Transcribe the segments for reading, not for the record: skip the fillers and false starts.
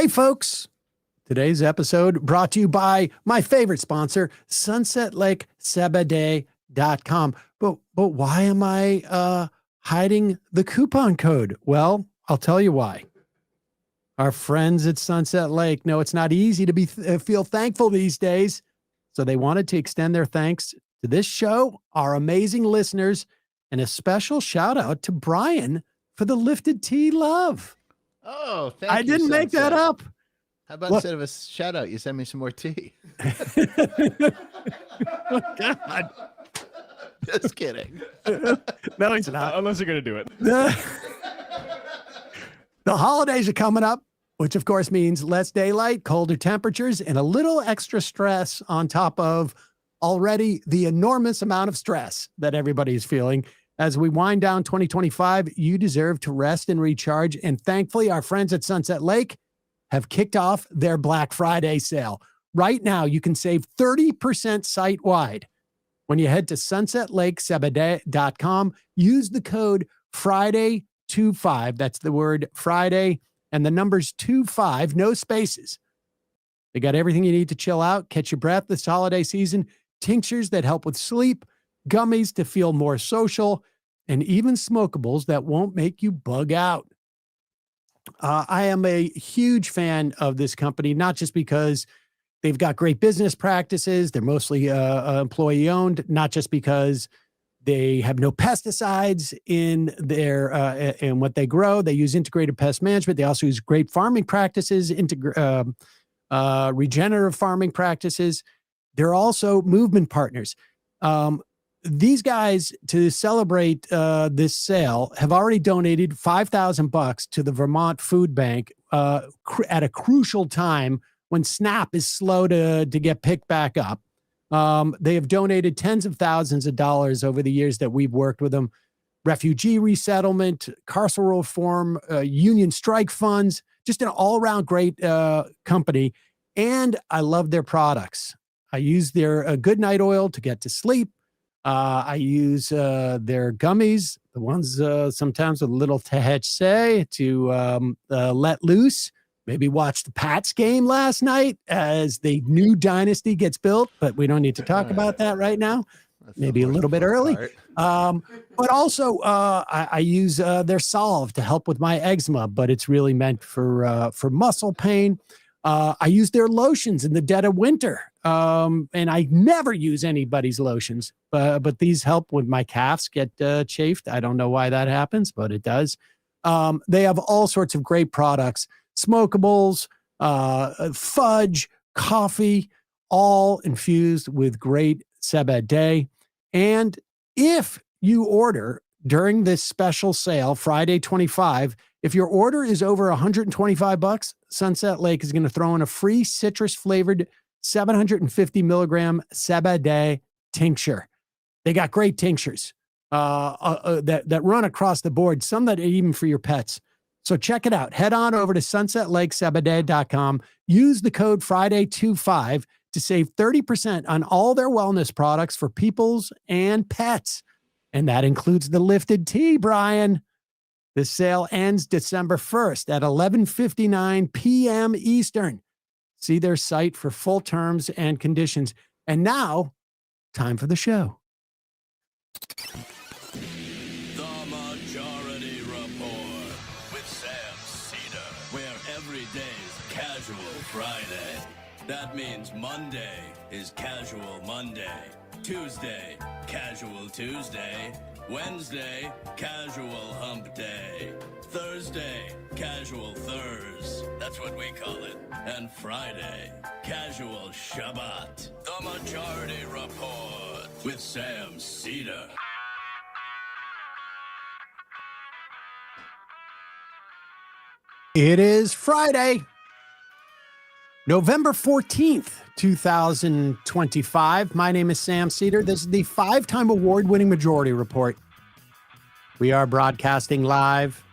Hey, folks. Today's episode brought to you by my favorite sponsor, sunsetlakesebede.com. But why am I hiding the coupon code? Well, I'll tell you why. Our friends at Sunset Lake know it's not easy to feel thankful these days. So they wanted to extend their thanks to this show, our amazing listeners, and a special shout out to Brian for the lifted tea love. Oh, thank you. I didn't make that up. How about instead of a shout out, you send me some more tea? Oh, God. Just kidding. No, he's not. Unless you're going to do it. The holidays are coming up, which of course means less daylight, colder temperatures, and a little extra stress on top of already the enormous amount of stress that everybody's feeling. As we wind down 2025, you deserve to rest and recharge. And thankfully, our friends at Sunset Lake have kicked off their Black Friday sale. Right now, you can save 30% site-wide. When you head to sunsetlakesebede.com, use the code Friday25. That's the word Friday and the numbers 25, no spaces. They got everything you need to chill out, catch your breath this holiday season, tinctures that help with sleep, gummies to feel more social, and even smokables that won't make you bug out. I am a huge fan of this company, not just because they've got great business practices. They're mostly employee owned, not just because they have no pesticides in their in what they grow. They use integrated pest management. They also use great farming practices, regenerative farming practices. They're also movement partners. These guys, to celebrate this sale, have already donated $5,000 to the Vermont Food Bank at a crucial time when SNAP is slow to get picked back up. They have donated tens of thousands of dollars over the years that we've worked with them. Refugee resettlement, carceral reform, union strike funds, just an all-around great company. And I love their products. I use their good night oil to get to sleep. I use their gummies, the ones sometimes with a little THC to let loose. Maybe watch the Pats game last night as the new dynasty gets built, but we don't need to talk about that right now. Maybe a little bit early. But also I use their Solve to help with my eczema, but it's really meant for muscle pain. I use their lotions in the dead of winter. And I never use anybody's lotions, but these help when my calves get chafed. I don't know why that happens, but it does. They have all sorts of great products, smokables, fudge, coffee, all infused with great Sebede. And if you order during this special sale, Friday 25, if your order is over $125, Sunset Lake is going to throw in a free citrus flavored 750 milligram Sebede tincture. They got great tinctures that run across the board, some that are even for your pets. So check it out. Head on over to sunsetlakesebede.com. Use the code Friday25 to save 30% on all their wellness products for peoples and pets. And that includes the lifted tea, Brian. This sale ends December 1st at 11:59 p.m. Eastern. See their site for full terms and conditions. And now, time for the show. The Majority Report with Sam Seder, where every day's Casual Friday. That means Monday is Casual Monday, Tuesday, Casual Tuesday, Wednesday, Casual Hump Day, Thursday, Casual Thurs, that's what we call it, and Friday, Casual Shabbat. The Majority Report with Sam Seder. It is Friday, November 14th, 2025. My name is Sam Seder. This is the 5-time award-winning Majority Report. We are broadcasting live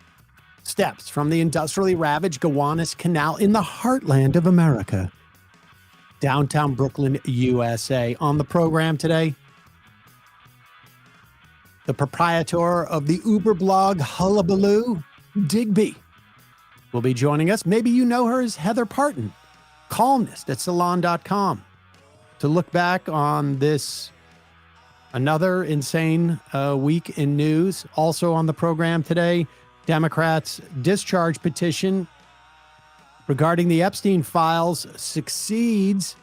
steps from the industrially ravaged Gowanus Canal in the heartland of America, downtown Brooklyn, USA. On the program today, the proprietor of the Uber blog Hullabaloo, Digby. will be joining us. Maybe you know her as Heather Parton, columnist at salon.com, to look back on this another insane week in news. Also on the program today, Democrats' discharge petition regarding the Epstein files succeeds.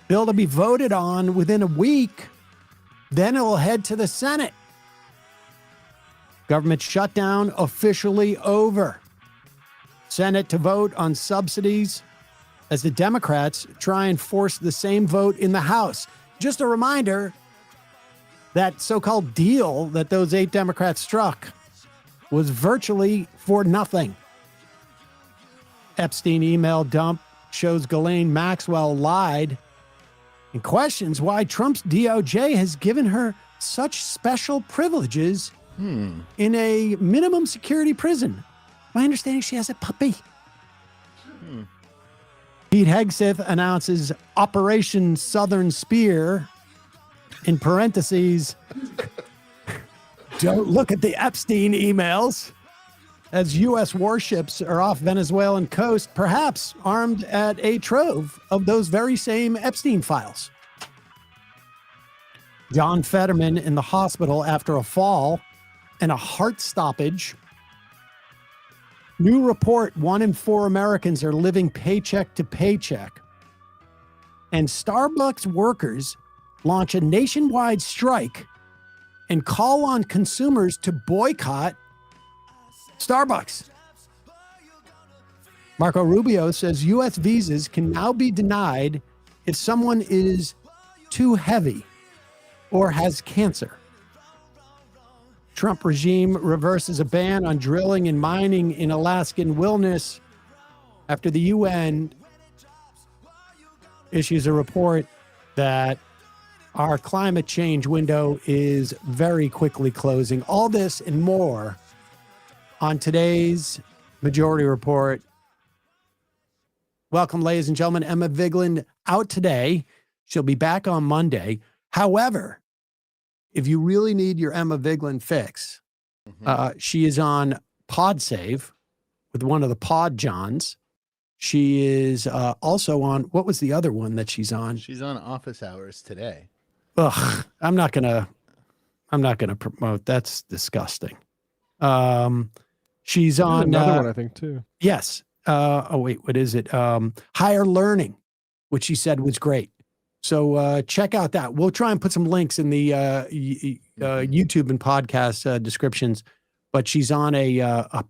Bill to be voted on within a week. Then it will head to the Senate. Government shutdown officially over. Senate to vote on subsidies as the Democrats try and force the same vote in the House. Just a reminder, that so-called deal that those 8 Democrats struck was virtually for nothing. Epstein email dump shows Ghislaine Maxwell lied and questions why Trump's DOJ has given her such special privileges in a minimum security prison. My understanding, she has a puppy. Pete Hegseth announces Operation Southern Spear. In parentheses, don't look at the Epstein emails, as U.S. warships are off Venezuelan coast, perhaps armed at a trove of those very same Epstein files. John Fetterman in the hospital after a fall and a heart stoppage. New report, 1 in 4 Americans are living paycheck to paycheck. And Starbucks workers launch a nationwide strike and call on consumers to boycott Starbucks. Marco Rubio says U.S. visas can now be denied if someone is too heavy or has cancer. Trump regime reverses a ban on drilling and mining in Alaskan wilderness after the UN issues a report that our climate change window is very quickly closing. All this and more on today's Majority Report. Welcome, ladies and gentlemen. Emma Vigeland out today. She'll be back on Monday. However, if you really need your Emma Vigeland fix, she is on PodSave with one of the Pod Johns. She is also on, what was the other one that she's on? She's on Office Hours today. Ugh, I'm not gonna promote. That's disgusting. She's on another one, I think, too. Yes. Oh wait, what is it? Higher Learning, which she said was great. So check out that. We'll try and put some links in the YouTube and podcast descriptions. But she's on a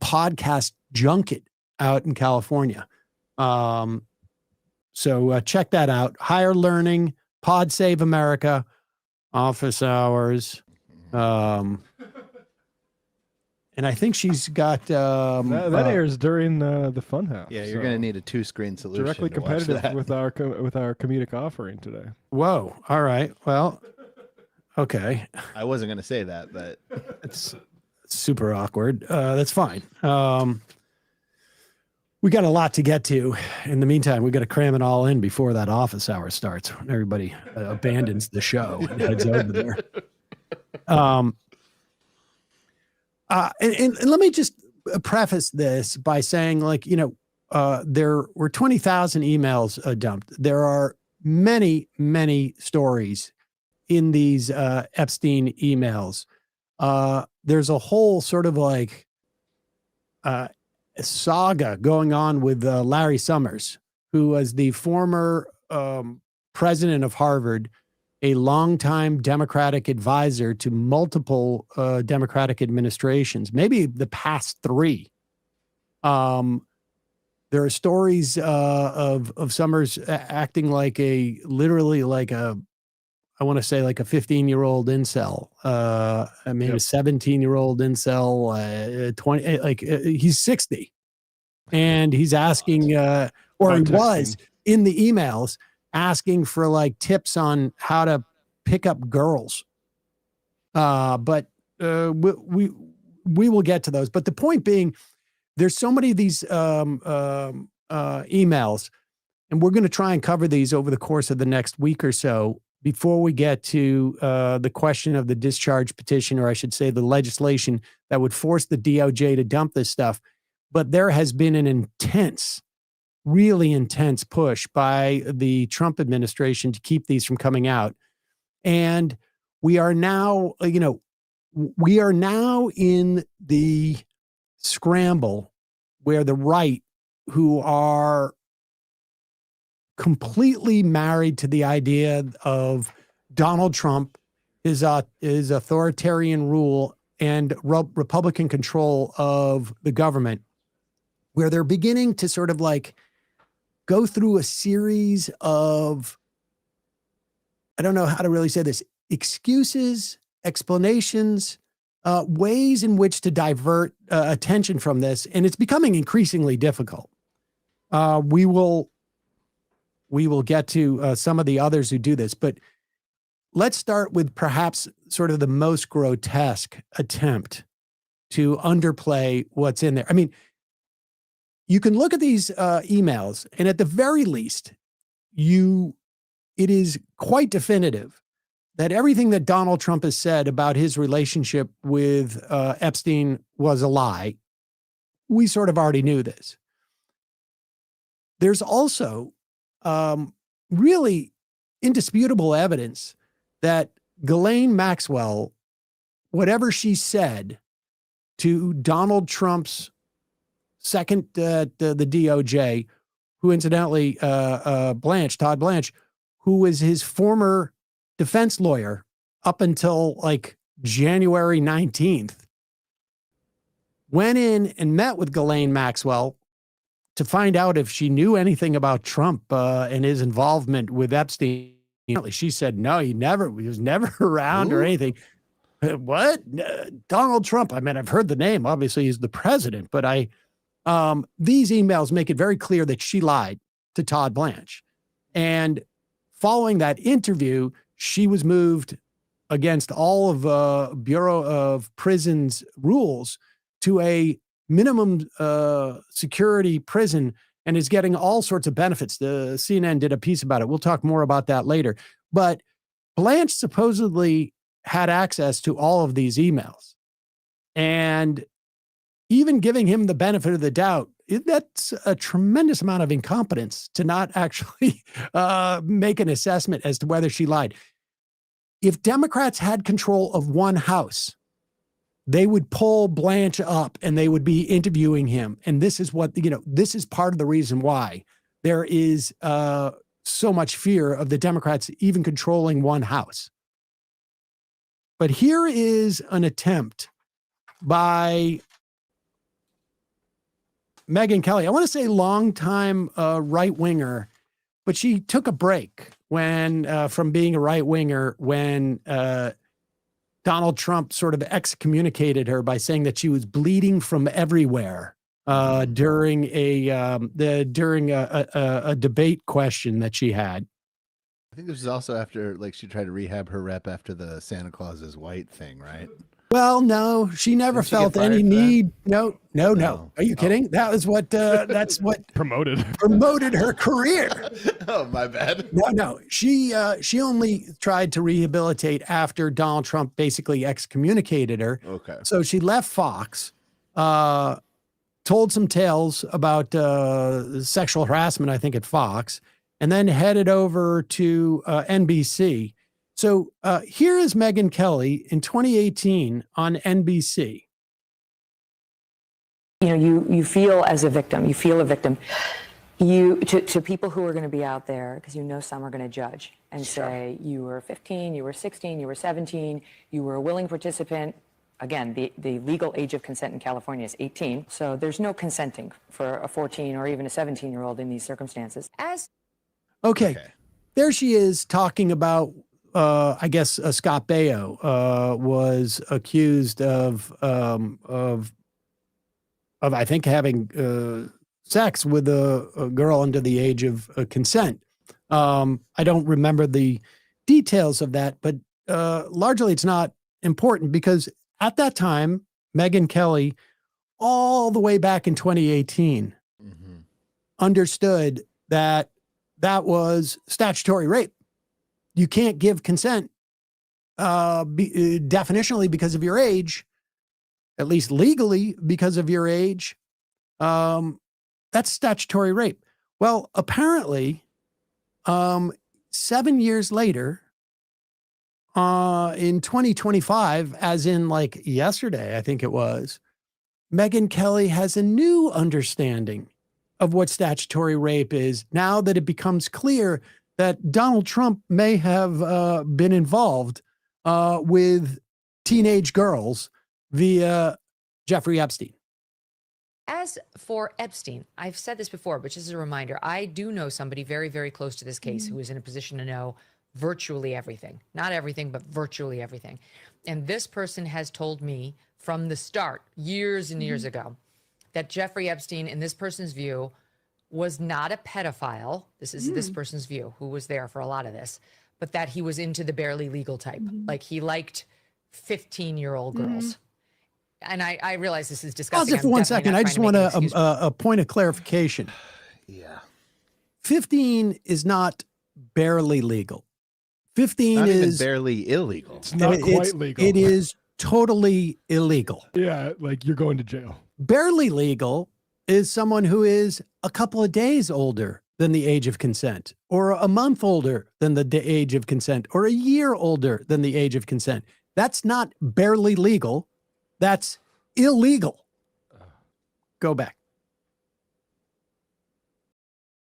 podcast junket out in California. So check that out. Higher Learning, Pod Save America, Office Hours. And I think she's got that airs during the Funhouse. Yeah, you're going to need a 2-screen solution. Directly to watch competitive that. with our comedic offering today. Whoa. All right. Well, okay. I wasn't going to say that, but It's super awkward. That's fine. We got a lot to get to. In the meantime, we got to cram it all in before that office hour starts. When everybody abandons the show and heads over there. And let me just preface this by saying, like, there were 20,000 emails dumped. There are many, many stories in these Epstein emails. There's a whole sort of like saga going on with Larry Summers, who was the former president of Harvard, a longtime Democratic advisor to multiple Democratic administrations, maybe the past 3. There are stories of Summers acting like literally like a 15-year-old incel, maybe a 17-year-old incel, 20, like he's 60, and he's asking, or he was in the emails asking for like tips on how to pick up girls. But we will get to those. But the point being, there's so many of these emails, and we're going to try and cover these over the course of the next week or so before we get to the question of the discharge petition, or I should say the legislation that would force the DOJ to dump this stuff. but there has been an intense, really intense push by the Trump administration to keep these from coming out. And we are now, we are now in the scramble where the right, who are completely married to the idea of Donald Trump, his authoritarian rule and Republican control of the government, where they're beginning to sort of like go through a series of, I don't know how to really say this, excuses, explanations, ways in which to divert attention from this. And it's becoming increasingly difficult. We will get to some of the others who do this, but let's start with perhaps sort of the most grotesque attempt to underplay what's in there. I mean, you can look at these emails, and at the very least, it is quite definitive that everything that Donald Trump has said about his relationship with Epstein was a lie. We sort of already knew this. There's also really indisputable evidence that Ghislaine Maxwell, whatever she said to Donald Trump's second, the DOJ, who incidentally, Todd Blanche, who was his former defense lawyer up until like January 19th, went in and met with Ghislaine Maxwell to find out if she knew anything about Trump and his involvement with Epstein. She said, no, he was never around or anything. What? Donald Trump. I mean, I've heard the name. Obviously, he's the president, but these emails make it very clear that she lied to Todd Blanche. And following that interview, she was moved against all of Bureau of Prisons rules to a minimum security prison and is getting all sorts of benefits. The CNN did a piece about it. We'll talk more about that later. But Blanche supposedly had access to all of these emails. And even giving him the benefit of the doubt, that's a tremendous amount of incompetence to not actually make an assessment as to whether she lied. If Democrats had control of one house, they would pull Blanche up and they would be interviewing him. And this is what, this is part of the reason why there is so much fear of the Democrats even controlling one house. But here is an attempt by Megyn Kelly. I want to say longtime right-winger, but she took a break from being a right-winger when Donald Trump sort of excommunicated her by saying that she was bleeding from everywhere during a debate question that she had. I think this was also after, like, she tried to rehab her rep after the Santa Claus is white thing, right? Well, no, she never felt any need. No. Are you kidding? That was what, that's what promoted her career. Oh, my bad. No. She only tried to rehabilitate after Donald Trump basically excommunicated her. Okay. So she left Fox, told some tales about sexual harassment, I think, at Fox, and then headed over to NBC. So here is Megyn Kelly in 2018 on NBC. You feel as a victim. You feel a victim. To people who are going to be out there, because some are going to judge and say you were 15, you were 16, you were 17, you were a willing participant. Again, the legal age of consent in California is 18, so there's no consenting for a 14 or even a 17-year-old in these circumstances. Okay, there she is talking about. I guess Scott Baio was accused of I think having sex with a girl under the age of consent. I don't remember the details of that, but largely it's not important because at that time, Megyn Kelly, all the way back in 2018, understood that was statutory rape. You can't give consent definitionally because of your age, at least legally because of your age. That's statutory rape. Well, apparently, 7 years later, in 2025, as in like yesterday, I think it was, Megyn Kelly has a new understanding of what statutory rape is now that it becomes clear that Donald Trump may have been involved with teenage girls via Jeffrey Epstein. As for Epstein, I've said this before, but just as a reminder, I do know somebody very, very close to this case who is in a position to know virtually everything. Not everything, but virtually everything. And this person has told me from the start, years and years ago, that Jeffrey Epstein, in this person's view, was not a pedophile. This is this person's view, who was there for a lot of this, but that he was into the barely legal type. Like he liked 15-year-old girls. And I realize this is disgusting. Pause it for 1 second. I just want a point of clarification. Yeah. 15 is not barely legal. 15 Not even is barely illegal. It's not quite legal. It is totally illegal. Yeah, like you're going to jail. Barely legal is someone who is a couple of days older than the age of consent, or a month older than the age of consent, or a year older than the age of consent. That's not barely legal. That's illegal. Go back.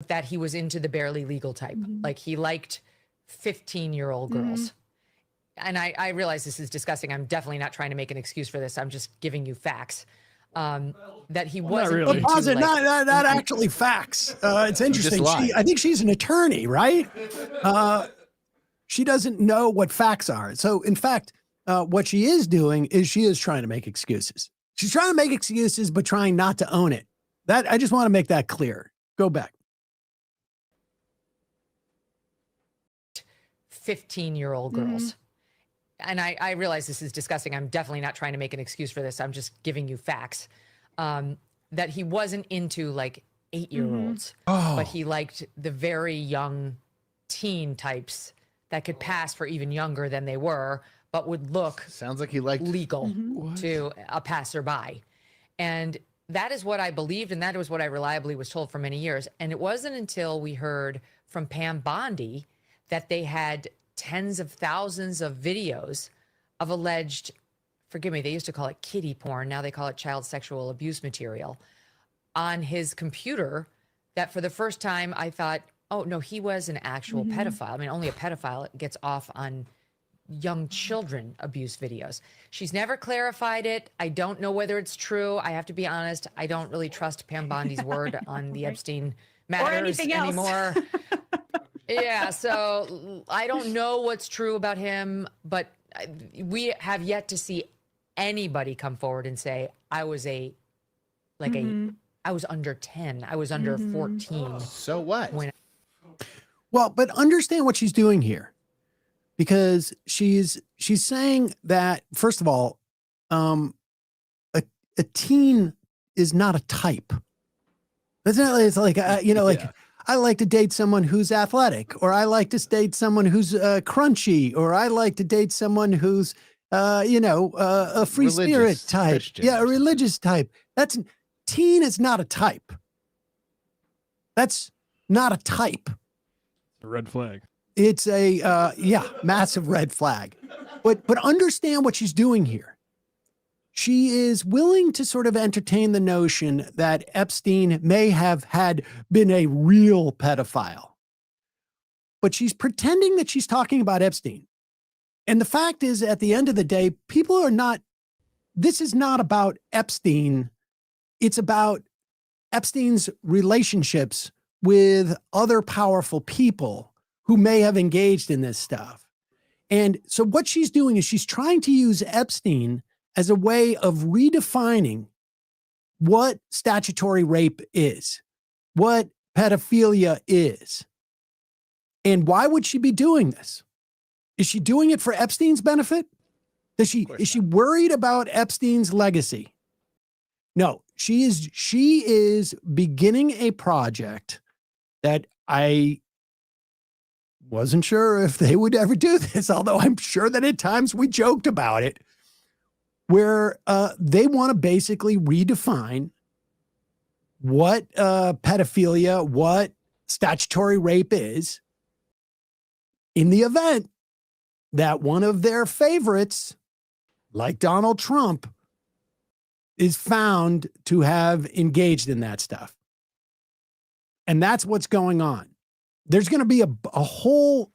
That he was into the barely legal type. Like he liked 15-year-old girls. And I realize this is disgusting. I'm definitely not trying to make an excuse for this. I'm just giving you facts. That he wasn't really. into, Pause it. like, Not actually facts. It's interesting. lied. I think she's an attorney, right? She doesn't know what facts are. So, in fact, what she is doing is she is trying to make excuses. She's trying to make excuses, but trying not to own it. That I just want to make that clear. Go back. 15-year-old girls. And I realize this is disgusting. I'm definitely not trying to make an excuse for this. I'm just giving you facts. That he wasn't into like 8-year-olds, but he liked the very young teen types that could pass for even younger than they were, but would look Sounds like he liked legal to a passerby. And that is what I believed, and that was what I reliably was told for many years. And it wasn't until we heard from Pam Bondi that they had tens of thousands of videos of alleged, forgive me, they used to call it kiddie porn, now they call it child sexual abuse material, on his computer, that for the first time I thought, oh no, he was an actual pedophile. I mean, only a pedophile gets off on young children abuse videos. She's never clarified it. I don't know whether it's true. I have to be honest. I don't really trust Pam Bondi's word on the Epstein matters anymore. Yeah, so I don't know what's true about him, but we have yet to see anybody come forward and say, I was I was under 10. I was under 14. So what? Well, but understand what she's doing here, because she's saying that, first of all, a teen is not a type. It's not. It's like like I like to date someone who's athletic, or I like to date someone who's crunchy, or I like to date someone who's a free Religious spirit type. Christian Yeah, a or something. religious type. Teen is not a type. That's not a type. A red flag. It's a massive red flag. But understand what she's doing here. She is willing to sort of entertain the notion that Epstein may have been a real pedophile. But she's pretending that she's talking about Epstein. And the fact is, at the end of the day, this is not about Epstein. It's about Epstein's relationships with other powerful people who may have engaged in this stuff. And so what she's doing is she's trying to use Epstein as a way of redefining what statutory rape is, what pedophilia is. And why would she be doing this? Is she doing it for Epstein's benefit? Is she worried about Epstein's legacy? No, she is beginning a project that I wasn't sure if they would ever do this, although I'm sure that at times we joked about it, where they want to basically redefine what pedophilia, what statutory rape is, in the event that one of their favorites, like Donald Trump, is found to have engaged in that stuff. And that's what's going on. There's going to be a whole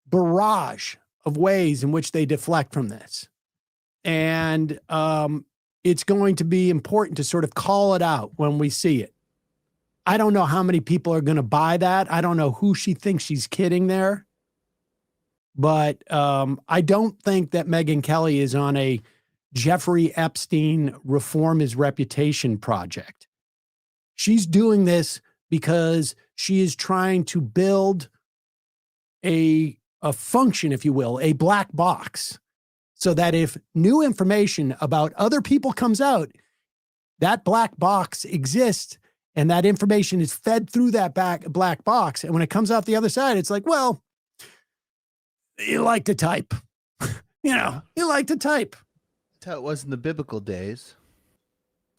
barrage of ways in which they deflect from this. And it's going to be important to sort of call it out when we see it. I don't know how many people are going to buy that. I don't know who she thinks she's kidding there. But I don't think that Megyn Kelly is on a Jeffrey Epstein reform his reputation project. She's doing this because she is trying to build a function, if you will, a black box, so that if new information about other people comes out, that black box exists and that information is fed through that black box. And when it comes out the other side, it's like, well, you like to type. You like to type. That's how it was in the biblical days.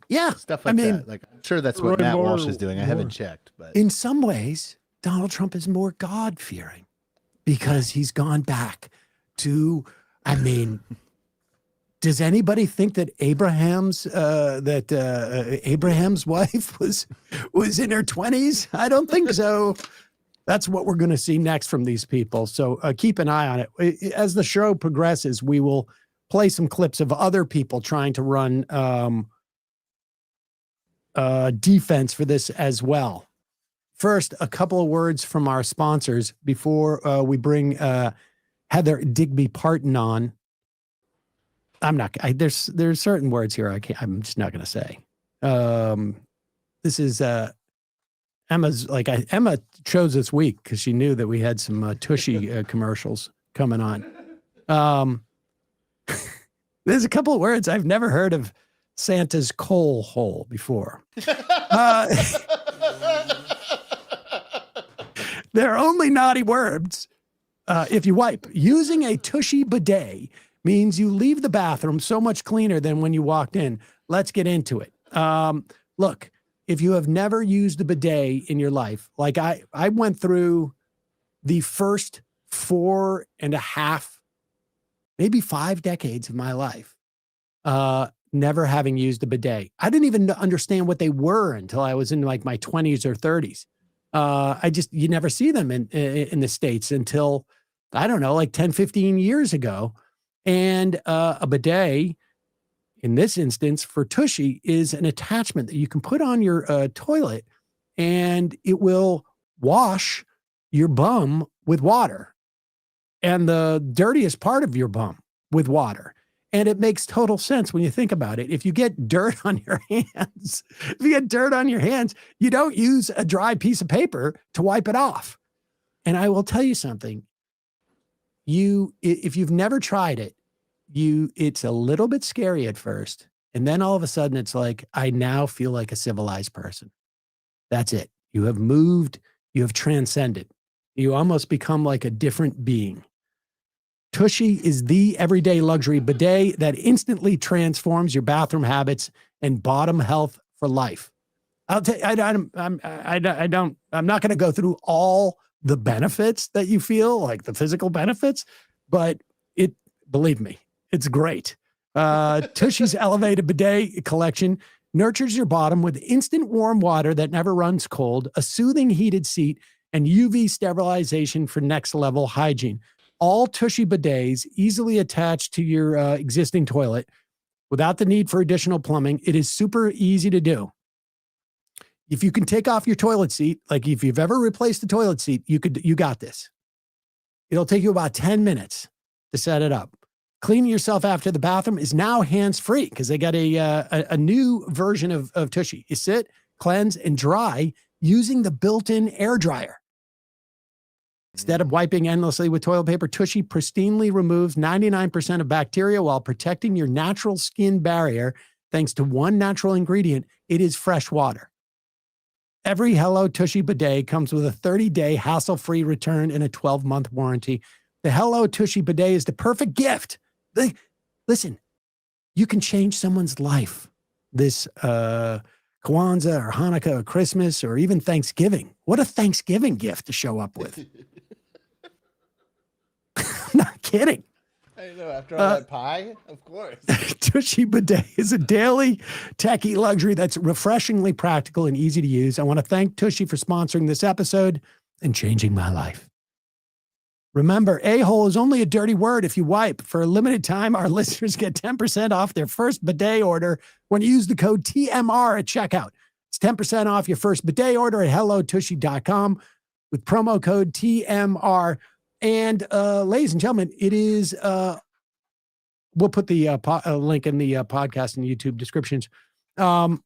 Yeah. Stuff like that. Like, I'm sure that's what Matt Walsh is doing. I haven't checked. But in some ways, Donald Trump is more God-fearing because he's gone back to, does anybody think that Abraham's wife was in her 20s? I don't think so. That's what we're going to see next from these people. So keep an eye on it. As the show progresses, we will play some clips of other people trying to run defense for this as well. First, a couple of words from our sponsors before we bring Heather Digby Parton on. There's certain words here I'm just not going to say. This is Emma chose this week because she knew that we had some Tushy commercials coming on. There's a couple of words I've never heard of. Santa's coal hole before. They're only naughty words if you wipe. Using a Tushy bidet means you leave the bathroom so much cleaner than when you walked in. Let's get into it. Look, if you have never used a bidet in your life, like I went through the first 4.5, maybe 5 decades of my life, never having used a bidet. I didn't even understand what they were until I was in like my 20s or 30s. You never see them in the States until, I don't know, like 10, 15 years ago. And a bidet, in this instance for Tushy, is an attachment that you can put on your toilet and it will wash your bum with water and the dirtiest part of your bum with water. And it makes total sense when you think about it. If you get dirt on your hands, you don't use a dry piece of paper to wipe it off. And I will tell you something. If you've never tried it, it's a little bit scary at first. And then all of a sudden it's like, I now feel like a civilized person. That's it. You have moved, you have transcended. You almost become like a different being. Tushy is the everyday luxury bidet that instantly transforms your bathroom habits and bottom health for life. I'll tell you, I'm not going to go through all the benefits that you feel, like the physical benefits, but believe me, it's great. Tushy's elevated bidet collection nurtures your bottom with instant warm water that never runs cold, a soothing heated seat, and UV sterilization for next level hygiene. All Tushy bidets easily attached to your existing toilet without the need for additional plumbing. It is super easy to do. If you can take off your toilet seat, like if you've ever replaced the toilet seat, you got this. It'll take you about 10 minutes to set it up. Cleaning yourself after the bathroom is now hands-free because they got a new version of Tushy. You sit, cleanse, and dry using the built-in air dryer. Instead of wiping endlessly with toilet paper, Tushy pristinely removes 99% of bacteria while protecting your natural skin barrier thanks to one natural ingredient. It is fresh water. Every Hello Tushy bidet comes with a 30-day hassle-free return and a 12-month warranty. The Hello Tushy bidet is the perfect gift. Listen, you can change someone's life this Kwanzaa or Hanukkah or Christmas or even Thanksgiving. What a Thanksgiving gift to show up with. Not kidding. I know, after all that pie, of course. Tushy Bidet is a daily techie luxury that's refreshingly practical and easy to use. I want to thank Tushy for sponsoring this episode and changing my life. Remember, a-hole is only a dirty word if you wipe. For a limited time, our listeners get 10% off their first bidet order when you use the code TMR at checkout. It's 10% off your first bidet order at hellotushy.com with promo code TMR. And ladies and gentlemen, it is, we'll put the link in the podcast and YouTube descriptions. I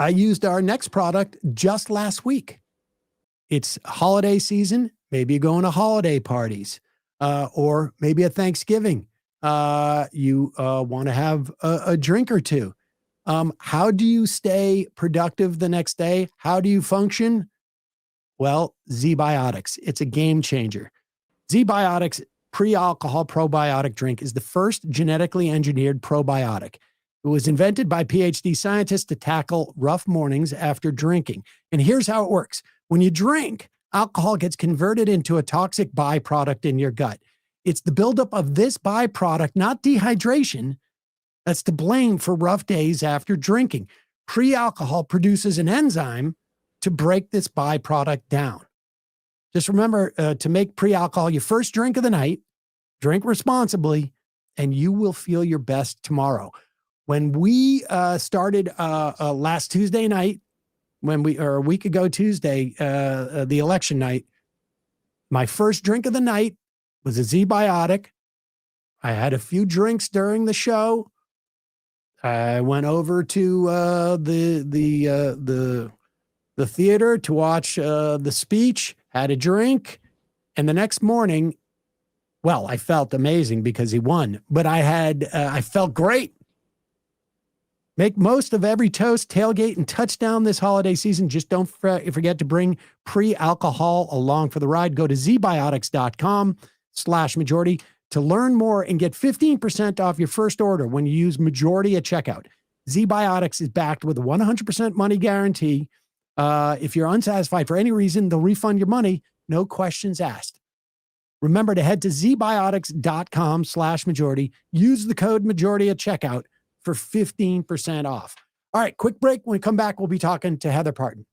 used our next product just last week. It's holiday season. Maybe you're going to holiday parties or maybe a Thanksgiving. You want to have a drink or two. How do you stay productive the next day? How do you function? Well, Z-Biotics. It's a game changer. Z-Biotics pre-alcohol probiotic drink is the first genetically engineered probiotic. It was invented by PhD scientists to tackle rough mornings after drinking. And here's how it works. When you drink, alcohol gets converted into a toxic byproduct in your gut. It's the buildup of this byproduct, not dehydration, that's to blame for rough days after drinking. Pre-alcohol produces an enzyme to break this byproduct down. Just remember to make pre-alcohol your first drink of the night, drink responsibly, and you will feel your best tomorrow. When we started last Tuesday night, or a week ago Tuesday, the election night, my first drink of the night was a Z-Biotic. I had a few drinks during the show. I went over to the theater to watch the speech, had a drink, and the next morning, well, I felt amazing because he won, but I felt great. Make most of every toast, tailgate, and touchdown this holiday season. Just don't forget to bring pre-alcohol along for the ride. Go to zbiotics.com/majority to learn more and get 15% off your first order when you use majority at checkout. Z-Biotics is backed with a 100% money guarantee. If you're unsatisfied for any reason, they'll refund your money. No questions asked. Remember to head to zbiotics.com/majority. Use the code majority at checkout for 15% off. All right, quick break. When we come back, we'll be talking to Heather Parton.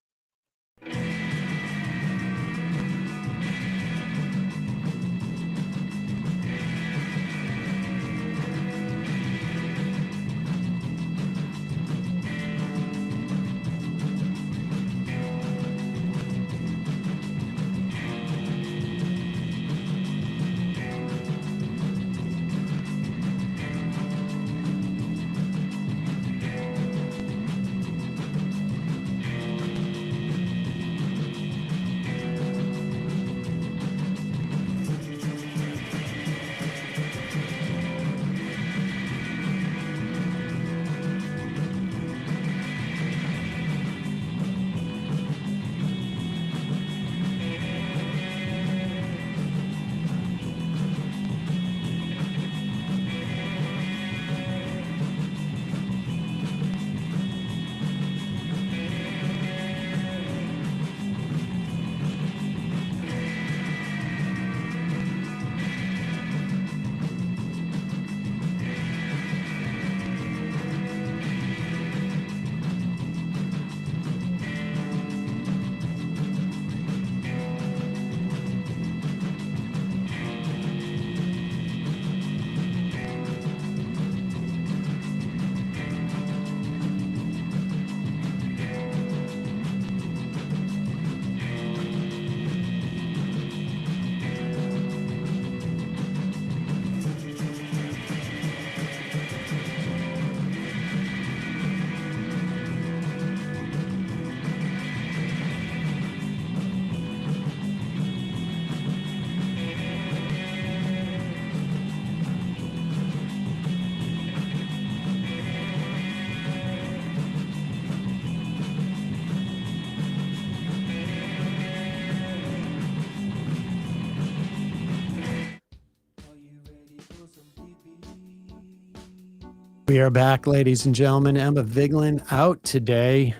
We are back, ladies and gentlemen. Emma Vigeland out today.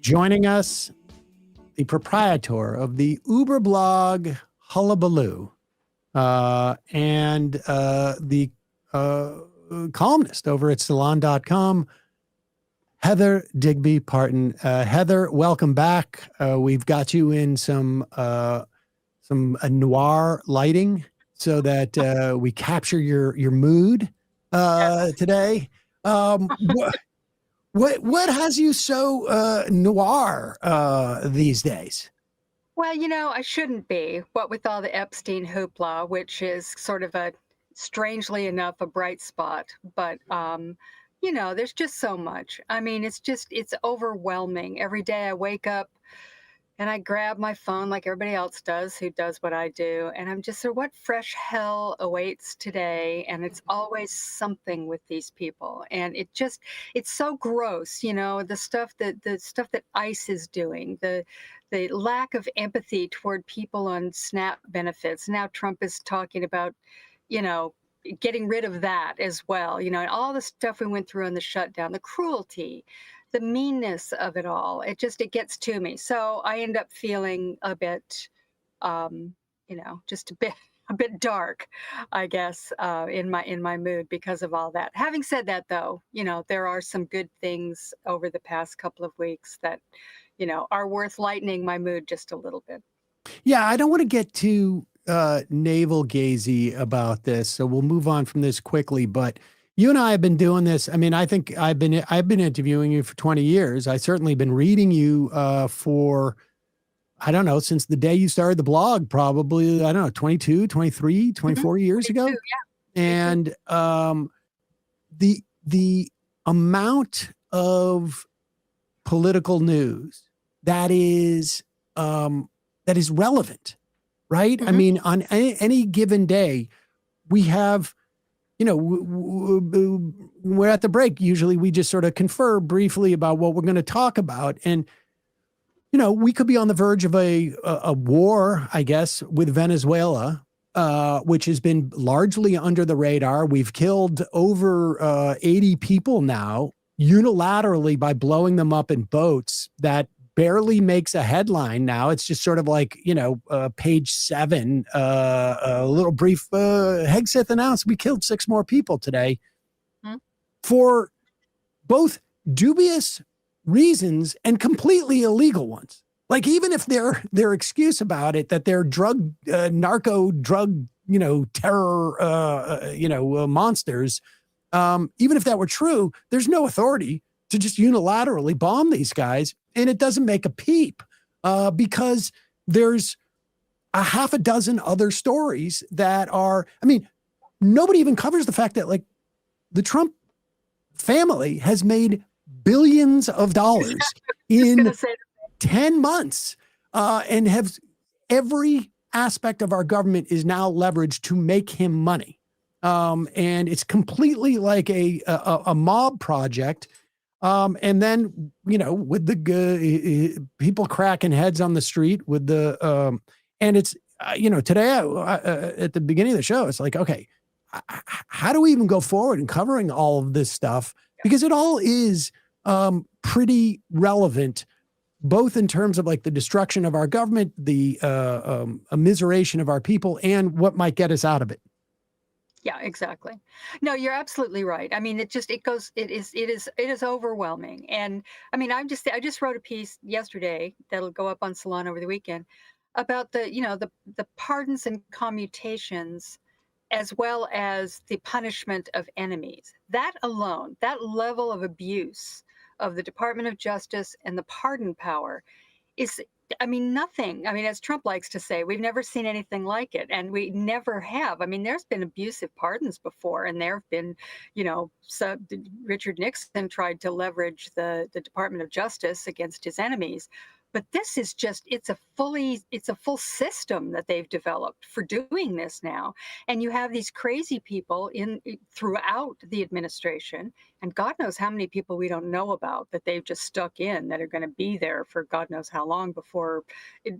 Joining us, the proprietor of the Uber blog Hullabaloo, and the columnist over at salon.com, Heather Digby Parton. Heather, welcome back. We've got you in some noir lighting so that we capture your mood today. What has you so noir these days? Well, I shouldn't be, what with all the Epstein hoopla, which is sort of strangely enough, a bright spot. But, there's just so much. I mean, it's overwhelming. Every day I wake up and I grab my phone like everybody else does who does what I do. And I'm just, so what fresh hell awaits today? And it's always something with these people. And it's so gross, the stuff that ICE is doing, the lack of empathy toward people on SNAP benefits. Now Trump is talking about, getting rid of that as well, and all the stuff we went through on the shutdown, the cruelty, the meanness of it all. It gets to me. So I end up feeling a bit, just a bit dark, I guess, in my mood because of all that. Having said that, though, there are some good things over the past couple of weeks that, are worth lightening my mood just a little bit. Yeah, I don't want to get too navel gazy about this, so we'll move on from this quickly. But you and I have been doing this. I mean, I think I've been interviewing you for 20 years. I certainly been reading you for, I don't know, since the day you started the blog, probably, I don't know, 22, 23, 24 years ago. Yeah. And the amount of political news that is relevant, right? I mean, on any given day, we have, we're at the break. Usually we just sort of confer briefly about what we're going to talk about. And, we could be on the verge of a war, I guess, with Venezuela, which has been largely under the radar. We've killed over 80 people now unilaterally by blowing them up in boats that barely makes a headline now. It's just sort of like, page 7, a little brief, Hegseth announced we killed 6 more people today for both dubious reasons and completely illegal ones. Like, even if their excuse about it, that they're narco drug, terror, monsters, even if that were true, there's no authority to just unilaterally bomb these guys. And it doesn't make a peep because there's a half a dozen other stories that are, I mean, nobody even covers the fact that, like, the Trump family has made billions of dollars in 10 months and have every aspect of our government is now leveraged to make him money. And it's completely like a mob project. And then, with the people cracking heads on the street with the, and it's, today at the beginning of the show, it's like, okay, how do we even go forward in covering all of this stuff? Because it all is pretty relevant, both in terms of like the destruction of our government, the immiseration of our people, and what might get us out of it. Yeah, exactly. No, you're absolutely right. I mean, it is overwhelming. And I mean, I just wrote a piece yesterday that'll go up on Salon over the weekend about the pardons and commutations, as well as the punishment of enemies. That alone, that level of abuse of the Department of Justice and the pardon power is, I mean, nothing. I mean, as Trump likes to say, we've never seen anything like it. And we never have. I mean, there's been abusive pardons before, and there have been, Richard Nixon tried to leverage the Department of Justice against his enemies. But this is it's a full system that they've developed for doing this now. And you have these crazy people throughout the administration, and God knows how many people we don't know about that they've just stuck in that are going to be there for God knows how long before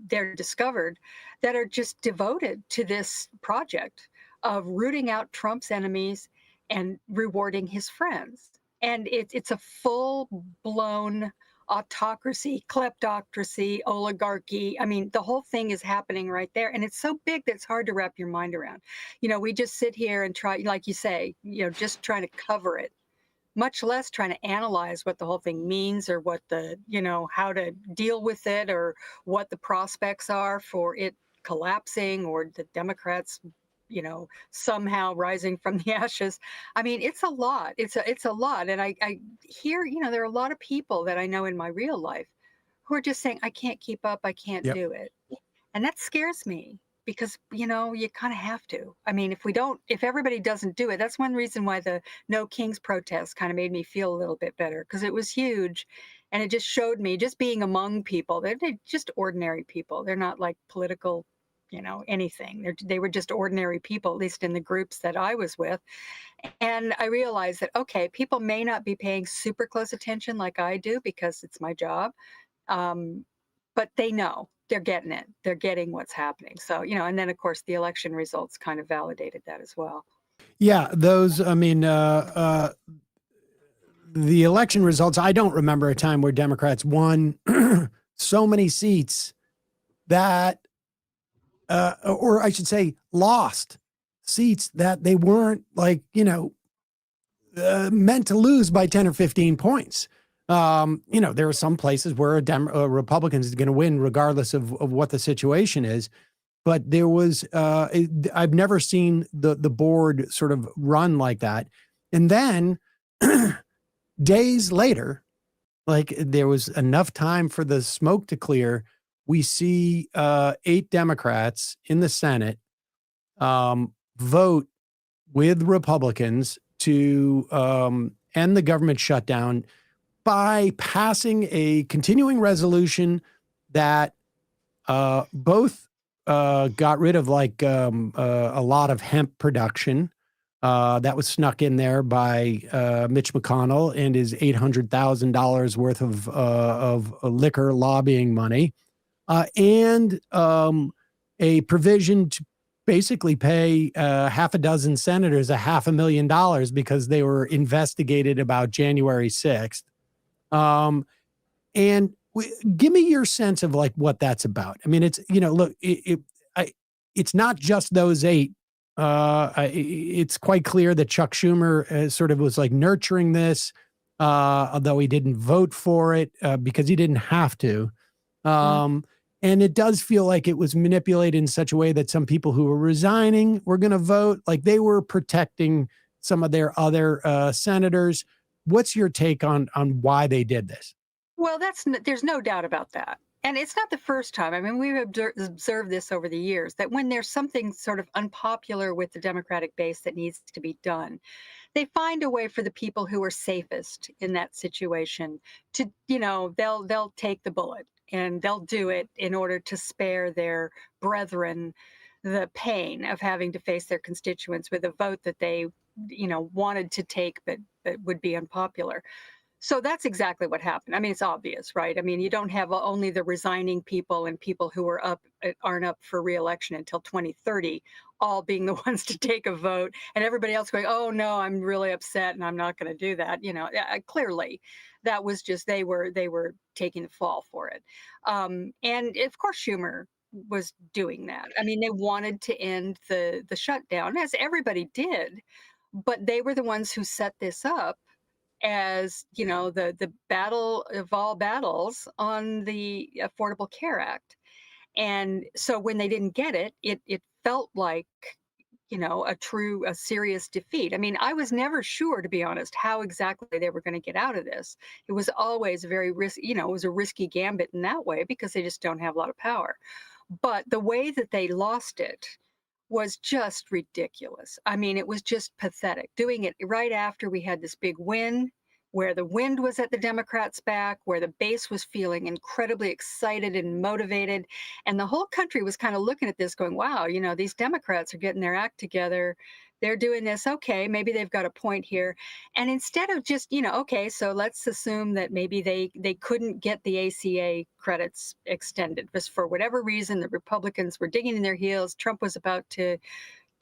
they're discovered, that are just devoted to this project of rooting out Trump's enemies and rewarding his friends. And it's a full blown autocracy, kleptocracy, oligarchy. I mean, the whole thing is happening right there. And it's so big that it's hard to wrap your mind around. We just sit here and try, like you say, just trying to cover it, much less trying to analyze what the whole thing means or what how to deal with it or what the prospects are for it collapsing or the Democrats, somehow rising from the ashes. I mean, it's a lot. It's a lot. And I hear, there are a lot of people that I know in my real life who are just saying, I can't keep up. I can't Yep. do it. And that scares me because, you kind of have to. I mean, if everybody doesn't do it, that's one reason why the No Kings protest kind of made me feel a little bit better because it was huge. And it just showed me, just being among people, they're just ordinary people. They're not like political, anything. They were just ordinary people, at least in the groups that I was with. And I realized that, okay, people may not be paying super close attention like I do because it's my job. But they know they're getting it. They're getting what's happening. So, and then of course the election results kind of validated that as well. Yeah, those, I mean, the election results, I don't remember a time where Democrats won so many seats that, or I should say, lost seats that they weren't meant to lose by 10 or 15 points. There are some places where a Republican is going to win regardless of what the situation is. But there was, I've never seen the board sort of run like that. And then days later, like there was enough time for the smoke to clear. We see 8 Democrats in the Senate vote with Republicans to end the government shutdown by passing a continuing resolution that both got rid of a lot of hemp production that was snuck in there by Mitch McConnell and his $800,000 worth of liquor lobbying money, and a provision to basically pay half a dozen senators $500,000 because they were investigated about January 6th. And give me your sense of what that's about. I mean, it's, look, it's not just those 8. It's quite clear that Chuck Schumer sort of was nurturing this, although he didn't vote for it because he didn't have to. And it does feel like it was manipulated in such a way that some people who were resigning were going to vote, like they were protecting some of their other senators. What's your take on why they did this? Well, there's no doubt about that. And it's not the first time. I mean, we've observed this over the years, that when there's something sort of unpopular with the Democratic base that needs to be done, they find a way for the people who are safest in that situation to, they'll take the bullet and they'll do it in order to spare their brethren the pain of having to face their constituents with a vote that they, wanted to take but would be unpopular. So that's exactly what happened. I mean, it's obvious, right? I mean, you don't have only the resigning people and people who aren't up for re-election until 2030, all being the ones to take a vote, and everybody else going, "Oh no, I'm really upset and I'm not going to do that." Clearly, that was just they were taking the fall for it, and of course Schumer was doing that. I mean, they wanted to end the shutdown, as everybody did, but they were the ones who set this up as the battle of all battles on the Affordable Care Act. And so when they didn't get it, it felt like a serious defeat. I mean, I was never sure, to be honest, how exactly they were going to get out of this. It was always very risky. It was a risky gambit in that way because they just don't have a lot of power. But the way that they lost it was just ridiculous. I mean, it was just pathetic. Doing it right after we had this big win, where the wind was at the Democrats' back, where the base was feeling incredibly excited and motivated. And the whole country was kind of looking at this going, wow, these Democrats are getting their act together. They're doing this. Okay, maybe they've got a point here. And instead of just, okay, so let's assume that maybe they couldn't get the ACA credits extended because for whatever reason, the Republicans were digging in their heels. Trump was about to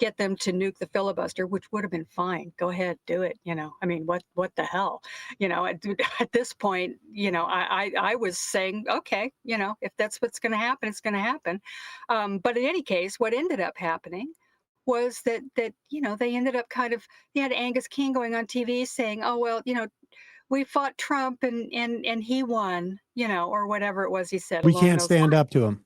get them to nuke the filibuster, which would have been fine. Go ahead, do it. I mean, what the hell? At this point, I was saying, okay, if that's what's going to happen, it's going to happen. But in any case, what ended up happening was that they ended up they had Angus King going on TV saying, oh, well, we fought Trump and he won, or whatever it was he said. We can't stand up to him.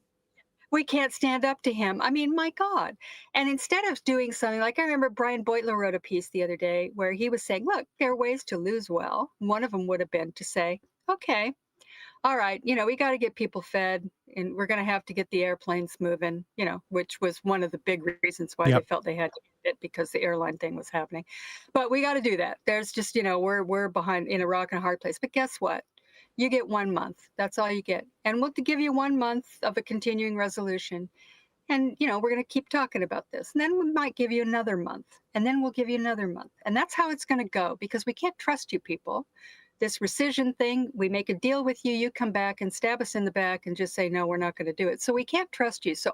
We can't stand up to him. I mean, my God. And instead of doing something like, I remember Brian Beutler wrote a piece the other day where he was saying, look, there are ways to lose well. One of them would have been to say, okay, all right, we got to get people fed and we're going to have to get the airplanes moving, which was one of the big reasons why they felt they had to get it, because the airline thing was happening. But we got to do that. There's just, we're behind in a rock and a hard place. But guess what? You get 1 month. That's all you get. And we'll give you 1 month of a continuing resolution. And, we're going to keep talking about this. And then we might give you another month. And then we'll give you another month. And that's how it's going to go, because we can't trust you people. This rescission thing, we make a deal with you, you come back and stab us in the back and just say, no, we're not going to do it. So we can't trust you. So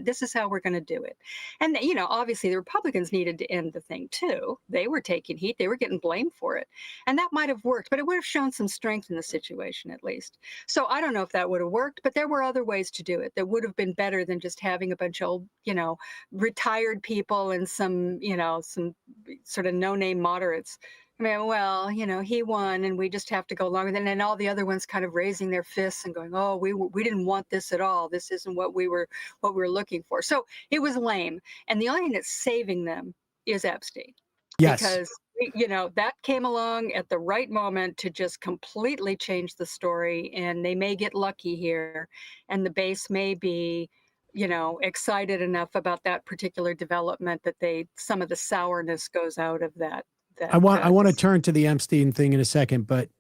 this is how we're going to do it. And, obviously the Republicans needed to end the thing too. They were taking heat. They were getting blamed for it. And that might have worked, but it would have shown some strength in the situation at least. So I don't know if that would have worked, but there were other ways to do it that would have been better than just having a bunch of, retired people and some sort of no-name moderates. I mean, well, he won and we just have to go along with it. And all the other ones kind of raising their fists and going, oh, we didn't want this at all. This isn't what we were looking for. So it was lame. And the only thing that's saving them is Epstein. Yes. Because, that came along at the right moment to just completely change the story. And they may get lucky here. And the base may be, excited enough about that particular development that some of the sourness goes out of that. I want to turn to the Epstein thing in a second, but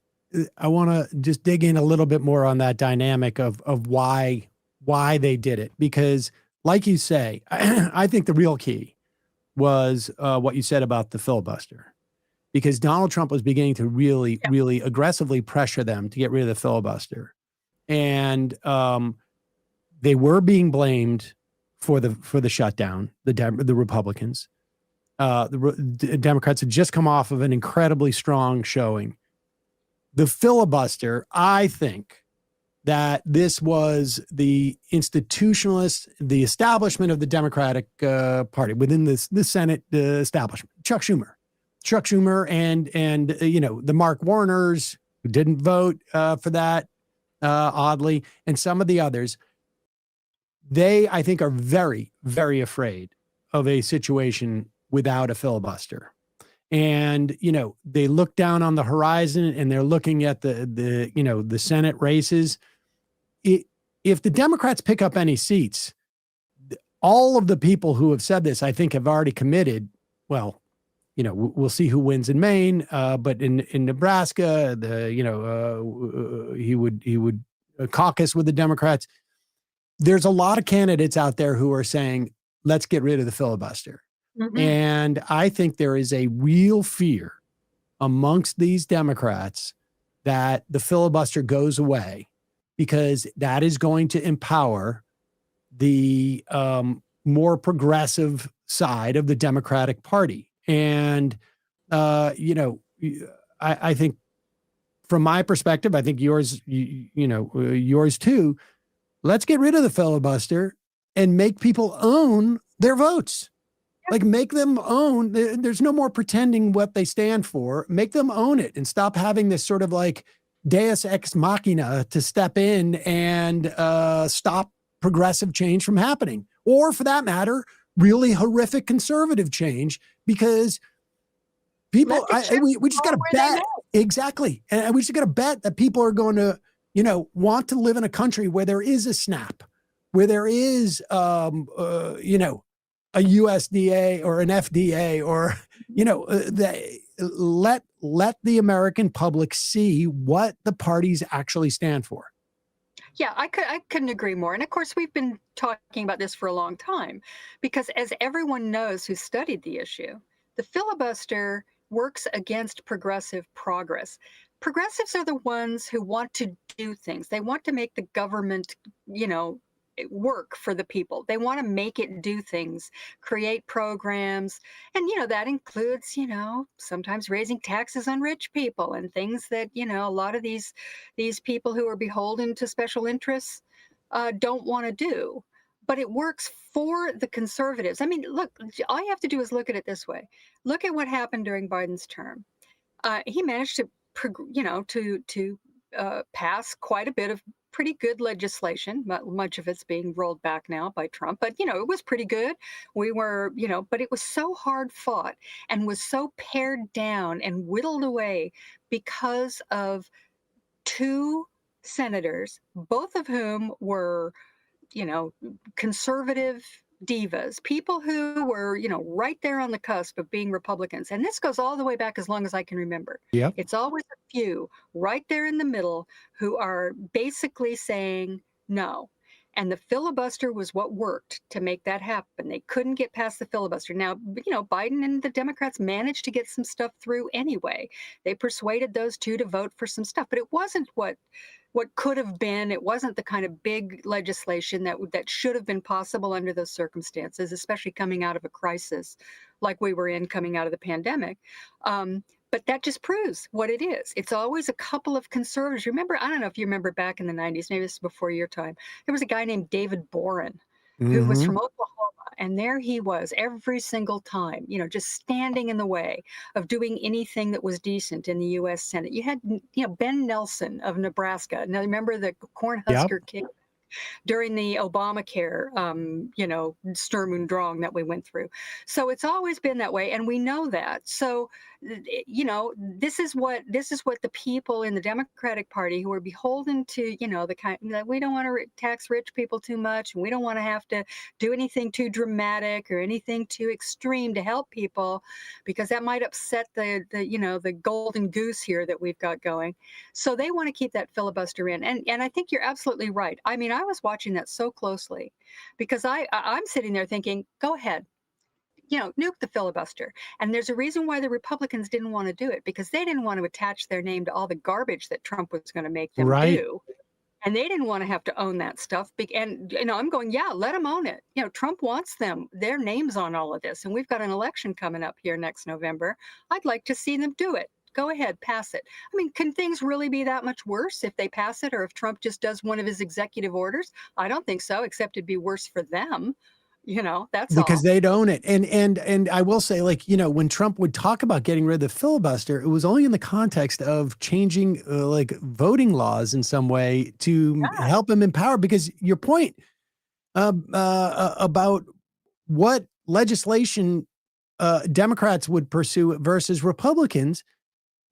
I want to just dig in a little bit more on that dynamic of why they did it. Because like you say, I think the real key was what you said about the filibuster, because Donald Trump was beginning to really aggressively pressure them to get rid of the filibuster. And they were being blamed for the shutdown, the Republicans. The Democrats had just come off of an incredibly strong showing. The filibuster, I think that this was the the establishment of the Democratic Party within the Senate establishment. Chuck Schumer and the Mark Warners, who didn't vote for that, oddly, and some of the others. They, I think, are very, very afraid of a situation without a filibuster. And, they look down on the horizon and they're looking at the Senate races. If the Democrats pick up any seats, all of the people who have said this, I think, have already committed. Well, we'll see who wins in Maine, but in Nebraska, he would caucus with the Democrats. There's a lot of candidates out there who are saying, let's get rid of the filibuster. Mm-hmm. And I think there is a real fear amongst these Democrats that the filibuster goes away, because that is going to empower the more progressive side of the Democratic Party. And, I think from my perspective, I think yours, yours too, let's get rid of the filibuster and make people own their votes. Like, make them own. There's no more pretending what they stand for. Make them own it and stop having this sort of like deus ex machina to step in and stop progressive change from happening. Or for that matter, really horrific conservative change, because people, we just got to bet. Exactly. And we just got to bet that people are going to, want to live in a country where there is a SNAP, where there is, a USDA or an FDA, or, let the American public see what the parties actually stand for. Yeah, I couldn't agree more. And of course, we've been talking about this for a long time, because as everyone knows who studied the issue, the filibuster works against progressive progress. Progressives are the ones who want to do things. They want to make the government, work for the people. They want to make it do things, create programs. And, that includes, sometimes raising taxes on rich people and things that, a lot of these people who are beholden to special interests don't want to do. But it works for the conservatives. I mean, look, all you have to do is look at it this way. Look at what happened during Biden's term. He managed to, pass quite a bit of pretty good legislation. Much of it's being rolled back now by Trump, but it was pretty good. We were, but it was so hard fought and was so pared down and whittled away because of two senators, both of whom were, conservative divas, people who were, right there on the cusp of being Republicans. And this goes all the way back as long as I can remember. Yep. It's always a few right there in the middle who are basically saying no. And the filibuster was what worked to make that happen. They couldn't get past the filibuster. Now, Biden and the Democrats managed to get some stuff through anyway. They persuaded those two to vote for some stuff, but it wasn't what could have been. It wasn't the kind of big legislation that should have been possible under those circumstances, especially coming out of a crisis like we were in coming out of the pandemic. But that just proves what it is. It's always a couple of conservatives. Remember, I don't know if you remember back in the 90s, maybe this is before your time, there was a guy named David Boren who was from Oklahoma. And there he was every single time, just standing in the way of doing anything that was decent in the U.S. Senate. You had, Ben Nelson of Nebraska. Now, remember the Cornhusker kick during the Obamacare, Sturm und Drang that we went through. So it's always been that way, and we know that. So, this is what the people in the Democratic Party who are beholden to, the kind that we don't want to tax rich people too much, and we don't want to have to do anything too dramatic or anything too extreme to help people, because that might upset the golden goose here that we've got going. So they want to keep that filibuster in, and I think you're absolutely right. I mean, I was watching that so closely because I'm sitting there thinking, go ahead, nuke the filibuster. And there's a reason why the Republicans didn't want to do it, because they didn't want to attach their name to all the garbage that Trump was going to make them do. And they didn't want to have to own that stuff. And, I'm going, yeah, let them own it. Trump wants their names on all of this. And we've got an election coming up here next November. I'd like to see them do it. Go ahead, pass it. I mean, can things really be that much worse if they pass it, or if Trump just does one of his executive orders? I don't think so, except it'd be worse for them. That's because all. they'd own it. And I will say, when Trump would talk about getting rid of the filibuster, it was only in the context of changing voting laws in some way to help him empower. Because your point about what legislation Democrats would pursue versus Republicans,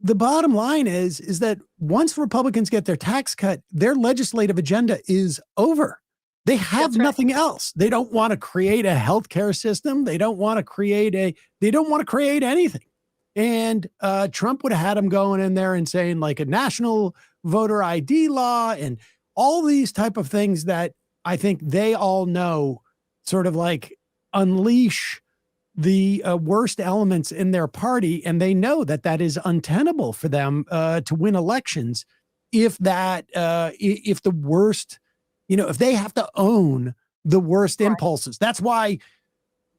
the bottom line is that once Republicans get their tax cut, their legislative agenda is over. They have nothing else. They don't want to create a healthcare system. They don't want to create anything. And Trump would have had them going in there and saying a national voter ID law and all these type of things that I think they all know sort of unleash the worst elements in their party. And they know that is untenable for them to win elections if the worst, if they have to own the worst impulses. That's why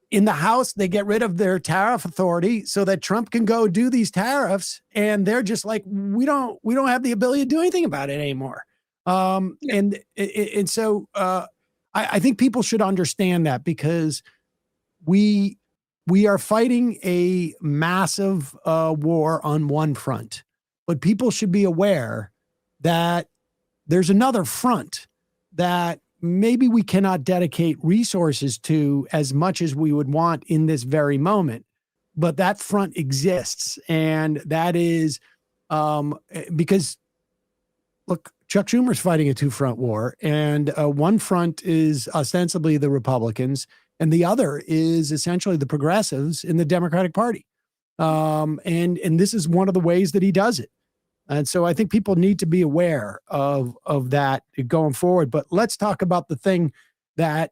in the House, they get rid of their tariff authority so that Trump can go do these tariffs. And they're just we don't have the ability to do anything about it anymore. And so I think people should understand that, because we are fighting a massive war on one front, but people should be aware that there's another front that maybe we cannot dedicate resources to as much as we would want in this very moment, but that front exists. And that is because, look, Chuck Schumer's fighting a two-front war, and one front is ostensibly the Republicans, and the other is essentially the progressives in the Democratic Party. And this is one of the ways that he does it. And so I think people need to be aware of that going forward. But let's talk about the thing that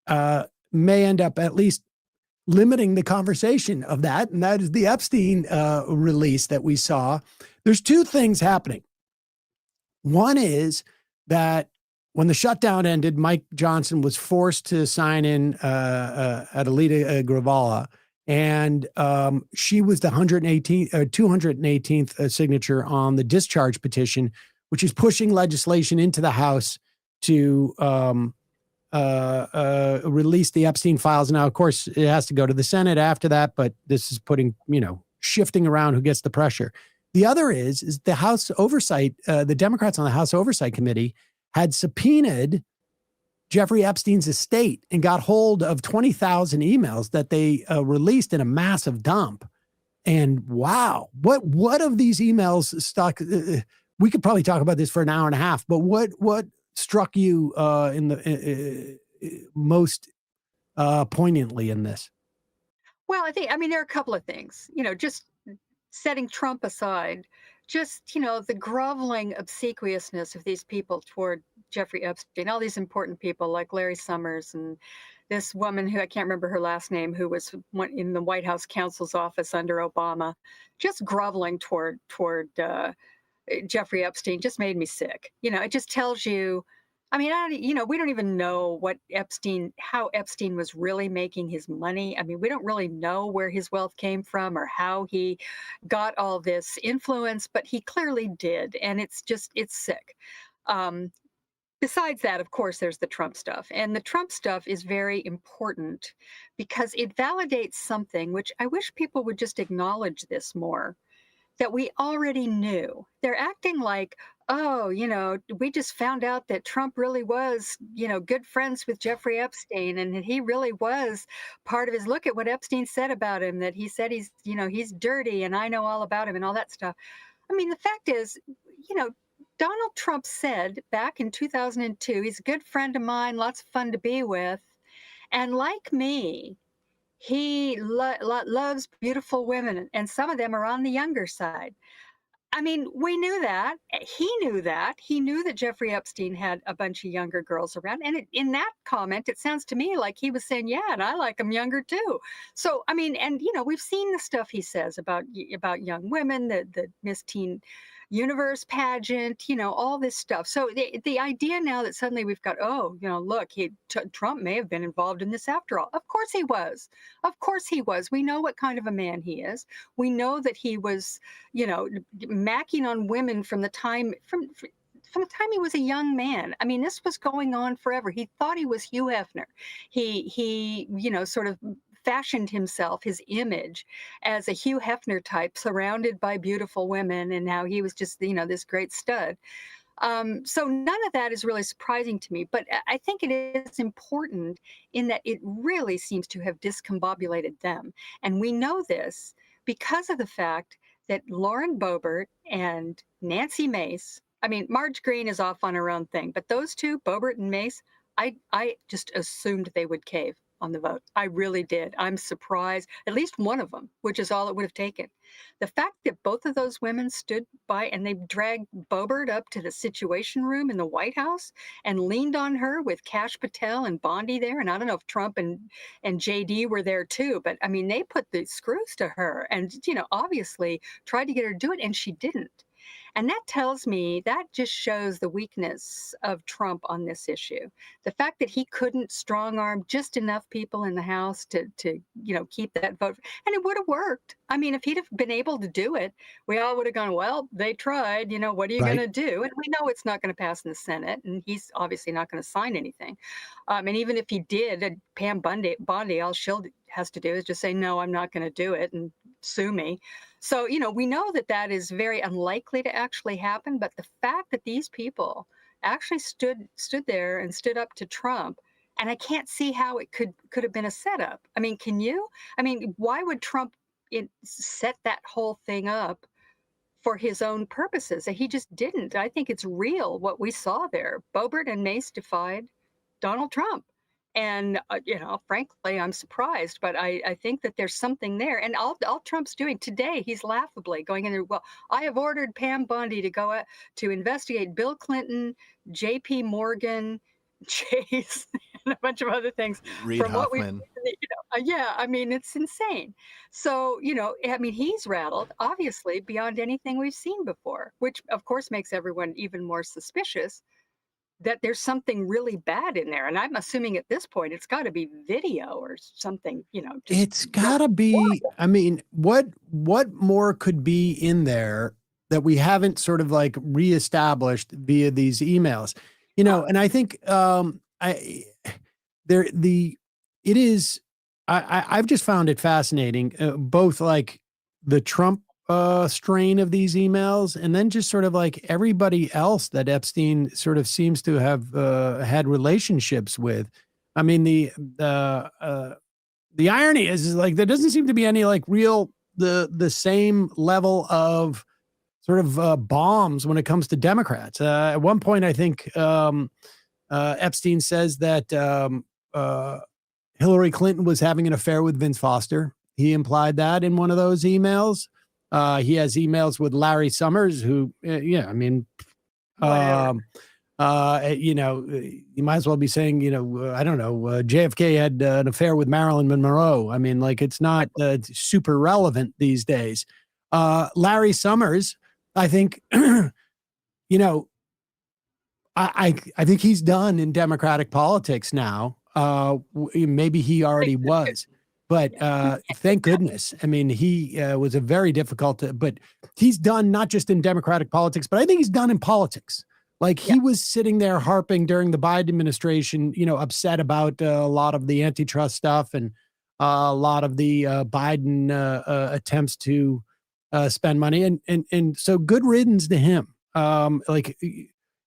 may end up at least limiting the conversation of that, and that is the Epstein release that we saw. There's two things happening. One is that when the shutdown ended, Mike Johnson was forced to sign in at Alita Gravala, and she was the 218th signature on the discharge petition, which is pushing legislation into the House to release the Epstein files. Now, of course, it has to go to the Senate after that, but this is putting, shifting around who gets the pressure. The other is the House Oversight, the Democrats on the House Oversight Committee had subpoenaed Jeffrey Epstein's estate and got hold of 20,000 emails that they released in a massive dump. And wow, what of these emails stuck? We could probably talk about this for an hour and a half, but what struck you in the most poignantly in this? Well, I mean, there are a couple of things, just setting Trump aside, just, the groveling obsequiousness of these people toward Jeffrey Epstein, all these important people like Larry Summers and this woman who I can't remember her last name, who was in the White House counsel's office under Obama, just groveling toward Jeffrey Epstein just made me sick. It just tells you, I mean, we don't even know how Epstein was really making his money. I mean, we don't really know where his wealth came from or how he got all this influence, but he clearly did. And it's sick. Besides that, of course, there's the Trump stuff. And the Trump stuff is very important because it validates something which I wish people would just acknowledge this more, that we already knew. They're acting like, oh, we just found out that Trump really was, good friends with Jeffrey Epstein, and that he really was part of his, look at what Epstein said about him, that he said he's dirty and I know all about him and all that stuff. I mean, the fact is, Donald Trump said back in 2002, he's a good friend of mine, lots of fun to be with. And like me, he loves beautiful women, and some of them are on the younger side. I mean, we knew that. He knew that. He knew that Jeffrey Epstein had a bunch of younger girls around. And in that comment, it sounds to me like he was saying, yeah, and I like them younger too. So, I mean, and, we've seen the stuff he says about young women, the Miss Teen Universe pageant, all this stuff. So the idea now that suddenly we've got, look, Trump may have been involved in this after all. Of course he was. Of course he was. We know what kind of a man he is. We know that he was, macking on women from the time he was a young man. I mean, this was going on forever. He thought he was Hugh Hefner. He sort of fashioned himself, his image, as a Hugh Hefner type, surrounded by beautiful women, and how he was just, this great stud. So none of that is really surprising to me, but I think it is important in that it really seems to have discombobulated them. And we know this because of the fact that Lauren Boebert and Nancy Mace, I mean, Marge Green is off on her own thing, but those two, Boebert and Mace, I just assumed they would cave on the vote. I really did. I'm surprised, at least one of them, which is all it would have taken. The fact that both of those women stood by and they dragged Boebert up to the Situation Room in the White House and leaned on her with Kash Patel and Bondi there. And I don't know if Trump and JD were there too, but I mean, they put the screws to her and, obviously tried to get her to do it, and she didn't. And that tells me, that just shows the weakness of Trump on this issue. The fact that he couldn't strong arm just enough people in the House to keep that vote. And it would have worked. I mean, if he'd have been able to do it, we all would have gone, well, they tried, what are you going to do? And we know it's not going to pass in the Senate, and he's obviously not going to sign anything. And even if he did, Pam Bondi, all she'll has to do is just say, no, I'm not going to do it, and sue me. So, we know that is very unlikely to actually happen. But the fact that these people actually stood there and stood up to Trump, and I can't see how it could have been a setup. I mean, can you? I mean, why would Trump set that whole thing up for his own purposes? He just didn't. I think it's real what we saw there. Boebert and Mace defied Donald Trump. And, frankly, I'm surprised, but I think that there's something there. And all Trump's doing today, he's laughably going in there. Well, I have ordered Pam Bondi to go out to investigate Bill Clinton, J.P. Morgan, Chase, and a bunch of other things. Reid Hoffman. Yeah, I mean, it's insane. So, I mean, he's rattled, obviously, beyond anything we've seen before, which, of course, makes everyone even more suspicious. that there's something really bad in there. And I'm assuming at this point it's got to be video or something, just It's gotta be, I mean, what more could be in there that we haven't sort of like reestablished via these emails? And I think there the it is I've just found it fascinating, both like the Trump strain of these emails, and then just sort of like everybody else that Epstein sort of seems to have had relationships with. I mean, the irony is like there doesn't seem to be any like real the same level of sort of bombs when it comes to Democrats. At one point, I think Epstein says that Hillary Clinton was having an affair with Vince Foster. He implied that in one of those emails. He has emails with Larry Summers, who, yeah, I mean, you might as well be saying, I don't know, JFK had an affair with Marilyn Monroe. I mean, like, it's not super relevant these days. Larry Summers, I think, I think he's done in Democratic politics now. Maybe he already was, but thank goodness. I mean, he was a very difficult, but he's done not just in Democratic politics, but I think he's done in politics. Like he was sitting there harping during the Biden administration, upset about a lot of the antitrust stuff and a lot of the Biden attempts to spend money. And so good riddance to him. Like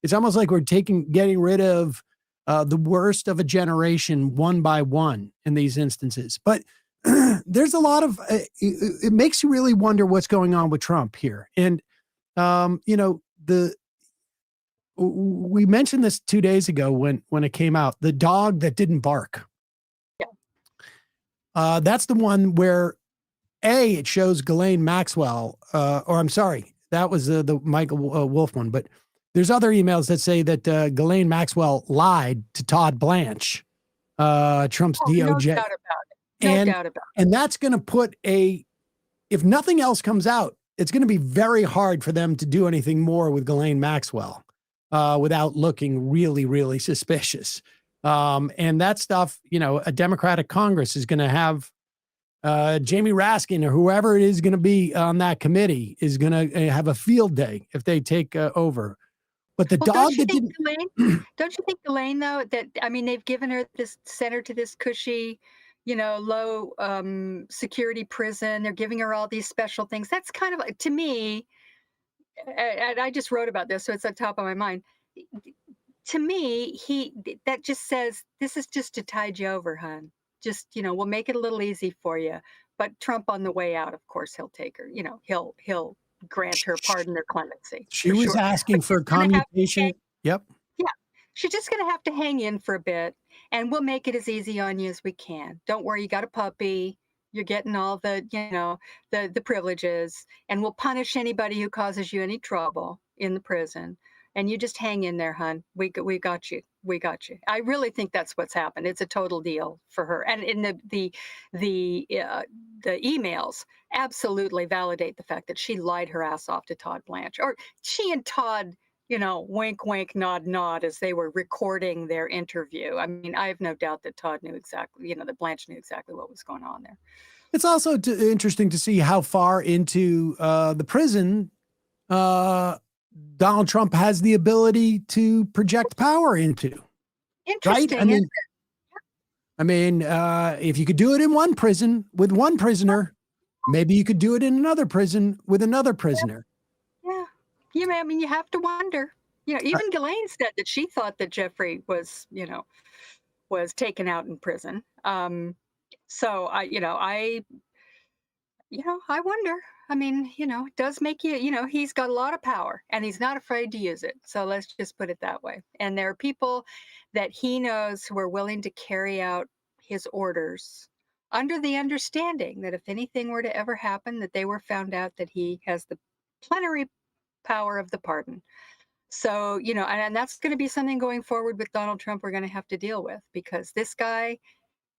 it's almost like we're getting rid of the worst of a generation one by one in these instances. But there's a lot of, it makes you really wonder what's going on with Trump here. And, we mentioned this 2 days ago when it came out, the dog that didn't bark. Yeah. That's the one where it shows Ghislaine Maxwell, or I'm sorry, that was the Michael Wolff one, but there's other emails that say that Ghislaine Maxwell lied to Todd Blanche, Trump's DOJ. No doubt about it. No doubt about it. And that's going to put if nothing else comes out, it's going to be very hard for them to do anything more with Ghislaine Maxwell without looking really, really suspicious. And that stuff, a Democratic Congress is going to have Jamie Raskin or whoever it is going to be on that committee is going to have a field day if they take over. But the dog that didn't. Don't you think, Elaine, though, that, I mean, they've given her sent her to this cushy, low security prison. They're giving her all these special things. That's kind of like, to me, and I just wrote about this, so it's on top of my mind. To me, that just says, this is just to tide you over, hon. Just, we'll make it a little easy for you. But Trump on the way out, of course, he'll take her, he'll grant her pardon or clemency. She was asking for commutation. Yep. Yeah. She's just going to have to hang in for a bit, and we'll make it as easy on you as we can. Don't worry, you got a puppy. You're getting all the, the privileges, and we'll punish anybody who causes you any trouble in the prison. And you just hang in there, hon. We got you. We got you. I really think that's what's happened. It's a total deal for her. And in the emails absolutely validate the fact that she lied her ass off to Todd Blanche, or she and Todd, wink, wink, nod, nod, as they were recording their interview. I mean, I have no doubt that Todd knew exactly, that Blanche knew exactly what was going on there. It's also interesting to see how far into the prison Donald Trump has the ability to project power into. Interesting. Right? I mean, if you could do it in one prison with one prisoner, maybe you could do it in another prison with another prisoner. Yeah. I mean, you have to wonder. Even Ghislaine said that she thought that Jeffrey was, was taken out in prison. So I wonder. I mean, it does make you, he's got a lot of power and he's not afraid to use it. So let's just put it that way. And there are people that he knows who are willing to carry out his orders under the understanding that if anything were to ever happen, that they were found out that he has the plenary power of the pardon. So, and that's going to be something going forward with Donald Trump we're going to have to deal with, because this guy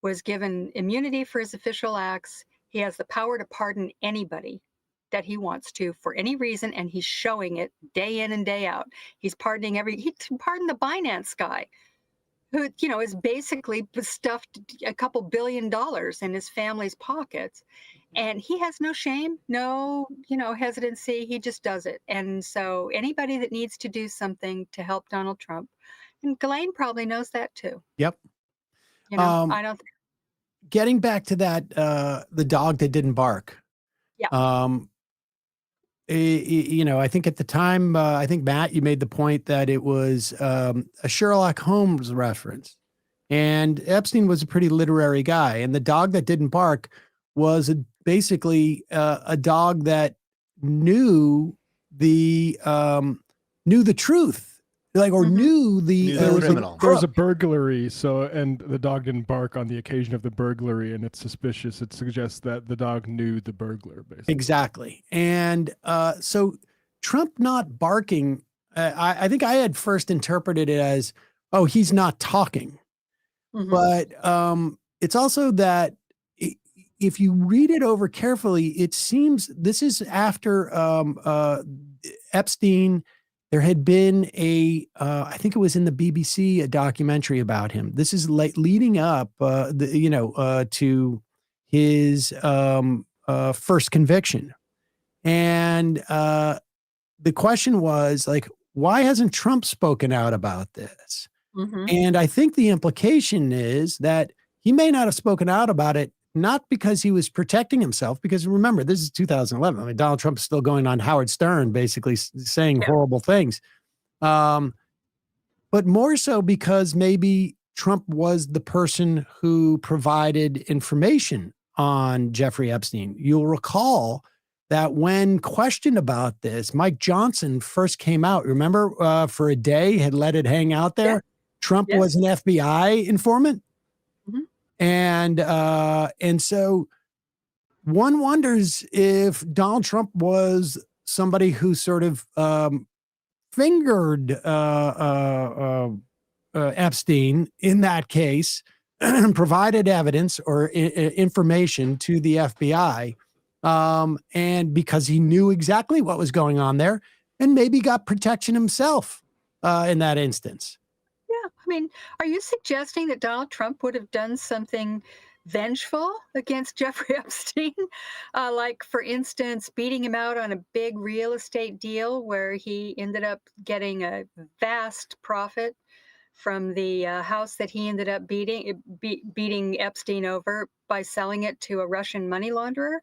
was given immunity for his official acts. He has the power to pardon anybody that he wants to for any reason, and he's showing it day in and day out. He pardoned the Binance guy, who, is basically stuffed a couple $1 billion in his family's pockets. And he has no shame, no, hesitancy. He just does it. And so anybody that needs to do something to help Donald Trump, and Ghislaine probably knows that too. Yep. I don't. Getting back to that, the dog that didn't bark. Yeah. I think at the time, I think, Matt, you made the point that it was a Sherlock Holmes reference. And Epstein was a pretty literary guy. And the dog that didn't bark was basically a dog that knew the truth. Knew Knew the criminal. There was a burglary, and the dog didn't bark on the occasion of the burglary, and it's suspicious. It suggests that the dog knew the burglar, basically. Exactly. And so Trump not barking, I think I had first interpreted it as, oh, he's not talking. Mhm. But it's also that if you read it over carefully, it seems this is after Epstein. There had been I think it was in the BBC, a documentary about him. This is leading up, to his first conviction. And the question was why hasn't Trump spoken out about this? Mhm. And I think the implication is that he may not have spoken out about it, not because he was protecting himself, because remember, this is 2011. I mean, Donald Trump is still going on Howard Stern, basically saying horrible things. But more so because maybe Trump was the person who provided information on Jeffrey Epstein. You'll recall that when questioned about this, Mike Johnson first came out, remember, for a day, had let it hang out there. Yeah. Trump Yes. was an FBI informant. Mhm. And so one wonders if Donald Trump was somebody who sort of fingered Epstein in that case, provided evidence or information to the FBI, and because he knew exactly what was going on there, and maybe got protection himself in that instance. Yeah. I mean, are you suggesting that Donald Trump would have done something vengeful against Jeffrey Epstein? Like, for instance, beating him out on a big real estate deal where he ended up getting a vast profit from the house that he ended up beating Epstein over by selling it to a Russian money launderer?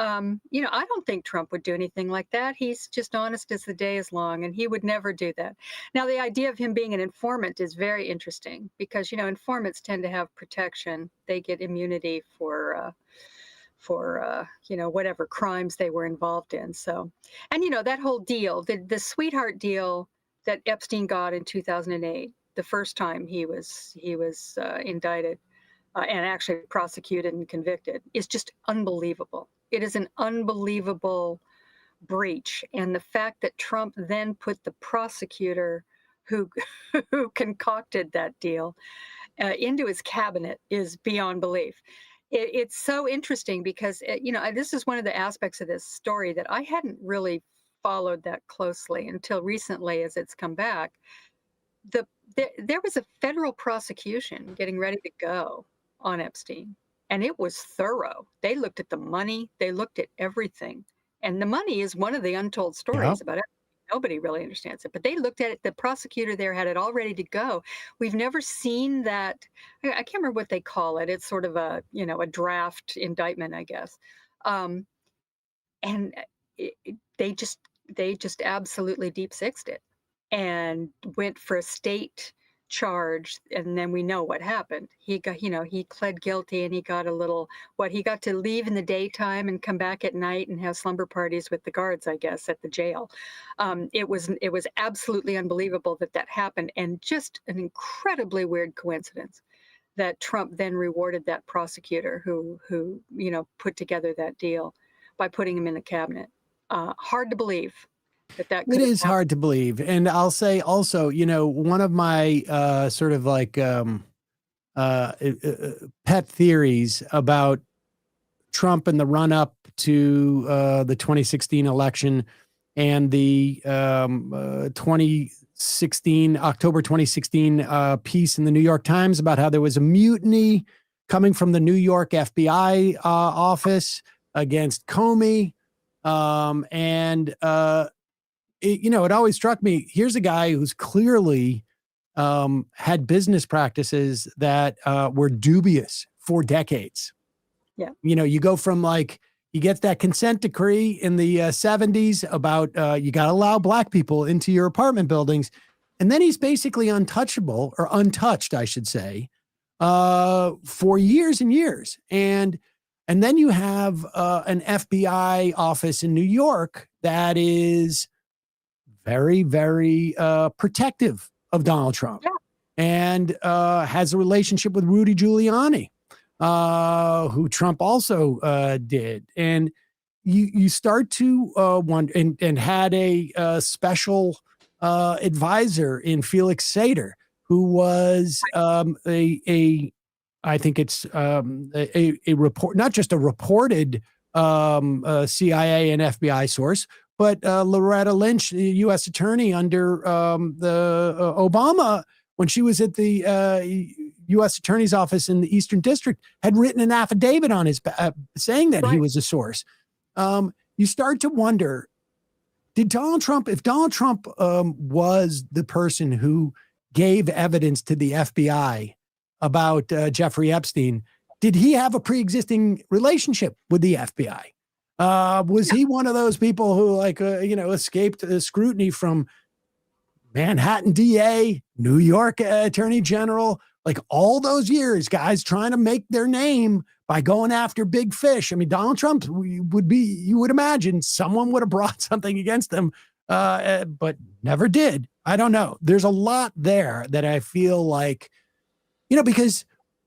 I don't think Trump would do anything like that. He's just honest as the day is long, and he would never do that. Now, the idea of him being an informant is very interesting because, informants tend to have protection. They get immunity for whatever crimes they were involved in. So, and, that whole deal, the sweetheart deal that Epstein got in 2008, the first time he was indicted and actually prosecuted and convicted, is just unbelievable. It is an unbelievable breach. And the fact that Trump then put the prosecutor who concocted that deal into his cabinet is beyond belief. It's so interesting because, this is one of the aspects of this story that I hadn't really followed that closely until recently as it's come back. There was a federal prosecution getting ready to go on Epstein. And it was thorough. They looked at the money. They looked at everything. And the money is one of the untold stories about it. Nobody really understands it. But they looked at it. The prosecutor there had it all ready to go. We've never seen that. I can't remember what they call it. It's sort of a draft indictment, I guess. And they just absolutely deep-sixed it and went for a state charge, and then we know what happened. He pled guilty, and he got he got to leave in the daytime and come back at night and have slumber parties with the guards, I guess, at the jail. It was absolutely unbelievable that happened, and just an incredibly weird coincidence that Trump then rewarded that prosecutor who put together that deal by putting him in the cabinet. Hard to believe. It is hard to believe. And I'll say also, one of my sort of like pet theories about Trump in the run up to the 2016 election and the October 2016 piece in the New York Times about how there was a mutiny coming from the New York FBI office against Comey. It always struck me, here's a guy who's clearly had business practices that were dubious for decades. Yeah. You go from you get that consent decree in the 70s about you got to allow black people into your apartment buildings. And then he's basically untouchable, or untouched, I should say, for years and years. And then you have an FBI office in New York that is very, very protective of Donald Trump, and has a relationship with Rudy Giuliani, who Trump also did. And you start to wonder, and had a special advisor in Felix Seder, who was I think it's a report, not just a reported CIA and FBI source, but Loretta Lynch, the U.S. attorney under the Obama, when she was at the U.S. attorney's office in the Eastern District, had written an affidavit on his saying that he was a source. You start to wonder, if Donald Trump was the person who gave evidence to the FBI about Jeffrey Epstein, did he have a pre-existing relationship with the FBI? Was he one of those people who escaped scrutiny from Manhattan DA, New York Attorney General, all those years, guys trying to make their name by going after big fish? I mean, Donald Trump you would imagine someone would have brought something against him, but never did. I don't know. There's a lot there that I feel like, because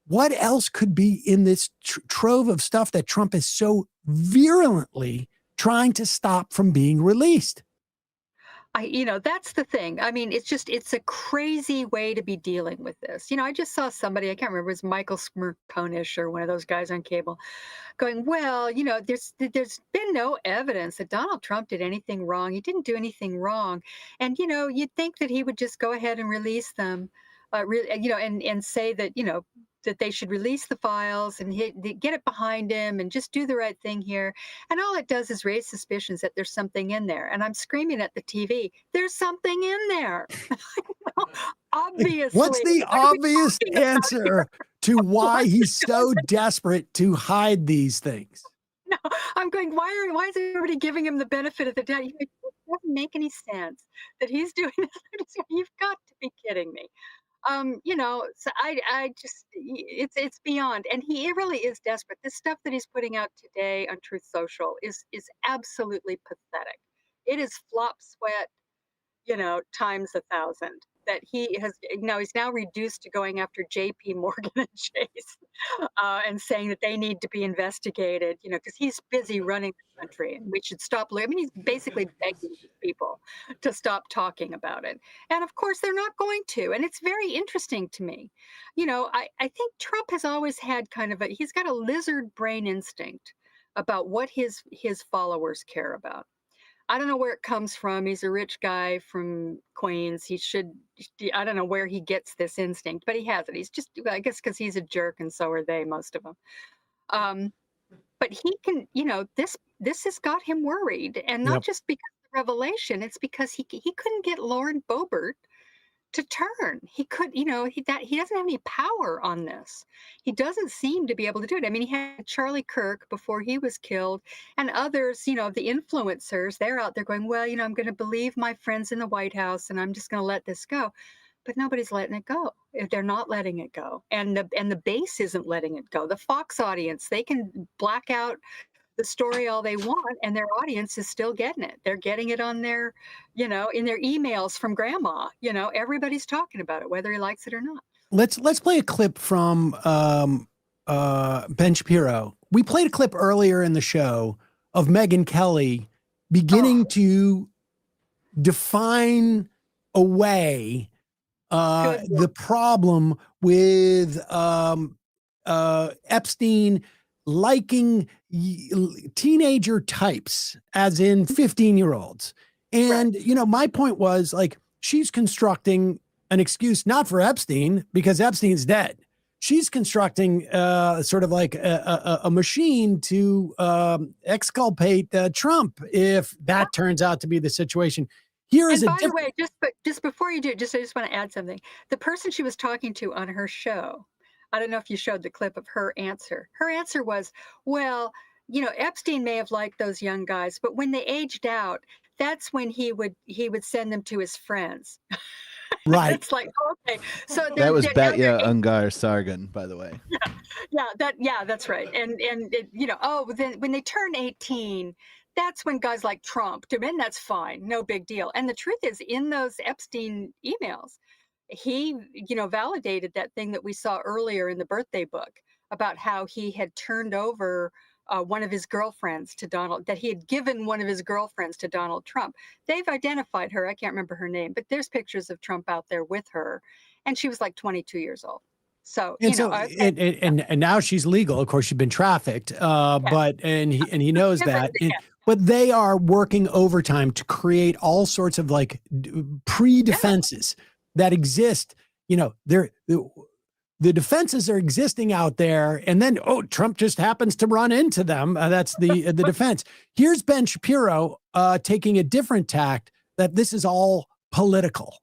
what else could be in this trove of stuff that Trump is so virulently trying to stop from being released? That's the thing. I mean, it's a crazy way to be dealing with this. I just saw somebody, I can't remember, it was Michael Smirkonish or one of those guys on cable, going, well, there's been no evidence that Donald Trump did anything wrong. He didn't do anything wrong. And, you'd think that he would just go ahead and release them, and say that, that they should release the files and get it behind him and just do the right thing here. And all it does is raise suspicions that there's something in there. And I'm screaming at the TV, there's something in there. Obviously. What's the obvious answer to why he's so desperate to hide these things? No, I'm going, why is everybody giving him the benefit of the doubt? It doesn't make any sense that he's doing this. You've got to be kidding me. So I just, it's beyond, and he really is desperate. This stuff that he's putting out today on Truth Social is absolutely pathetic. It is flop sweat, times 1,000. That he has, he's now reduced to going after J.P. Morgan and Chase, and saying that they need to be investigated, because he's busy running the country and we should stop. I mean, he's basically begging people to stop talking about it. And of course, they're not going to. And it's very interesting to me. I think Trump has always had he's got a lizard brain instinct about what his followers care about. I don't know where it comes from. He's a rich guy from Queens. I don't know where he gets this instinct, but he has it. He's just, I guess, because he's a jerk, and so are they, most of them. But he can, this has got him worried, and not just because of the revelation. It's because he couldn't get Lauren Boebert to turn. He could, he doesn't have any power on this. He doesn't seem to be able to do it. I mean, he had Charlie Kirk before he was killed, and others, the influencers, they're out there going, well, I'm going to believe my friends in the White House and I'm just going to let this go. But nobody's letting it go. They're not letting it go. And the base isn't letting it go. The Fox audience, they can black out the story all they want, and their audience is still getting it. They're getting it on their, in their emails from grandma. Everybody's talking about it, whether he likes it or not. Let's play a clip from Ben Shapiro. We played a clip earlier in the show of Megyn Kelly beginning to define away the problem with Epstein liking teenager types, as in 15-year-olds. And, my point was like, she's constructing an excuse not for Epstein because Epstein's dead. She's constructing sort of like a machine to exculpate Trump if that turns out to be the situation. Here is and by the way, just before you do, I just want to add something. The person she was talking to on her show, I don't know if you showed the clip of her answer. Her answer was, well, Epstein may have liked those young guys, but when they aged out, that's when he would send them to his friends. Right. It's like, okay. So that was Batya Ungar Sargon, by the way. Yeah, that's right. And then when they turn 18, that's when guys like Trump do, and that's fine, no big deal. And the truth is, in those Epstein emails, he, validated that thing that we saw earlier in the birthday book about how he had turned over one of his girlfriends to Donald, that he had given one of his girlfriends to Donald Trump. They've identified her. I can't remember her name, but there's pictures of Trump out there with her. And she was like 22 years old. So, and now she's legal. Of course, she's been trafficked, but he knows that. But they are working overtime to create all sorts of like pre-defenses that exist. The defenses are existing out there, and then Trump just happens to run into them. That's the defense. Here's Ben Shapiro taking a different tact that this is all political.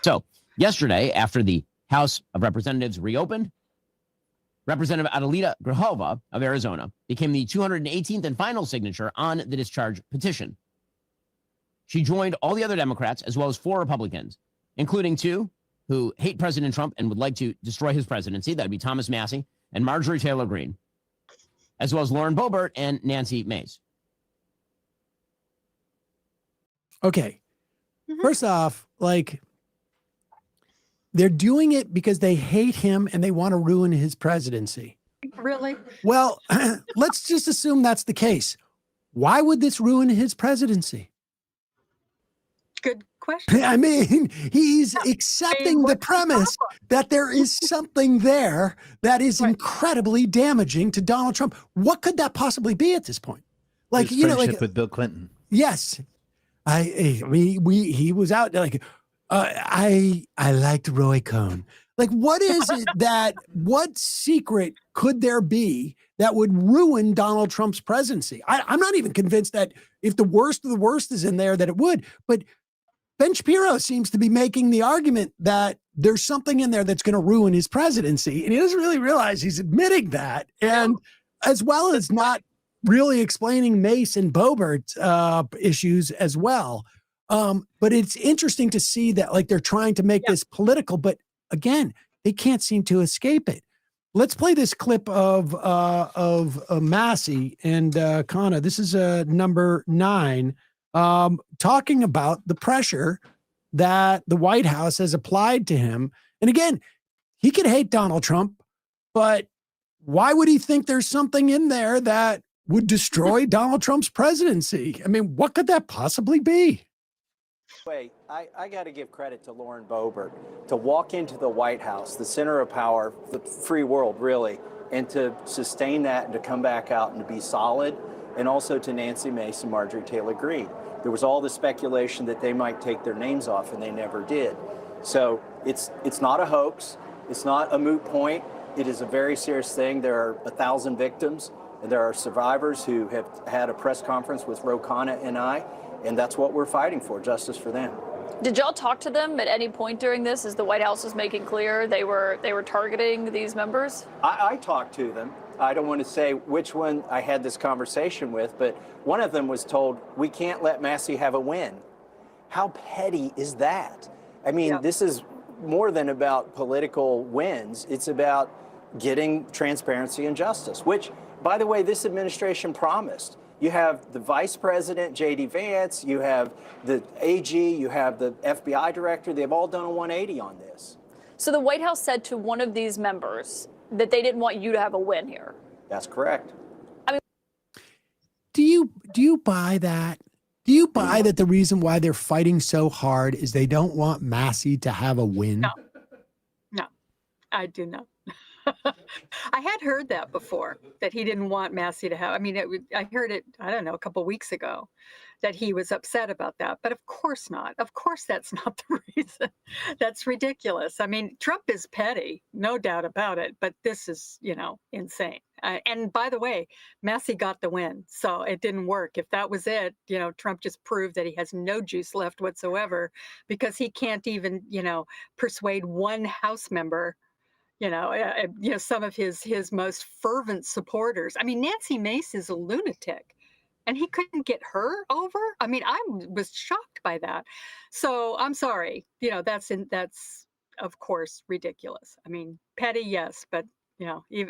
So yesterday, after the House of Representatives reopened, Representative Adelita Grajova of Arizona became the 218th and final signature on the discharge petition. She joined all the other Democrats, as well as 4 Republicans, including 2 who hate President Trump and would like to destroy his presidency. That'd be Thomas Massie and Marjorie Taylor Greene, as well as Lauren Boebert and Nancy Mace. Okay. First off, like, they're doing it because they hate him and they want to ruin his presidency. Really? Well, let's just assume that's the case. Why would this ruin his presidency? Good question. I mean, he's accepting the premise that there is something there that is incredibly damaging to Donald Trump. What could that possibly be at this point? Like, his friendship with Bill Clinton. Yes. He was out like, I liked Roy Cohn. Like, what is it what secret could there be that would ruin Donald Trump's presidency? I'm not even convinced that if the worst of the worst is in there, that it would. But Ben Shapiro seems to be making the argument that there's something in there that's going to ruin his presidency. And he doesn't really realize he's admitting that. And as well as not really explaining Mace and Boebert's issues as well. But it's interesting to see that like they're trying to make this political, but again, they can't seem to escape it. Let's play this clip of Massey and Kana. This is number 9, talking about the pressure that the White House has applied to him. And again, he could hate Donald Trump, but why would he think there's something in there that would destroy Donald Trump's presidency? I mean, what could that possibly be? Wait, I got to give credit to Lauren Boebert to walk into the White House, the center of power, the free world, really, and to sustain that and to come back out and to be solid, and also to Nancy Mace and Marjorie Taylor Greene. There was all the speculation that they might take their names off, and they never did. So it's not a hoax. It's not a moot point. It is a very serious thing. There are 1,000 victims, and there are survivors who have had a press conference with Ro Khanna and I. And that's what we're fighting for, justice for them. Did y'all talk to them at any point during this, as the White House was making clear they were targeting these members? I talked to them. I don't want to say which one I had this conversation with, but one of them was told, we can't let Massey have a win. How petty is that? I mean, this is more than about political wins. It's about getting transparency and justice, which, by the way, this administration promised. You have the vice president, J.D. Vance, you have the AG, you have the FBI director. They've all done a 180 on this. So the White House said to one of these members that they didn't want you to have a win here. That's correct. I mean, do you buy that? Do you buy that the reason why they're fighting so hard is they don't want Massey to have a win? No, I do not. I had heard that before, that he didn't want Massey to have. I mean, I heard it, I don't know, a couple weeks ago, that he was upset about that. But of course not. Of course, that's not the reason. That's ridiculous. I mean, Trump is petty, no doubt about it. But this is, insane. And by the way, Massey got the win. So it didn't work. If that was it, Trump just proved that he has no juice left whatsoever, because he can't even, persuade one House member, some of his most fervent supporters. I mean, Nancy Mace is a lunatic, and he couldn't get her over. I mean, I was shocked by that. So I'm sorry, that's of course ridiculous. I mean, petty, yes, but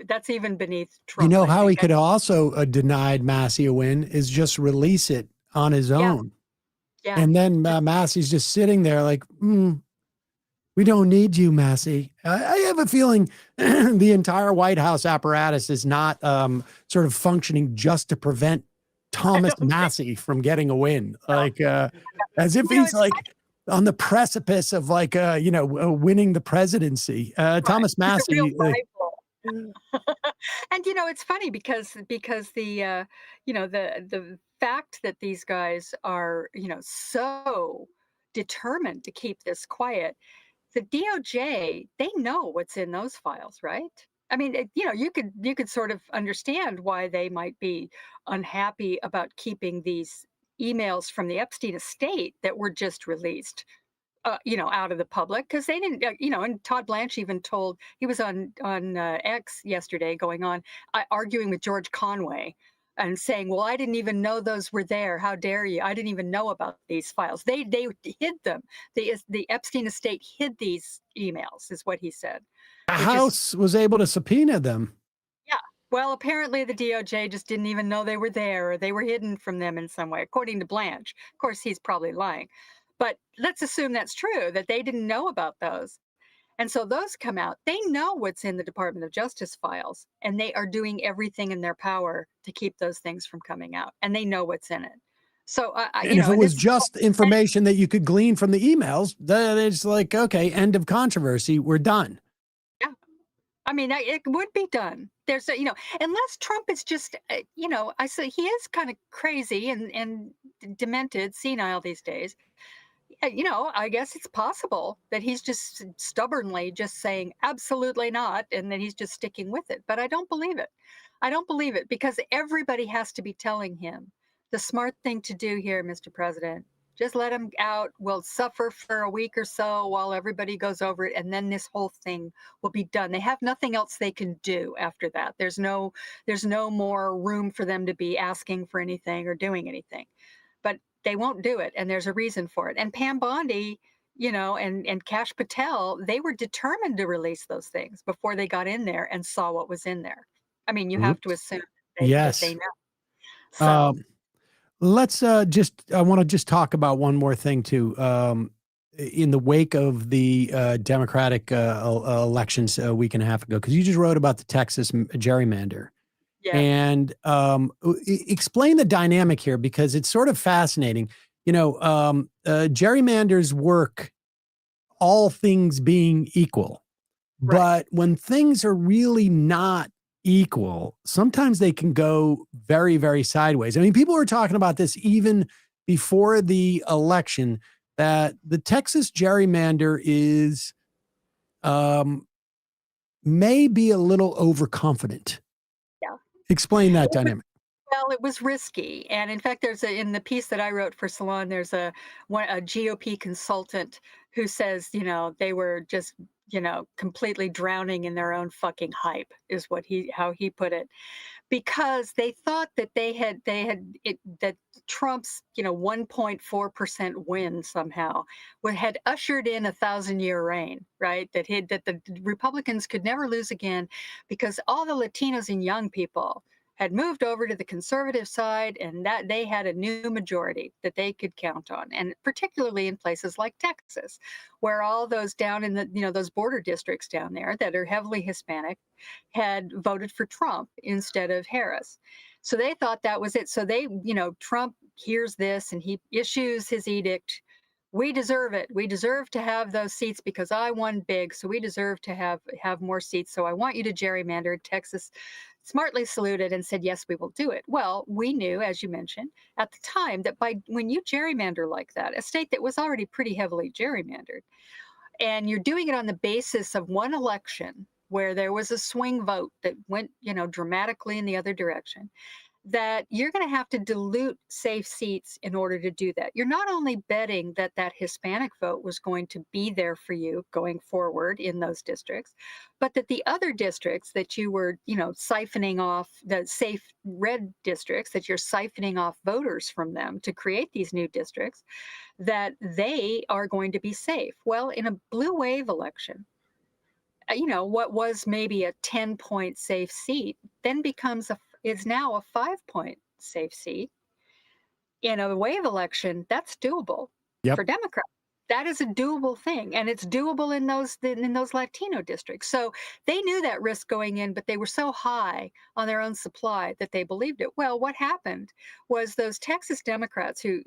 that's even beneath Trump. You know I how he think. could also denied Massey a win is just release it on his own. Yeah. And then Massey's just sitting there like, we don't need you, Massey. I have a feeling the entire White House apparatus is not sort of functioning just to prevent Thomas Massey from getting a win. Like, as if he's like on the precipice of like, winning the presidency. Thomas He's a Massey. real rival. And it's funny because the the fact that these guys are so determined to keep this quiet, the DOJ, they know what's in those files, right? I mean, you could sort of understand why they might be unhappy about keeping these emails from the Epstein estate that were just released, out of the public, because they didn't, and Todd Blanche even told, he was on X yesterday going on, arguing with George Conway and saying, well, I didn't even know those were there. How dare you? I didn't even know about these files. They hid them. The Epstein estate hid these emails, is what he said. The House was able to subpoena them. Yeah. Well, apparently the DOJ just didn't even know they were there, or they were hidden from them in some way, according to Blanche. Of course, he's probably lying. But let's assume that's true, that they didn't know about those. And so those come out. They know what's in the Department of Justice files, and they are doing everything in their power to keep those things from coming out. And they know what's in it. So, and if it was just information that you could glean from the emails, then it's like, okay, end of controversy. We're done. Yeah. I mean, it would be done. There's unless Trump is just, I say he is kind of crazy and demented, senile these days. I guess it's possible that he's just stubbornly just saying absolutely not, and then he's just sticking with it. But I don't believe it. I don't believe it, because everybody has to be telling him the smart thing to do here, Mr. President. Just let him out. We'll suffer for a week or so while everybody goes over it, and then this whole thing will be done. They have nothing else they can do after that. There's no more room for them to be asking for anything or doing anything. But they won't do it, and there's a reason for it. And Pam Bondi, and Kash Patel, they were determined to release those things before they got in there and saw what was in there. I mean, you have to assume that they know. So let's I want to just talk about one more thing too. In the wake of the Democratic elections a week and a half ago, because you just wrote about the Texas gerrymander. Yeah. And explain the dynamic here, because it's sort of fascinating. Gerrymanders work, all things being equal. Right. But when things are really not equal, sometimes they can go very, very sideways. I mean, people were talking about this even before the election, that the Texas gerrymander is may be a little overconfident. Explain that dynamic. Well, it was risky. And in fact, in the piece that I wrote for Salon, there's a GOP consultant who says, they were just, completely drowning in their own fucking hype, is how he put it. Because they thought that that Trump's, 1.4% win somehow had ushered in a 1,000-year reign, right? That the Republicans could never lose again, because all the Latinos and young people had moved over to the conservative side, and that they had a new majority that they could count on. And particularly in places like Texas, where all those down in the, those border districts down there that are heavily Hispanic had voted for Trump instead of Harris. So they thought that was it. So Trump hears this and he issues his edict we deserve it. We deserve to have those seats because I won big, so we deserve to have more seats. So I want you to gerrymander. Texas smartly saluted and said, yes, we will do it. Well, we knew, as you mentioned, at the time that when you gerrymander like that, a state that was already pretty heavily gerrymandered, and you're doing it on the basis of one election where there was a swing vote that went, dramatically in the other direction, that you're going to have to dilute safe seats in order to do that. You're not only betting that that Hispanic vote was going to be there for you going forward in those districts, but that the other districts that you were, siphoning off, the safe red districts, that you're siphoning off voters from them to create these new districts, that they are going to be safe. Well, in a blue wave election, what was maybe a 10-point safe seat then is now a 5-point safe seat. In a wave election, that's doable for Democrats. That is a doable thing, and it's doable in those Latino districts. So they knew that risk going in, but they were so high on their own supply that they believed it. Well, what happened was those Texas Democrats who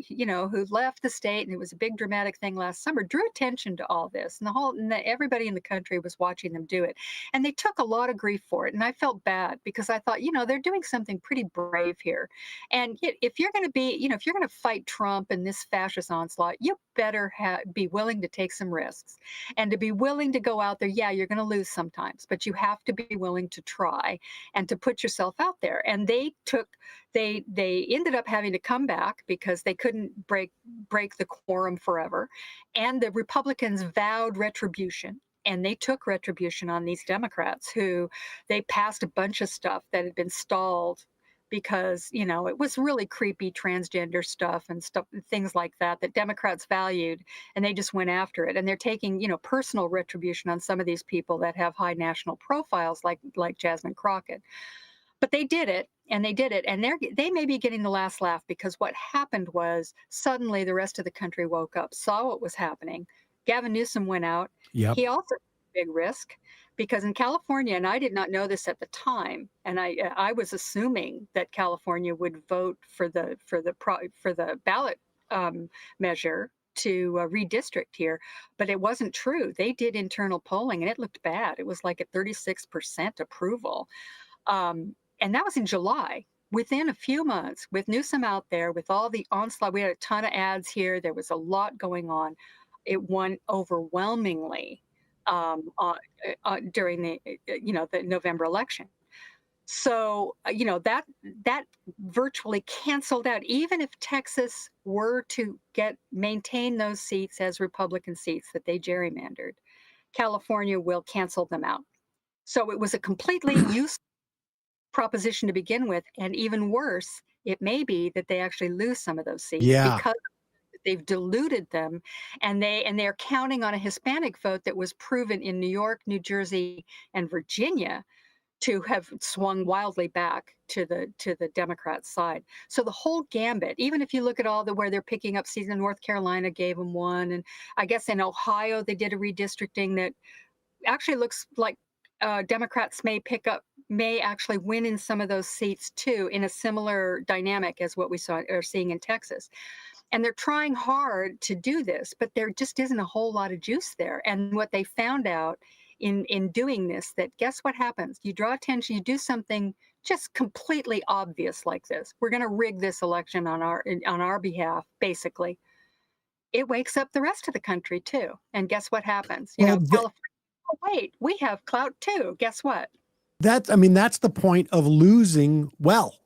left the state, and it was a big dramatic thing last summer, drew attention to all this, and everybody in the country was watching them do it, and they took a lot of grief for it. And I felt bad because I thought, they're doing something pretty brave here, and if you're going to if you're going to fight Trump and this fascist onslaught, you better be willing to take some risks and to be willing to go out there. Yeah, you're going to lose sometimes, but you have to be willing to try and to put yourself out there. And they ended up having to come back because they couldn't break the quorum forever. And the Republicans vowed retribution. And they took retribution on these Democrats who they passed a bunch of stuff that had been stalled because, it was really creepy transgender stuff and things like that Democrats valued, and they just went after it. And they're taking, personal retribution on some of these people that have high national profiles like Jasmine Crockett. But they did it, and they may be getting the last laugh, because what happened was suddenly the rest of the country woke up, saw what was happening. Gavin Newsom went out. Yep. He also took a big risk, because in California, and I did not know this at the time, and I was assuming that California would vote for the ballot measure to redistrict here, but it wasn't true. They did internal polling, and it looked bad. It was like at 36% approval, and that was in July. Within a few months, with Newsom out there, with all the onslaught, we had a ton of ads here. There was a lot going on. It won overwhelmingly during the November election. So, that virtually canceled out. Even if Texas were to maintain those seats as Republican seats that they gerrymandered, California will cancel them out. So it was a completely useless proposition to begin with. And even worse, it may be that they actually lose some of those seats because they've diluted them, and they're counting on a Hispanic vote that was proven in New York, New Jersey, and Virginia to have swung wildly back to the Democrat side. So the whole gambit, even if you look at where they're picking up seats, in North Carolina gave them one, and I guess in Ohio they did a redistricting that actually looks like Democrats may actually win in some of those seats too, in a similar dynamic as what we are seeing in Texas. And they're trying hard to do this, but there just isn't a whole lot of juice there. And what they found out in doing this, that guess what happens? You draw attention, you do something just completely obvious like this. We're going to rig this election on our behalf, basically. It wakes up the rest of the country too. And guess what happens? California, oh, wait, we have clout too. Guess what? That's the point of losing well.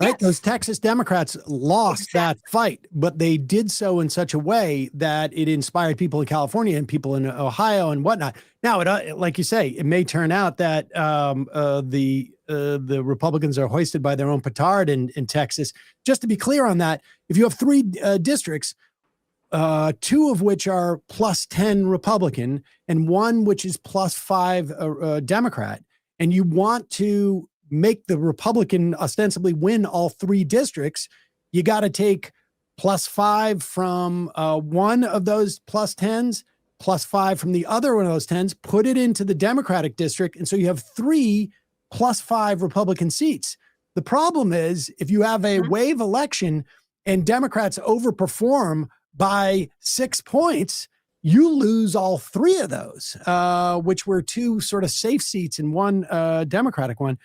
Right? Yes. Those Texas Democrats lost that fight, but they did so in such a way that it inspired people in California and people in Ohio and whatnot. Now, like you say, it may turn out that the Republicans are hoisted by their own petard in Texas. Just to be clear on that, if you have three districts, two of which are plus 10 Republican and one which is plus 5 Democrat, and you want to make the Republican ostensibly win all three districts, you got to take plus 5 from one of those plus 10s, plus 5 from the other one of those 10s, put it into the Democratic district. And so you have 3 plus 5 Republican seats. The problem is if you have a wave election and Democrats overperform by 6 points, you lose all three of those, which were two sort of safe seats and one Democratic one.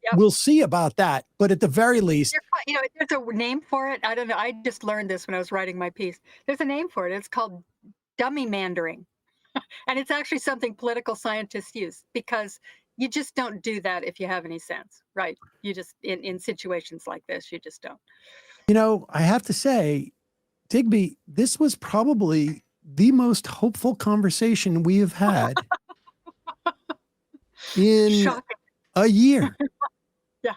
Yep. We'll see about that. But at the very least, You know, there's a name for it. I don't know. I just learned this when I was writing my piece. There's a name for it. It's called dummy mandering. And it's actually something political scientists use because you just don't do that if you have any sense, right? You just, in situations like this, you just don't. you know, I have to say, Digby, this was probably the most hopeful conversation we have had in Shocking. a year. Yeah.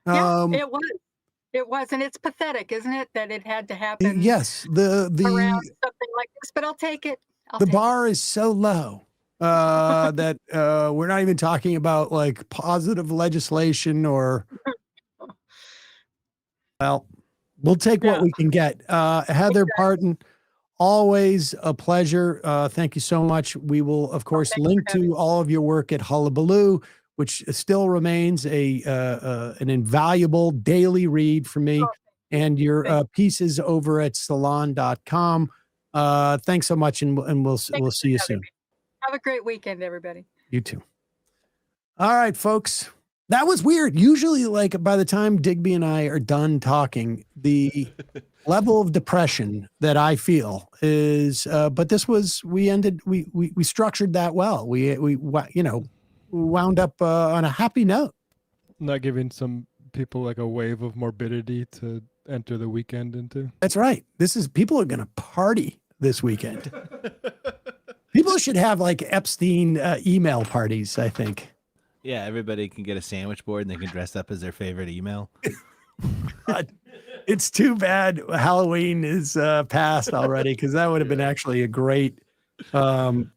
Yeah, it was. It was. And it's pathetic, isn't it? That it had to happen Yes, around something like this, but I'll take it. the bar is so low that we're not even talking about like positive legislation or, well, we'll take what we can get. Heather Parton, always a pleasure. Thank you so much. We will, of course, link to all of your work at Hullabaloo, which still remains an invaluable daily read for me, and your pieces over at salon.com. Thanks so much, and we'll see you soon. Have a great weekend, everybody. You too. All right, folks. That was weird. Usually, like by the time Digby and I are done talking, the level of depression that I feel is, but this was, we structured that well. We wound up on a happy note. Not giving some people like a wave of morbidity to enter the weekend into. That's right. People are going to party this weekend. People should have like Epstein email parties, I think. Yeah, everybody can get a sandwich board and they can dress up as their favorite email. It's too bad Halloween is past already, because that would have been actually a great and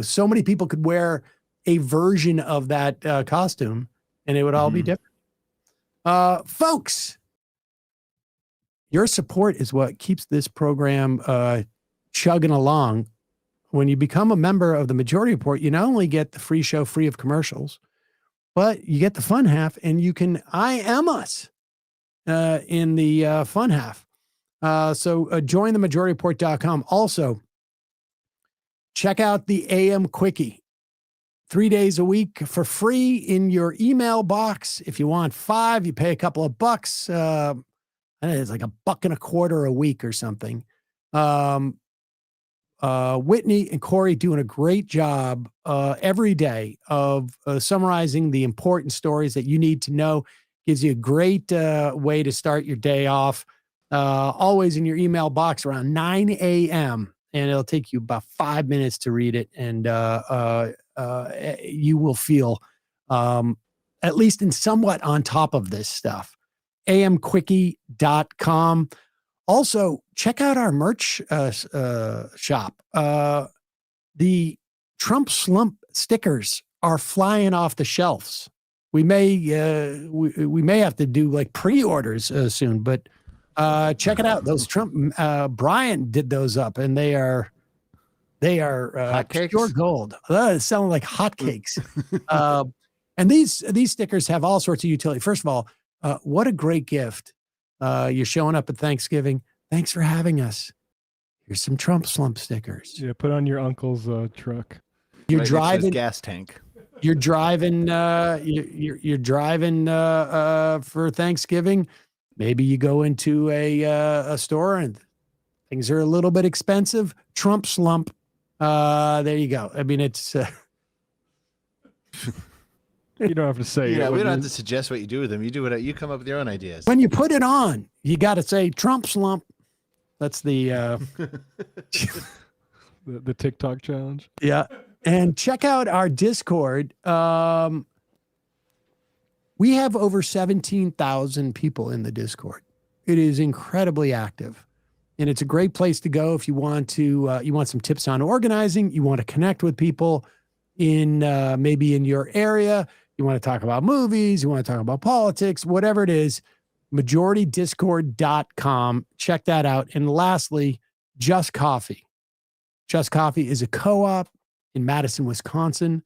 so many people could wear a version of that costume and it would all be different. Folks, your support is what keeps this program chugging along. When you become a member of the Majority Report, you not only get the free show free of commercials, but you get the fun half, and you can IM us in the fun half. So join the majorityreport.com. Also, check out the AM Quickie. 3 days a week for free in your email box. If you want 5, you pay a couple of bucks. I think it's like $1.25 a week or something. Whitney and Corey doing a great job every day of summarizing the important stories that you need to know. Gives you a great way to start your day off. Always in your email box around 9 a.m. And it'll take you about 5 minutes to read it. And you will feel at least in somewhat on top of this stuff. amquickie.com. Also, check out our merch shop. The Trump slump stickers are flying off the shelves. We may have to do like pre-orders soon, but check it out. Those Trump Brian did those up, and they are pure gold. Selling like hotcakes. And these stickers have all sorts of utility. First of all, what a great gift. You're showing up at Thanksgiving. Thanks for having us. Here's some Trump slump stickers. Yeah, put on your uncle's truck. You're Right driving next to his gas tank. You're driving. You're driving for Thanksgiving. Maybe you go into a store and things are a little bit expensive. Trump slump. There you go. I mean, it's. You don't have to say. Yeah, we don't have to suggest what you do with them. You do what you come up with your own ideas. When you put it on, you got to say Trump slump. That's the the TikTok challenge. Yeah. And check out our Discord. We have over 17,000 people in the Discord. It is incredibly active. And it's a great place to go if you want to you want some tips on organizing, you want to connect with people in maybe in your area. You want to talk about movies, you want to talk about politics, whatever it is, majoritydiscord.com. Check that out. And lastly, Just Coffee. Just Coffee is a co-op in Madison, Wisconsin.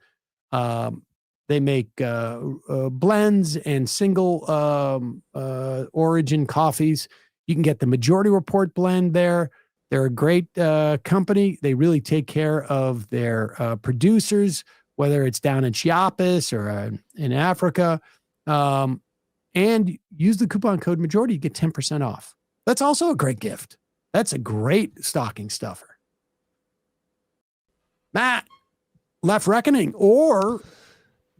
They make blends and single origin coffees. You can get the Majority Report blend there. They're a great company. They really take care of their producers, whether it's down in Chiapas or in Africa. And use the coupon code Majority, you get 10% off. That's also a great gift. That's a great stocking stuffer. Matt, Left Reckoning, or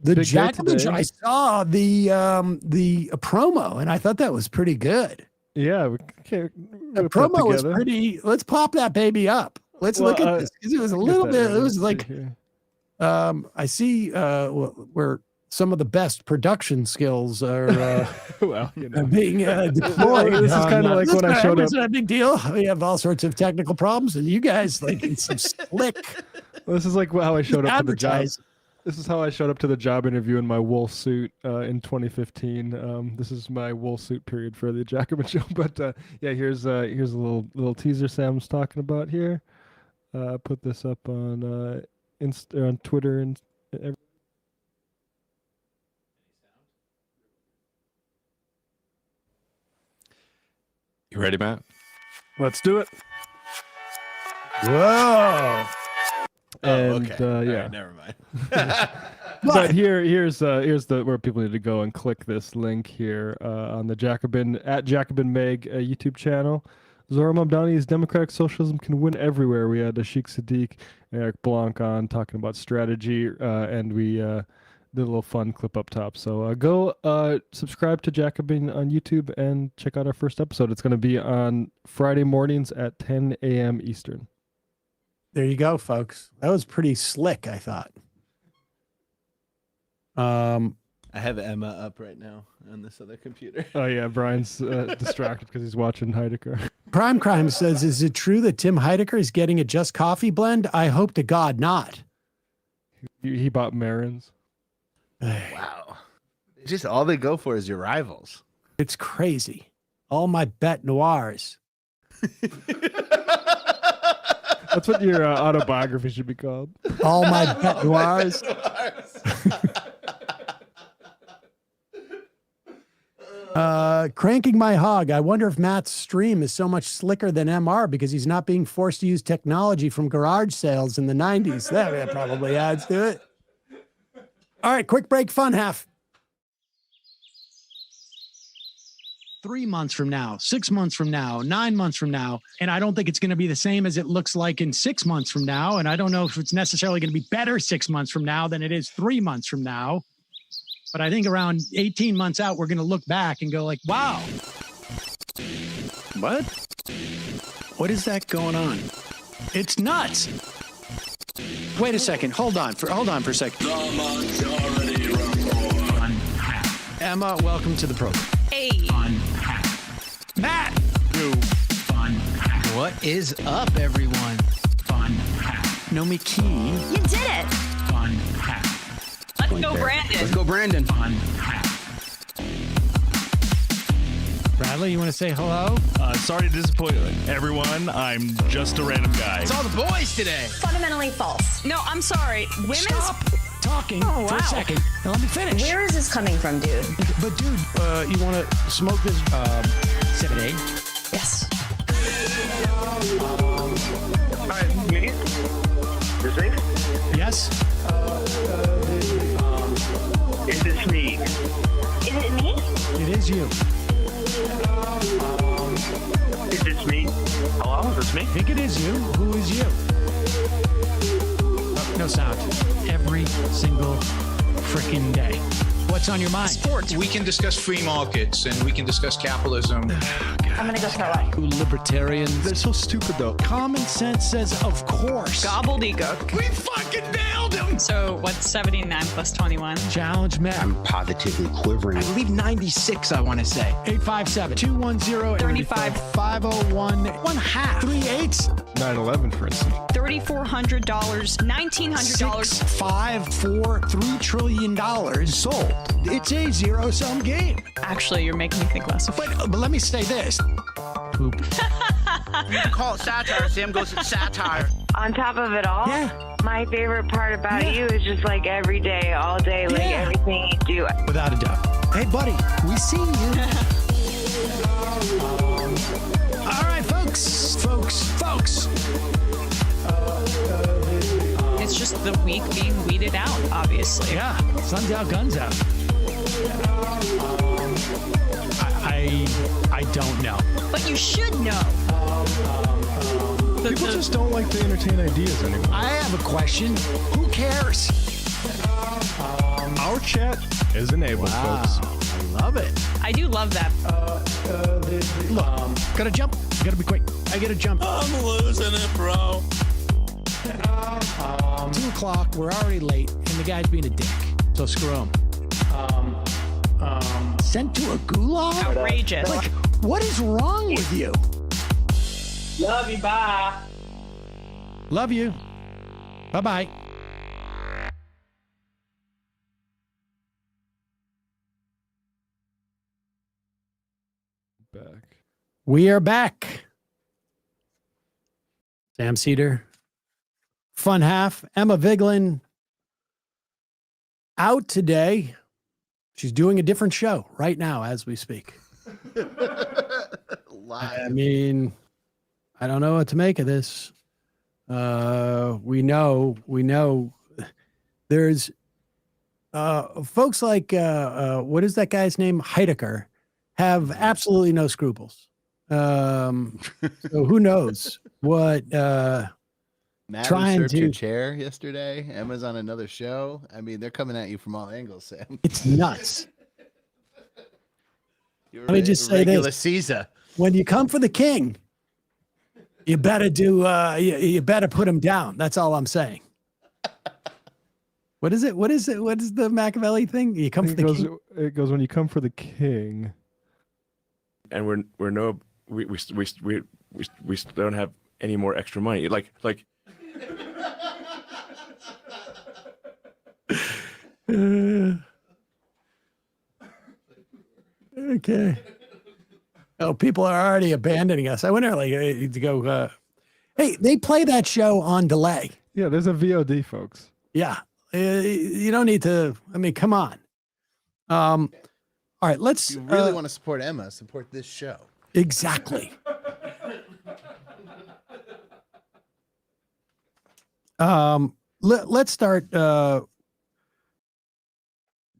the Big day Jacobin. today. I saw the promo, and I thought that was pretty good. Yeah, we can't. The whip that promo was together. pretty. Let's pop that baby up. Let's Well, look at this, 'cause it was a get little that bit. right. It was Let's like see here. I see where some of the best production skills are Well, you know. being deployed. This is kinda like when I showed It's up. not a big deal. We have all sorts of technical problems, and you guys like it's some slick This is like how I showed up to the job. advertise. This is how I showed up to the job interview in my wool suit in 2015. This is my wool suit period for the Jacobin show. But yeah, here's a little teaser Sam's talking about here. Put this up on on Twitter and everything. You ready, Matt? Let's do it. Whoa! And okay. All yeah. right, never mind. But here's the where people need to go and click this link here on the Jacobin at Jacobin Meg YouTube channel. Zohar Mamdani's Democratic Socialism Can Win Everywhere. We had Sheikh Sadiq and Eric Blanc on talking about strategy, and we did a little fun clip up top. So go subscribe to Jacobin on YouTube and check out our first episode. It's going to be on Friday mornings at 10 a.m. Eastern. There you go, folks. That was pretty slick, I thought. I have Emma up right now on this other computer. Oh yeah, Brian's distracted because he's watching Heidegger. Prime Crime says, "Is it true that Tim Heidecker is getting a Just Coffee blend? I hope to God not." He bought Marin's. Wow. Just all they go for is your rivals. It's crazy. All my Bet Noirs. That's what your autobiography should be called. All my Bet Noirs. Cranking my hog. I wonder if Matt's stream is so much slicker than MR because he's not being forced to use technology from garage sales in the 90s. That probably adds to it. All right, quick break, fun half. 3 months from now, 6 months from now, 9 months from now, and I don't think it's going to be the same as it looks like in 6 months from now, and I don't know if it's necessarily going to be better 6 months from now than it is 3 months from now. But I think around 18 months out, we're going to look back and go like, wow. What? What is that going on? It's nuts. Wait a second. Hold on for a second. The Majority Report. Emma, welcome to the program. Hey. Matt. What is up, everyone? Nomi Key. You did it. Let's go, Brandon. Let's go, Brandon. Bradley, you want to say hello? Sorry to disappoint everyone. I'm just a random guy. It's all the boys today. Fundamentally false. No, I'm sorry. Women's. Stop talking for a second. Now let me finish. Where is this coming from, dude? But dude, you want to smoke this 7A? Yes. Hi, me? Is it? Yes. Is this me? Is it me? It is you. Is this me? Hello, is this me? I think it is you. Who is you? No sound. Every single freaking day. What's on your mind? Sports. We can discuss free markets and we can discuss capitalism. I'm gonna go throw up. Libertarians. They're so stupid, though. Common sense says, of course. Gobbledygook. We fucking nailed him. So what's 79 plus 21? Challenge Matt. Positively quivering. I believe 96, I want to say. 857-210-35. 35. 501. 1/2. 3/8. 9/11, for instance. $3,400. $1,900. 6.543 trillion sold. It's a zero-sum game. Actually, you're making me think less of it. But let me say this. Poop. Call it satire. Sam goes to satire. On top of it all, Yeah. my favorite part about Yeah. you is just like every day, all day, like Yeah. everything you do. Without a doubt. Hey, buddy, we see you. All right, folks. It's just the weak being weeded out, obviously. Yeah, sun's out, guns out. I don't know. But you should know. People just don't like to entertain ideas anymore. I have a question. Who cares? Our chat is enabled, folks. I love it. I do love that. Look, gotta jump. Gotta be quick. I gotta jump. I'm losing it, bro. 2 o'clock. We're already late, and the guy's being a dick. So screw him. Sent to a gulag? Outrageous. Like, what is wrong with you? Love you, bye. Love you. Bye-bye. Back. We are back. Sam Seder. Fun half. Emma Vigeland out today. She's doing a different show right now as we speak. Live. I mean, I don't know what to make of this. We know there's folks like what is that guy's name? Heidecker have absolutely no scruples. So who knows what Matt trying usurped your to chair yesterday. Emma's on another show. I mean, they're coming at you from all angles, Sam. it's nuts. You're Let me just say regular this. Caesar. When you come for the king, you better do you better put him down. That's all I'm saying. What is it? What is the Machiavelli thing? You come for the king. It goes when you come for the king. And we don't have any more extra money. Like Okay. Oh, people are already abandoning us. I wonder, like, to go. Hey, they play that show on delay. Yeah, there's a VOD, folks. Yeah, you don't need to. I mean, come on. All right, let's. If you really want to support Emma, support this show. Exactly. Let's start.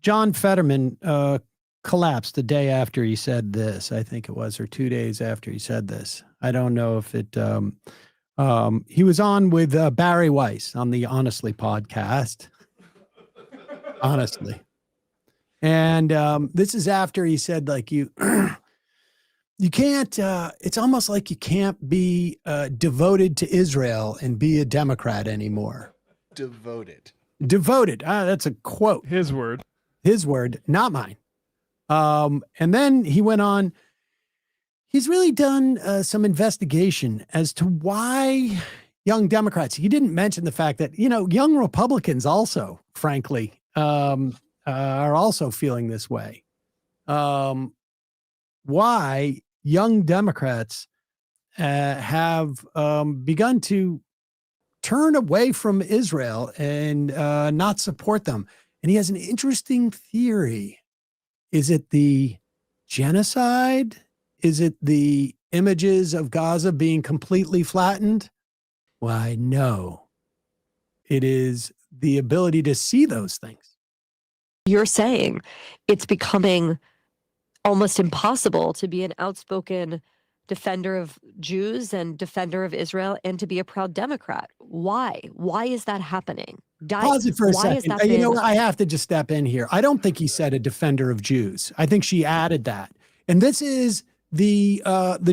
John Fetterman collapsed the day after he said this. I think it was, or 2 days after he said this. I don't know if it. He was on with Barry Weiss on the Honestly podcast. Honestly. And this is after he said, like, you can't, it's almost like you can't be devoted to Israel and be a Democrat anymore. Devoted. Devoted. That's a quote. His word. His word, not mine. And then he went on. He's really done some investigation as to why young Democrats, he didn't mention the fact that, young Republicans also, frankly, are also feeling this way. Why young Democrats have begun to turn away from Israel and not support them. And he has an interesting theory. Is it the genocide? Is it the images of Gaza being completely flattened? Why, no. It is the ability to see those things. You're saying it's becoming almost impossible to be an outspoken defender of Jews and defender of Israel and to be a proud Democrat. Why? Why is that happening? Pause it for a why has second. that been- I have to just step in here. I don't think he said a defender of Jews. I think she added that. And this is the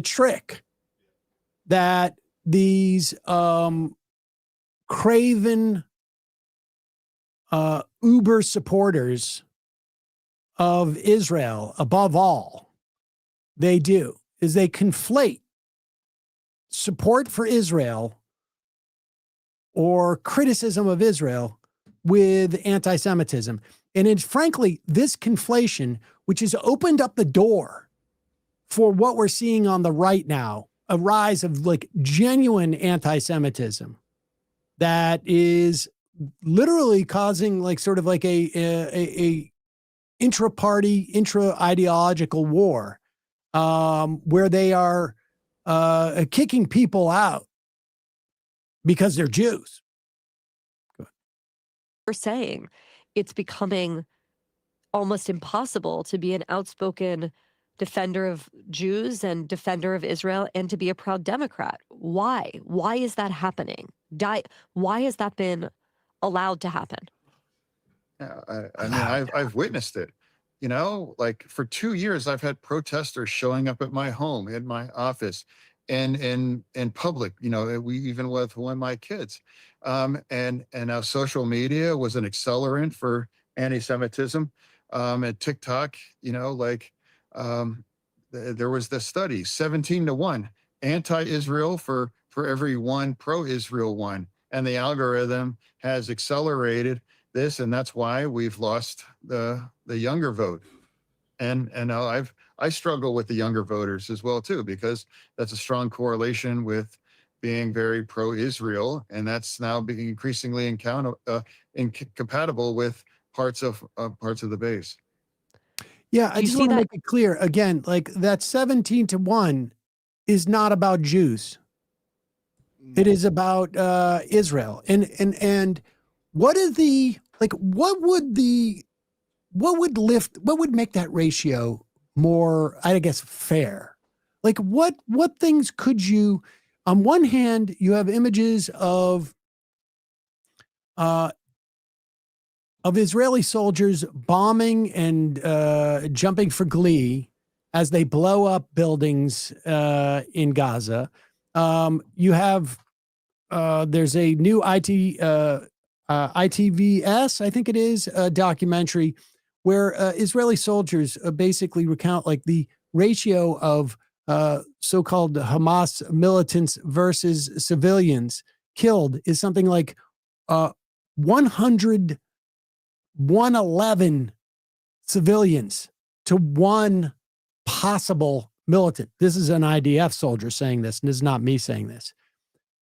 trick that these craven uber supporters of Israel, above all, they do, is they conflate support for Israel or criticism of Israel with anti-Semitism. And it's frankly, this conflation, which has opened up the door for what we're seeing on the right now, a rise of like genuine anti-Semitism that is literally causing like sort of like a intra-party, intra-ideological war where they are kicking people out because they're Jews. We're saying it's becoming almost impossible to be an outspoken defender of Jews and defender of Israel and to be a proud Democrat. Why? Why is that happening? Why has that been allowed to happen? Yeah, I mean, I've witnessed it. You know, like for 2 years, I've had protesters showing up at my home, in my office, and in public. You know, we even with one of my kids, and now social media was an accelerant for anti-Semitism, and TikTok. You know, like there was this study, 17-1 anti-Israel for every one pro-Israel one, and the algorithm has accelerated this, and that's why we've lost the younger vote. And I struggle with the younger voters as well too, because that's a strong correlation with being very pro-Israel, and that's now being increasingly incompatible with parts of the base. Yeah, I just want to make it clear again, like that 17-1 is not about Jews. It is about Israel. And what is the like what would make that ratio more, I guess, fair? Like what things could you, on one hand, you have images of Israeli soldiers bombing and jumping for glee as they blow up buildings in Gaza. You have there's a new ITVS, I think it is, a documentary where Israeli soldiers basically recount like the ratio of so-called Hamas militants versus civilians killed is something like 111 civilians to one possible militant. This is an IDF soldier saying this, and this is not me saying this.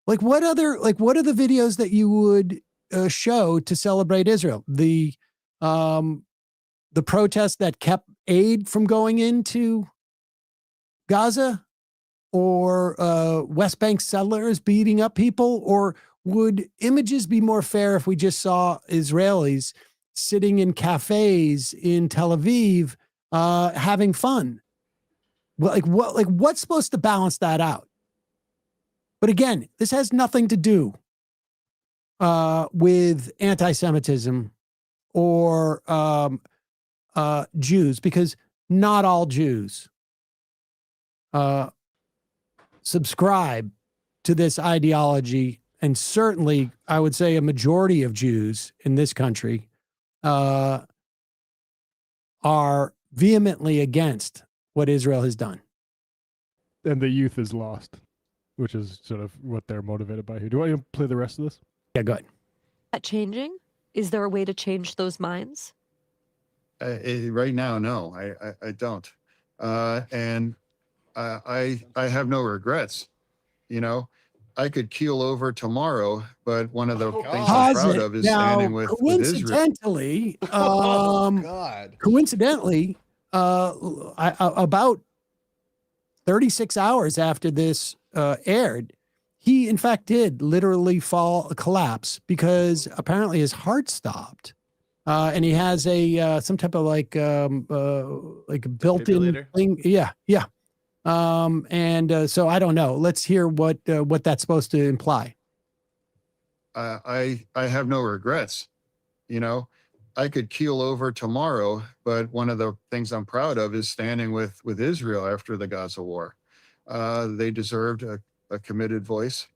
What are the videos that you would show to celebrate Israel? The protest that kept aid from going into Gaza, or West Bank settlers beating up people? Or would images be more fair if we just saw Israelis sitting in cafes in Tel Aviv having fun? What's supposed to balance that out? But again, this has nothing to do with anti-Semitism or Jews, because not all Jews subscribe to this ideology. And certainly, I would say a majority of Jews in this country are vehemently against what Israel has done. And the youth is lost, which is sort of what they're motivated by here. Do you want to play the rest of this? Yeah, go ahead. That changing? Is there a way to change those minds? Right now, no, I don't. And I have no regrets. You know, I could keel over tomorrow, but one of the things I'm proud of is standing with Israel. Coincidentally, about 36 hours after this aired, he in fact did literally collapse because apparently his heart stopped, and he has some type of like built-in thing. Yeah. So I don't know. Let's hear what that's supposed to imply. I have no regrets. You know, I could keel over tomorrow, but one of the things I'm proud of is standing with Israel after the Gaza war. They deserved a committed voice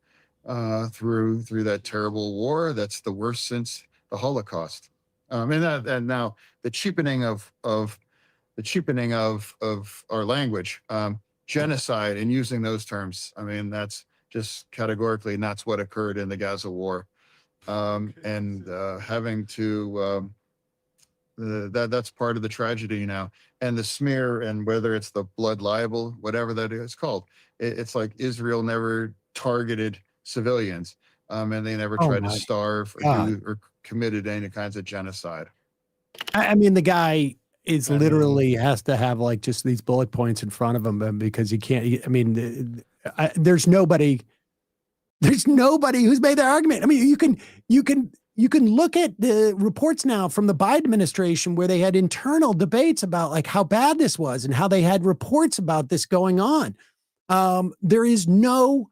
through that terrible war. That's the worst since the Holocaust. And now the cheapening of our language, genocide, and using those terms. I mean, that's just categorically not what occurred in the Gaza war. Having to that's part of the tragedy now. And the smear, and whether it's the blood libel, whatever that is called, it's like Israel never targeted civilians, and they never tried to starve or committed any kinds of genocide. I mean, the guy, is literally has to have like just these bullet points in front of him because he can't. I mean, there's nobody who's made that argument. I mean, you can look at the reports now from the Biden administration where they had internal debates about like how bad this was and how they had reports about this going on. There is no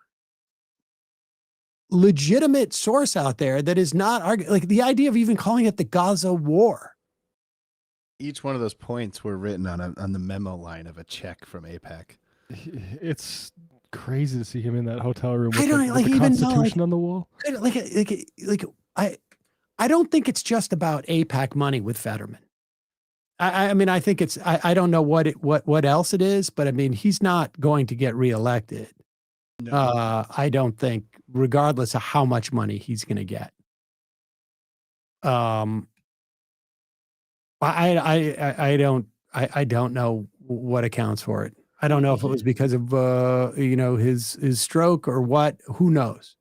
legitimate source out there that is not like the idea of even calling it the Gaza war. Each one of those points were written on the memo line of a check from AIPAC. It's crazy to see him in that hotel room with, I don't with the even Constitution know, on the wall. I don't think it's just about AIPAC money with Fetterman. I mean, I think it's I don't know what else it is, but I mean, he's not going to get reelected. No. I don't think, regardless of how much money he's going to get. I don't know what accounts for it. I don't know if it was because of his stroke or what. Who knows?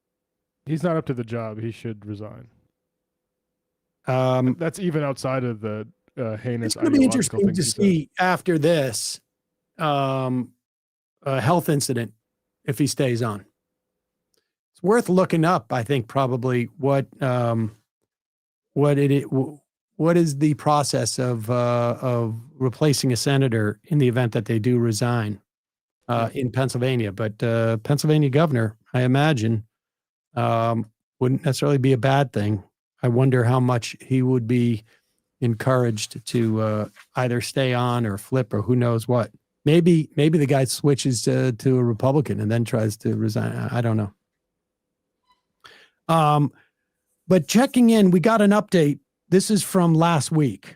He's not up to the job. He should resign. That's even outside of the heinous. It's going to be interesting to see after this health incident if he stays on. It's worth looking up. I think probably what is the process of replacing a senator in the event that they do resign in Pennsylvania. But Pennsylvania governor, I imagine, wouldn't necessarily be a bad thing. I wonder how much he would be encouraged to either stay on or flip or who knows what. Maybe the guy switches to a Republican and then tries to resign. I don't know. But checking in, we got an update. This is from last week,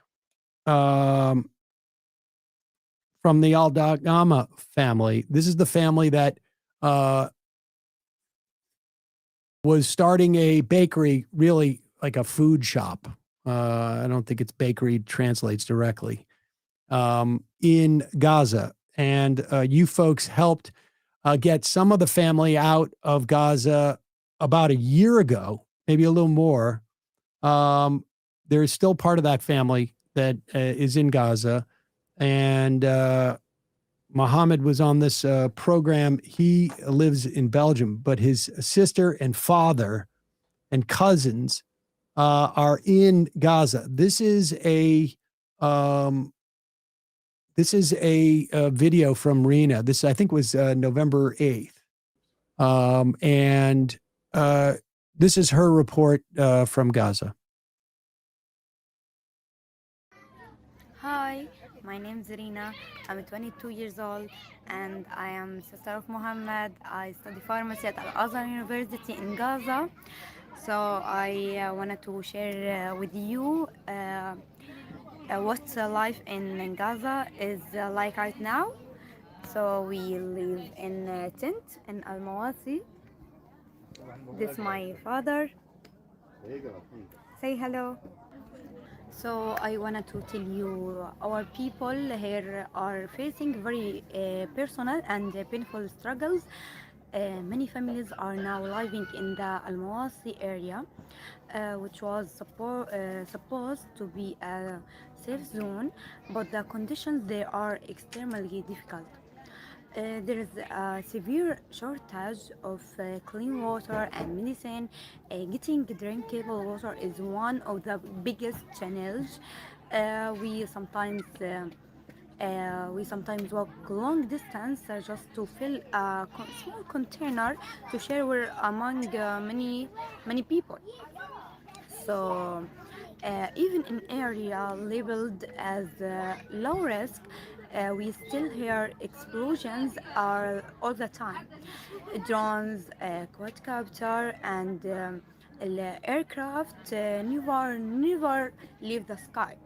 from the Aldagama family. This is the family that was starting a bakery, really like a food shop. I don't think it's bakery translates directly, in Gaza. And you folks helped get some of the family out of Gaza about a year ago, maybe a little more. There is still part of that family that is in Gaza. And Mohammed was on this program. He lives in Belgium, but his sister and father and cousins are in Gaza. This is a video from Rena. This, I think, was November 8th. And this is her report from Gaza. Hi, my name is Rina. I'm 22 years old and I am sister of Mohammed. I study pharmacy at Al-Azhar University in Gaza. So I wanted to share with you what life in Gaza is like right now. So we live in a tent in Al-Mawasi. This is my father. Say hello. So I wanted to tell you, our people here are facing very personal and painful struggles. Many families are now living in the Al-Mawasi area, which was supposed to be a safe zone, but the conditions there are extremely difficult. There is a severe shortage of clean water and medicine. Getting drinkable water is one of the biggest challenges. We sometimes walk long distance just to fill a small container to share among many people. So even in area labeled as low risk, we still hear explosions all the time. Drones, quadcopter, and aircraft never leave the sky.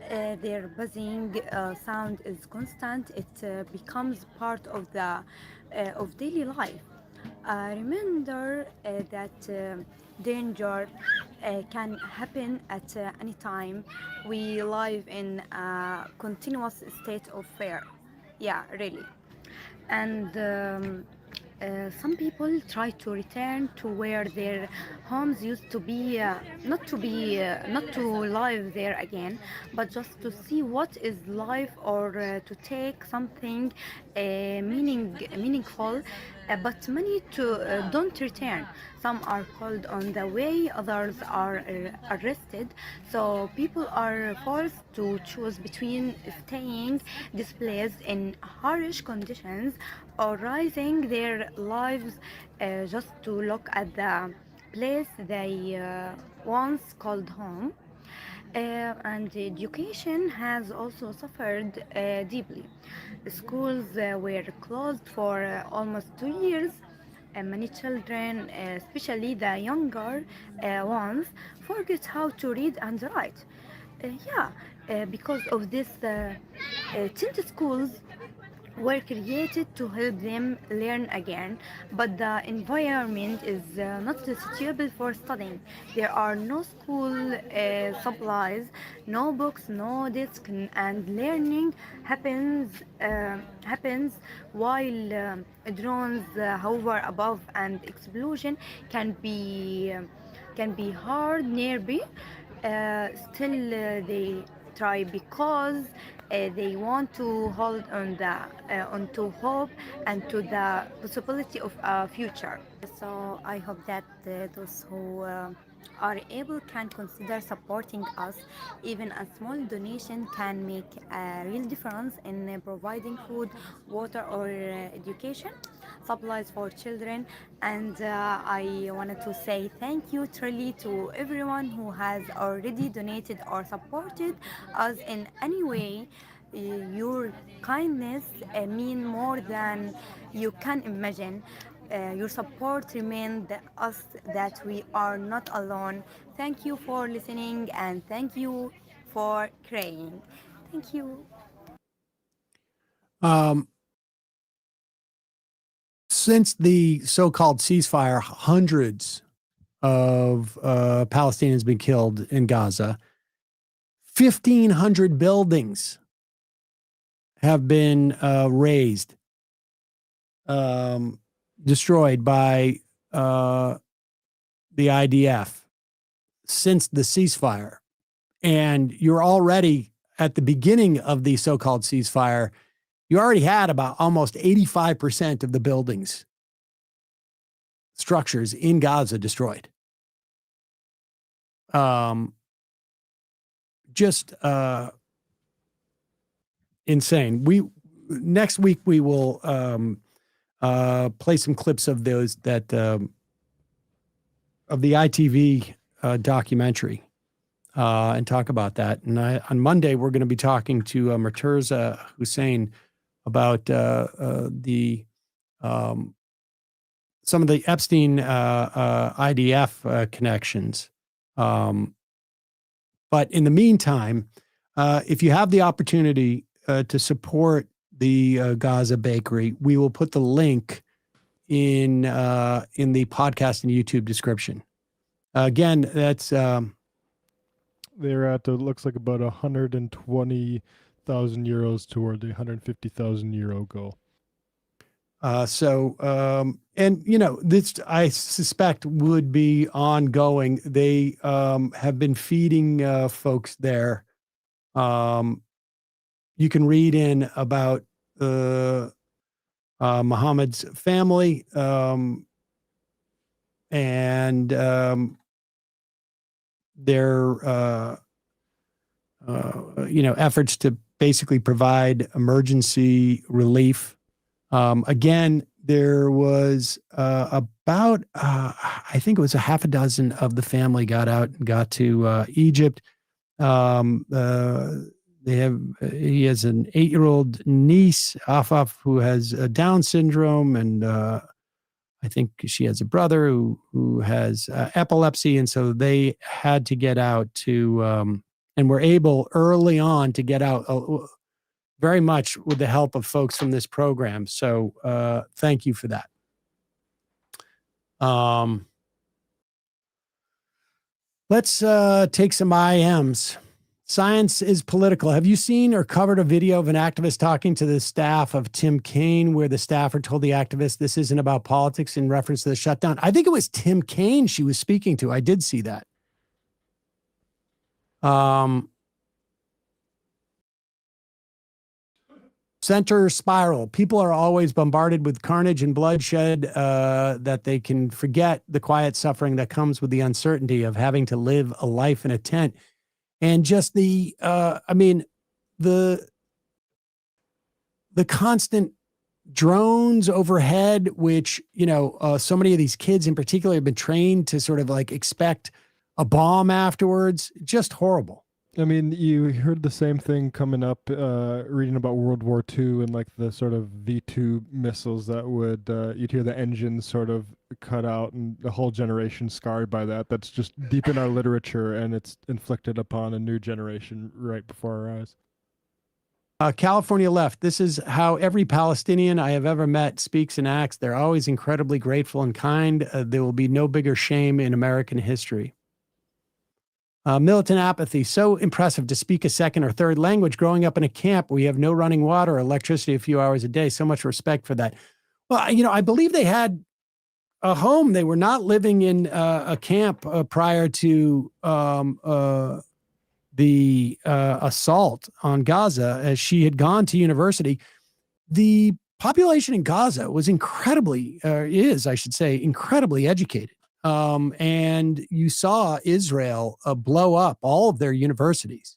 Their buzzing sound is constant. It becomes part of daily life. Remember that danger can happen at any time. We live in a continuous state of fear. Yeah, really. And Some people try to return to where their homes used to be, not to live there again, but just to see what is life, or to take something meaningful. But many don't return. Some are called on the way, others are arrested. So people are forced to choose between staying displaced in harsh conditions or rising their lives just to look at the place they once called home. And education has also suffered deeply. Schools were closed for almost 2 years. Many children, especially the younger ones, forget how to read and write. Because of this, tent schools were created to help them learn again, but the environment is not suitable for studying. There are no school supplies, no books, no desk, and learning happens while drones hover above, and explosion can be hard nearby. Still, they try because they want to hold onto hope and to the possibility of a future. So I hope that those who are able can consider supporting us. Even a small donation can make a real difference in providing food, water, or education supplies for children. And I wanted to say thank you truly to everyone who has already donated or supported us in any way. Your kindness mean more than you can imagine. Your support reminds us that we are not alone. Thank you for listening, and thank you for praying. Thank you. Since the so-called ceasefire, hundreds of Palestinians been killed in Gaza. 1,500 buildings have been razed, destroyed by the IDF since the ceasefire. And you're already at the beginning of the so-called ceasefire, you already had about almost 85% of the buildings, structures in Gaza destroyed. Just insane. Next week we will play some clips of those that of the ITV documentary and talk about that. And on Monday we're going to be talking to Murtaza Hussein about the some of the Epstein IDF connections. But in the meantime, if you have the opportunity to support the Gaza Bakery, we will put the link in the podcast and YouTube description. Again, that's they're at looks like about 120,000 euros toward the 150,000 euro goal. And you know, this I suspect would be ongoing. They have been feeding folks there. You can read in about Muhammad's family and their efforts to basically provide emergency relief. Again, there was about, I think it was a half a dozen of the family got out and got to Egypt. He has an 8-year-old niece, Afaf, who has Down syndrome. And I think she has a brother who has epilepsy. And so they had to get out to, and were able early on to get out very much with the help of folks from this program. So thank you for that. Let's take some IMs. Science is political. Have you seen or covered a video of an activist talking to the staff of Tim Kaine where the staffer told the activist this isn't about politics in reference to the shutdown? I think it was Tim Kaine she was speaking to. I did see that. Center spiral. People are always bombarded with carnage and bloodshed that they can forget the quiet suffering that comes with the uncertainty of having to live a life in a tent. And just the constant drones overhead, which, so many of these kids in particular have been trained to sort of like expect a bomb afterwards. Just horrible. I mean, you heard the same thing coming up, reading about World War II and like the sort of V2 missiles that would, you'd hear the engines sort of cut out and the whole generation scarred by that. That's just deep in our literature, and it's inflicted upon a new generation right before our eyes. California left. This is how every Palestinian I have ever met speaks and acts. They're always incredibly grateful and kind. There will be no bigger shame in American history. Militant apathy. So impressive to speak a second or third language growing up in a camp where you have no running water or electricity a few hours a day. So much respect for that. Well, I believe they had a home. They were not living in a camp prior to the assault on Gaza, as she had gone to university. The population in Gaza was incredibly educated. And you saw Israel blow up all of their universities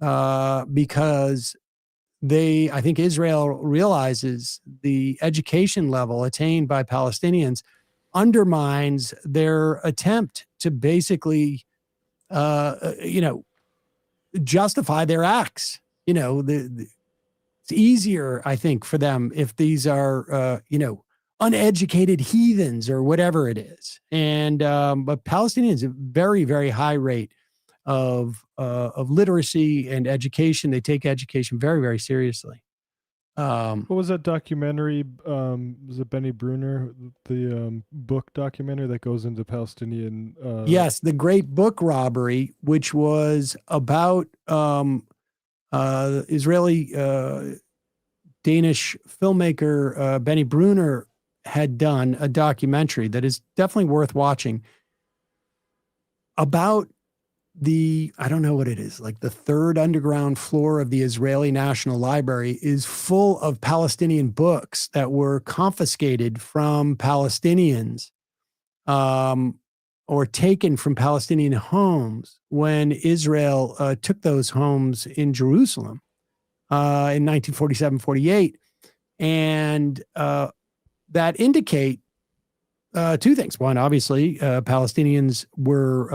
because I think Israel realizes the education level attained by Palestinians undermines their attempt to basically, justify their acts. It's easier, I think, for them if these are, uneducated heathens or whatever it is. And but Palestinians have a very, very high rate of literacy and education. They take education very, very seriously. What was that documentary? Was it Benny Bruner, the book documentary that goes into Palestinian? Yes, The Great Book Robbery, which was about Israeli Danish filmmaker Benny Bruner had done a documentary that is definitely worth watching about I don't know what it is, like the third underground floor of the Israeli National Library is full of Palestinian books that were confiscated from Palestinians or taken from Palestinian homes when Israel took those homes in Jerusalem in 1947-48. And that indicate two things. One, obviously, Palestinians were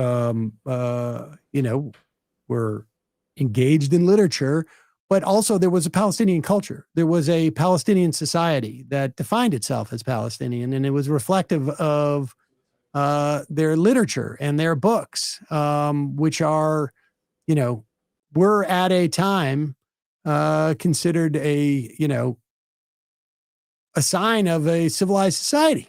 engaged in literature, but also there was a Palestinian culture. There was a Palestinian society that defined itself as Palestinian, and it was reflective of their literature and their books, which are, were at a time considered a sign of a civilized society.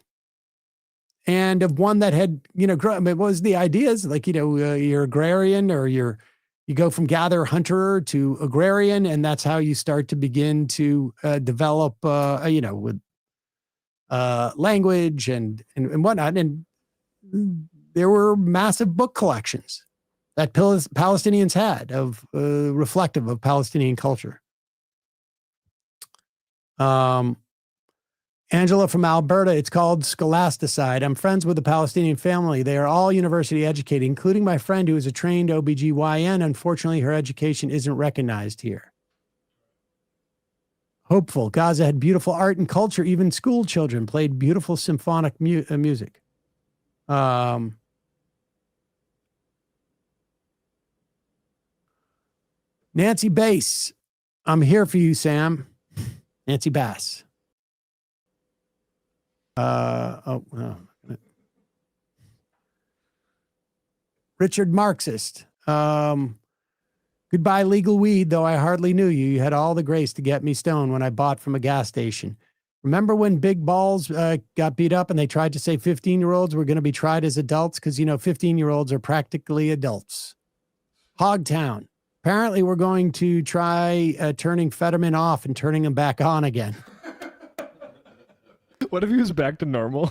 And of one that had, what was the ideas? Like, you're agrarian, or you go from gatherer hunter to agrarian, and that's how you start to begin to develop, with language and whatnot. And there were massive book collections that Palestinians had of reflective of Palestinian culture. Angela from Alberta, it's called Scholasticide. I'm friends with a Palestinian family. They are all university educated, including my friend who is a trained OBGYN. Unfortunately, her education isn't recognized here. Hopeful. Gaza had beautiful art and culture. Even school children played beautiful symphonic music. Nancy Bass, I'm here for you, Sam. Nancy Bass. Richard Marxist. Goodbye, legal weed, though I hardly knew you. You had all the grace to get me stoned when I bought from a gas station. Remember when Big Balls got beat up and they tried to say 15-year-olds were going to be tried as adults? Because, 15-year-olds are practically adults. Hogtown. Apparently, we're going to try turning Fetterman off and turning him back on again. What if he was back to normal?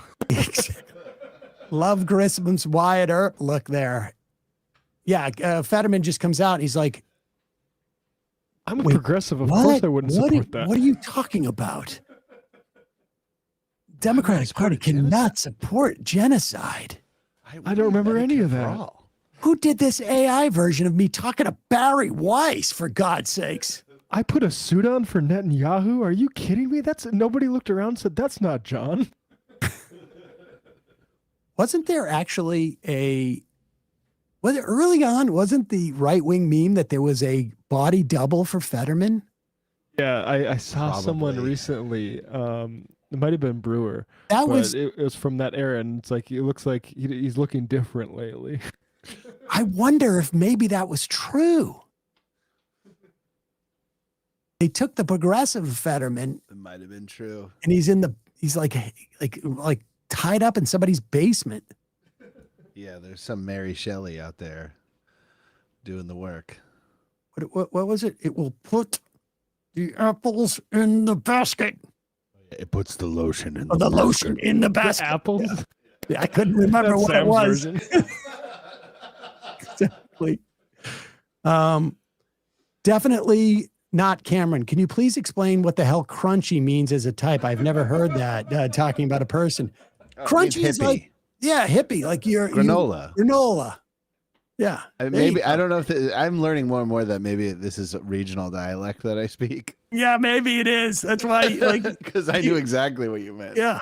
Love Grissom's Wyatt Earp look there. Yeah, Fetterman just comes out and he's like, I'm a "Wait, progressive. Of what? course I wouldn't What support are- that. What are you talking about? Democratic Party cannot support genocide. I don't remember any of that. Who did this AI version of me talking to Barry Weiss, for God's sakes? I put a suit on for Netanyahu? Are you kidding me? That's nobody looked around and said, that's not John. Wasn't there actually was it early on, wasn't the right-wing meme that there was a body double for Fetterman? Yeah, I saw someone recently. It might have been Brewer. That but was- it was from that era, and it's like it looks like he's looking different lately. I wonder if maybe that was true. They took the progressive Fetterman It might have been true. and he's like tied up in somebody's basement. Yeah, there's some Mary Shelley out there doing the work. What was it? It will put the apples in the basket. It puts the lotion in Oh, the lotion in the basket. Apples? Yeah, I couldn't remember That's what it Sam's was. version. Exactly. Definitely not Cameron. Can you please explain what the hell crunchy means as a type? I've never heard that talking about a person. Crunchy is hippie. like, yeah, hippie, like you're Granola. Granola. Yeah. there Maybe you I go. don't know if I'm learning more and more that maybe this is a regional dialect that I speak Yeah, maybe it is. That's why, like, because I knew exactly what you meant. yeah.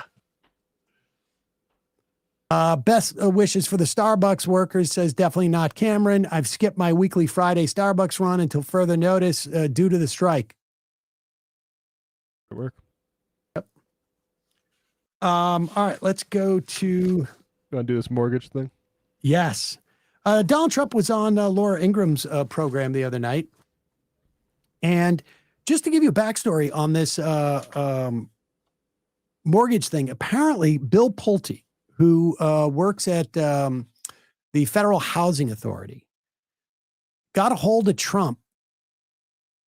Best wishes for the Starbucks workers, says definitely not Cameron. I've skipped my weekly Friday Starbucks run until further notice due to the strike. Good work. All right, let's go to, You want to do this mortgage thing? yes. Donald Trump was on Laura Ingram's program the other night. And just to give you a backstory on this mortgage thing, apparently Bill Pulte, who works at the Federal Housing Authority, got a hold of Trump.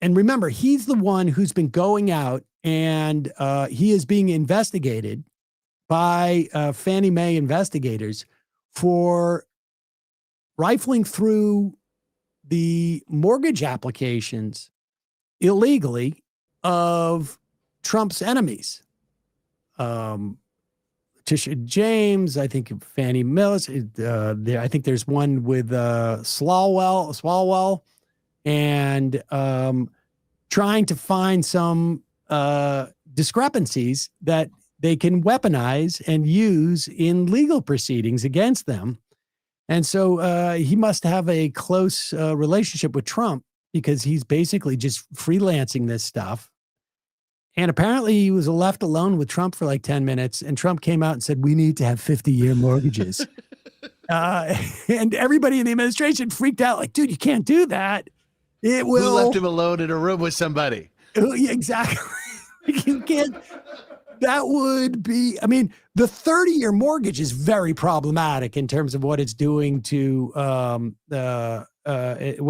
And remember, he's the one who's been going out and he is being investigated by Fannie Mae investigators for rifling through the mortgage applications illegally of Trump's enemies. Tisha James, I think Fannie Mills. I think there's one with Swalwell, and trying to find some discrepancies that they can weaponize and use in legal proceedings against them. And so he must have a close relationship with Trump because he's basically just freelancing this stuff. And apparently he was left alone with Trump for like 10 minutes. And Trump came out and said, we need to have 50-year mortgages. And everybody in the administration freaked out like, dude, you can't do that. It will. Who left him alone in a room with somebody? Yeah, exactly. You can't. That would be, I mean, the 30-year mortgage is very problematic in terms of what it's doing to what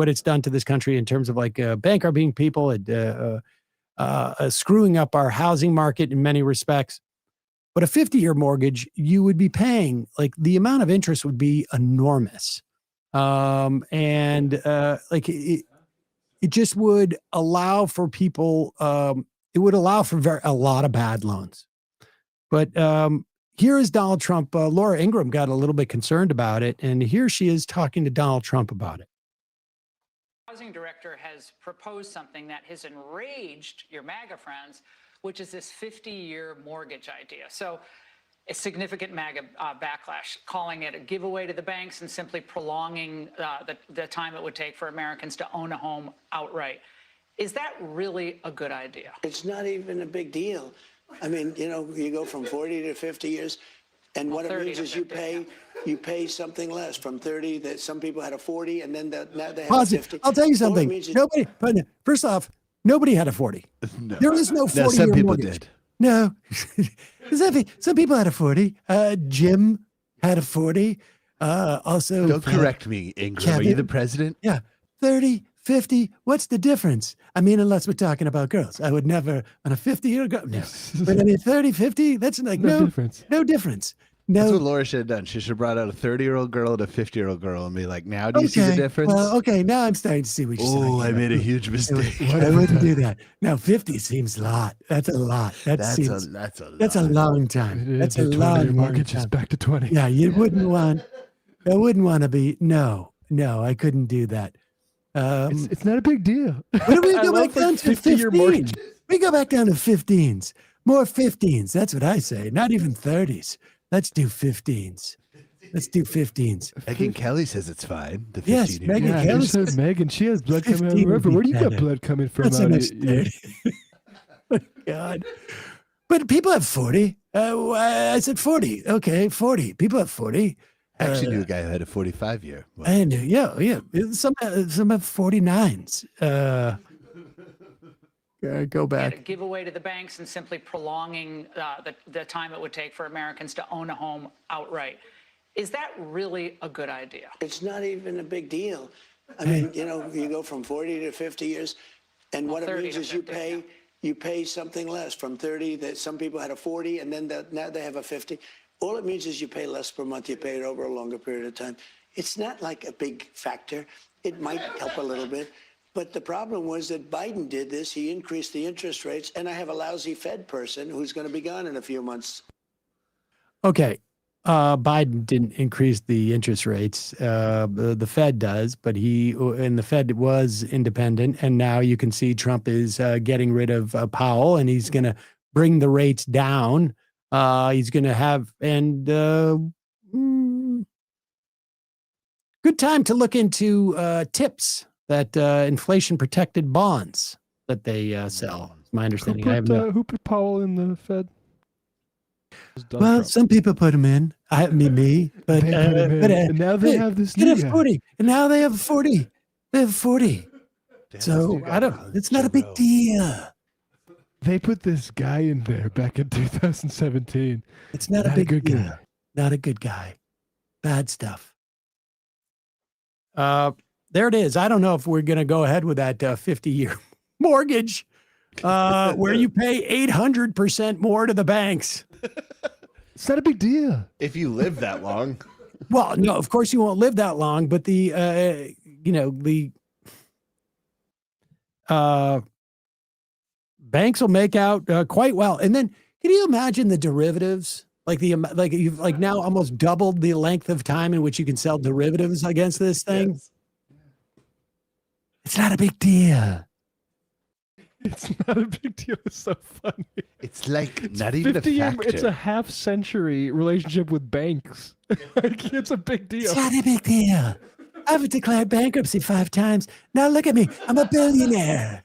it's done to this country in terms of like bankrupting people, screwing up our housing market in many respects. But a 50-year mortgage, you would be paying, like, the amount of interest would be enormous. Like it just would allow for people, it would allow for a lot of bad loans. But here is Donald Trump. Laura Ingraham got a little bit concerned about it, and here she is talking to Donald Trump about it. Housing director has proposed something that has enraged your MAGA friends, which is this 50-year mortgage idea. So a significant MAGA backlash, calling it a giveaway to the banks and simply prolonging the time it would take for Americans to own a home outright. Is that really a good idea? It's not even a big deal. I mean, you know, you go from 40 to 50 years, and what it means is you pay something less from 30. That some people had a 40, and then now they have 50. I'll tell you All it something. means is- Nobody, but first off, nobody had a 40. No. There is no 40-year some people mortgage. did. No. Some people had a 40. Jim had a 40. Also, Don't correct me, Ingram. Are you Kevin. the president? Yeah. 30, 50, what's the difference? I mean, unless we're talking about girls. I would never, on a 50-year-old girl, no. But I mean, 30, 50, that's like, no difference. No difference. No. That's what Laura should have done. She should have brought out a 30-year-old girl and a 50-year-old girl and be like, now do you see the difference? Well, okay, now I'm starting to see what you're saying. Oh, I made a huge mistake. I wouldn't do that. Now, 50 seems a lot. That's a lot. That's a long time. That's a long mortgage time. is back to 20. Yeah, I wouldn't want to be, no, I couldn't do that. It's not a big deal. What do we go back down to 15? We go back down to 15s. More 15s. That's what I say. Not even 30s. Let's do 15s. Let's do 15s. Megan Kelly says it's fine. The 15 Yes, Megan Kelly says Megan, she has blood coming out of 15 her river. would Where be do you got better. blood coming from? That's out enough of you? 30. God. But people have 40. I said 40. Okay, 40. People have 40. I actually knew a guy who had a 45-year. I knew, yeah. Some have 49s. Go back. A giveaway to the banks and simply prolonging the time it would take for Americans to own a home outright. Is that really a good idea? It's not even a big deal. I mean, you go from 40 to 50 years, and what it means is you pay something less from 30. That some people had a 40, and then now they have a 50. All it means is you pay less per month. You pay it over a longer period of time. It's not like a big factor. It might help a little bit. But the problem was that Biden did this. He increased the interest rates, and I have a lousy Fed person who's going to be gone in a few months. Okay. Biden didn't increase the interest rates. The Fed does, but the Fed was independent. And now you can see Trump is getting rid of Powell, and he's going to bring the rates down. He's going to have, and good time to look into TIPS, that inflation protected bonds that they sell. It's my understanding. Who put Powell in the Fed? Well, some people put him in. Me, but and now they have this new guy. 40, and now they have 40. They have 40. So I don't know. It's not a big deal. They put this guy in there back in 2017. It's not a big deal. Guy. Not a good guy. Bad stuff. There it is. I don't know if we're going to go ahead with that 50-year mortgage where you pay 800% more to the banks. It's not a big deal. If you live that long. Well, no, of course you won't live that long, but the banks will make out quite well. And then can you imagine the derivatives? You've now almost doubled the length of time in which you can sell derivatives against this thing. Yes. It's not a big deal. It's not a big deal. It's so funny. It's like not even a factor. It's a half-century relationship with banks. It's a big deal. It's not a big deal. I've declared bankruptcy 5 times. Now look at me. I'm a billionaire.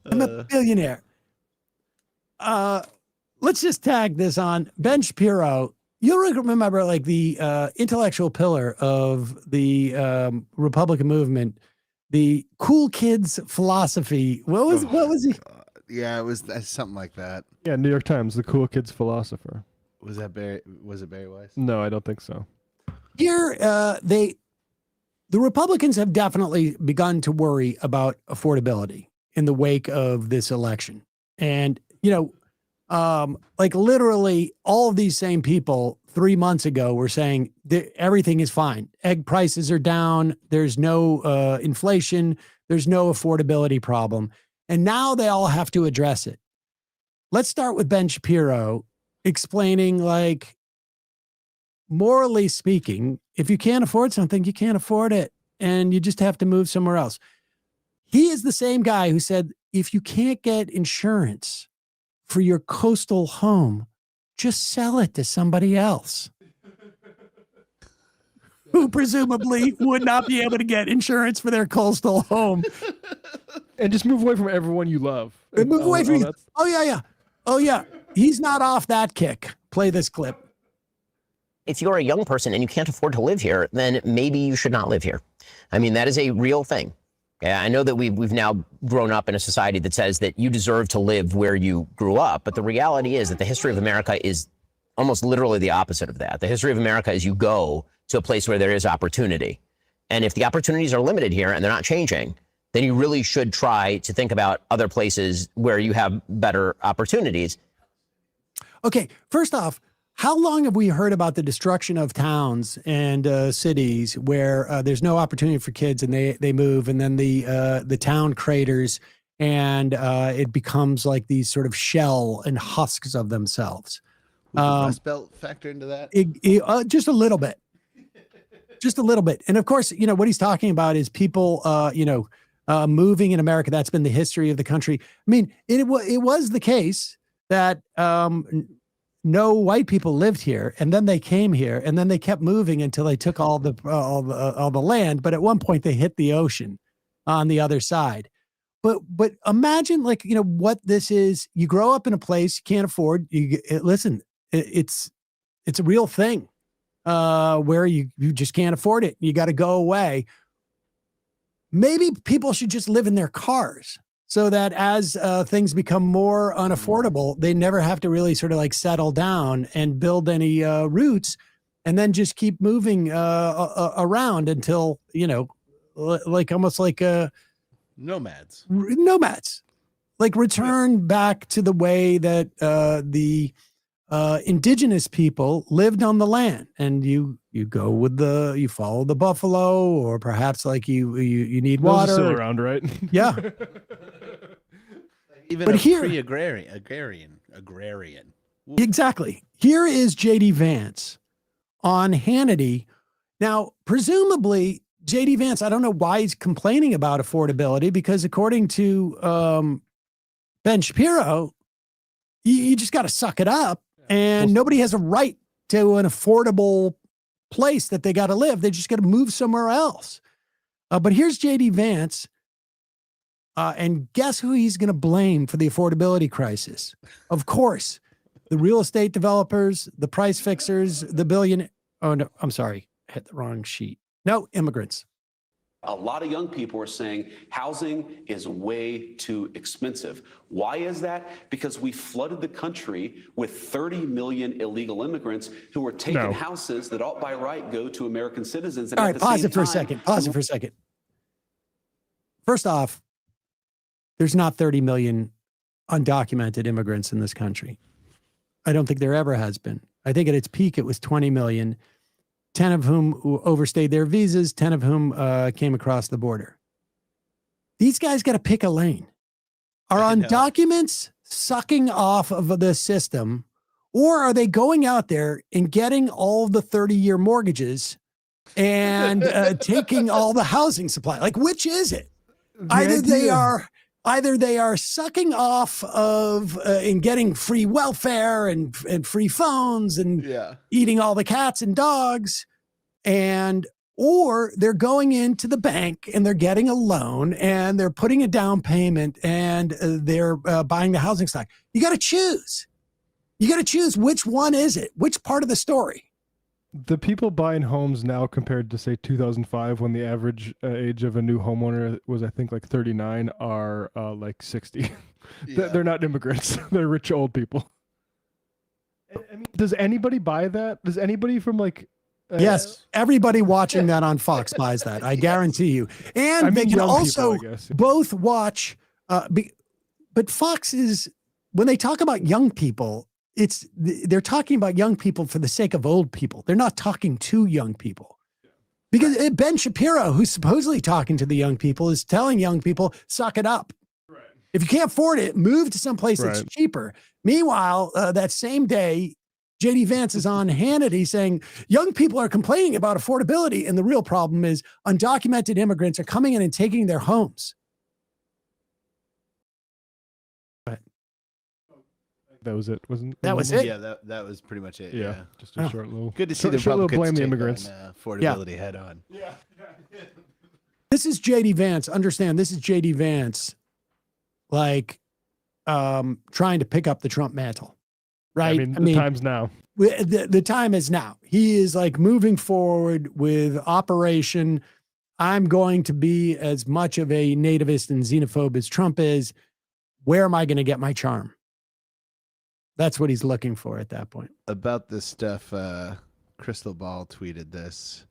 I'm a billionaire. Let's just tag this on Ben Shapiro. You'll remember the intellectual pillar of the Republican movement, the cool kids philosophy. What was he? Yeah, it was something like that. Yeah, New York Times, the cool kids philosopher. Was it Barry Weiss? No, I don't think so. Here, the Republicans have definitely begun to worry about affordability in the wake of this election. And, literally all of these same people 3 months ago were saying that everything is fine. Egg prices are down. There's no inflation. There's no affordability problem. And now they all have to address it. Let's start with Ben Shapiro explaining, morally speaking, if you can't afford something, you can't afford it. And you just have to move somewhere else. He is the same guy who said, if you can't get insurance for your coastal home, just sell it to somebody else who presumably would not be able to get insurance for their coastal home. And just move away from everyone you love. And move away from you. Oh, yeah. He's not off that kick. Play this clip. If you're a young person and you can't afford to live here, then maybe you should not live here. I mean, that is a real thing. Yeah, I know that we've now grown up in a society that says that you deserve to live where you grew up. But the reality is that the history of America is almost literally the opposite of that. The history of America is you go to a place where there is opportunity. And if the opportunities are limited here and they're not changing, then you really should try to think about other places where you have better opportunities. Okay, first off, how long have we heard about the destruction of towns and cities where there's no opportunity for kids and they move, and then the town craters and it becomes like these sort of shell and husks of themselves? Would the Rust Belt factor into that? Just a little bit. Just a little bit. And of course, you know, what he's talking about is people, moving in America. That's been the history of the country. I mean, it was the case that no white people lived here, and then they came here, and then they kept moving until they took all the land. But at one point, they hit the ocean on the other side. But imagine, like, you know, what this is. You grow up in a place you can't afford. It's a real thing where you just can't afford it. You got to go away. Maybe people should just live in their cars, so that as things become more unaffordable, they never have to really sort of like settle down and build any routes, and then just keep moving around until, you know, like almost like nomads, like return back to the way that the indigenous people lived on the land. And you go you follow the buffalo, or perhaps like you need water. Those are still around, right? Yeah. Even But a here- agrarian. Exactly. Here is JD Vance on Hannity. Now, presumably, JD Vance, I don't know why he's complaining about affordability, because according to Ben Shapiro, you just got to suck it up, and nobody has a right to an affordable place that they got to live. They just got to move somewhere else. But here's JD Vance. And guess who he's going to blame for the affordability crisis? Of course, the real estate developers, the price fixers, the billion. Oh, no, I'm sorry. I hit the wrong sheet. No, immigrants. A lot of young people are saying housing is way too expensive. Why is that? Because we flooded the country with 30 million illegal immigrants who are taking houses that ought by right go to American citizens. And All at right, the pause same it for a time- second. Pause it for a second. First off, there's not 30 million undocumented immigrants in this country. I don't think there ever has been. I think at its peak, it was 20 million, 10 of whom overstayed their visas, 10 of whom came across the border. These guys got to pick a lane. Are undocuments sucking off of the system, or are they going out there and getting all the 30-year mortgages and taking all the housing supply? Like, which is it? Either they are sucking off of and getting free welfare and free phones and eating all the cats and dogs, or they're going into the bank and they're getting a loan and they're putting a down payment and they're buying the housing stock. You got to choose. You got to choose, which one is it? Which part of the story? The people buying homes now compared to, say, 2005, when the average age of a new homeowner was, I think, like 39, are like 60. They're not immigrants. They're rich old people. I mean, does anybody buy that? Does anybody from like... Yes, everybody watching that on Fox buys that. I guarantee you. And they can also both watch... but Fox is... When they talk about young people... they're talking about young people for the sake of old people. They're not talking to young people. Because Ben Shapiro, who's supposedly talking to the young people, is telling young people, suck it up. Right. If you can't afford it, move to someplace that's cheaper. Meanwhile, that same day, JD Vance is on Hannity saying young people are complaining about affordability, and the real problem is undocumented immigrants are coming in and taking their homes. That was it, wasn't that was it? Yeah, that was pretty much it. Yeah, just a short little. Good to see the short little Republicans blame the take immigrants. on, affordability head on. Yeah. This is JD Vance. Understand, this is JD Vance, like, trying to pick up the Trump mantle, right? I mean, the time's now. The time is now. He is like moving forward with Operation. I'm going to be as much of a nativist and xenophobe as Trump is. Where am I going to get my charm? That's what he's looking for at that point. About this stuff, Crystal Ball tweeted this.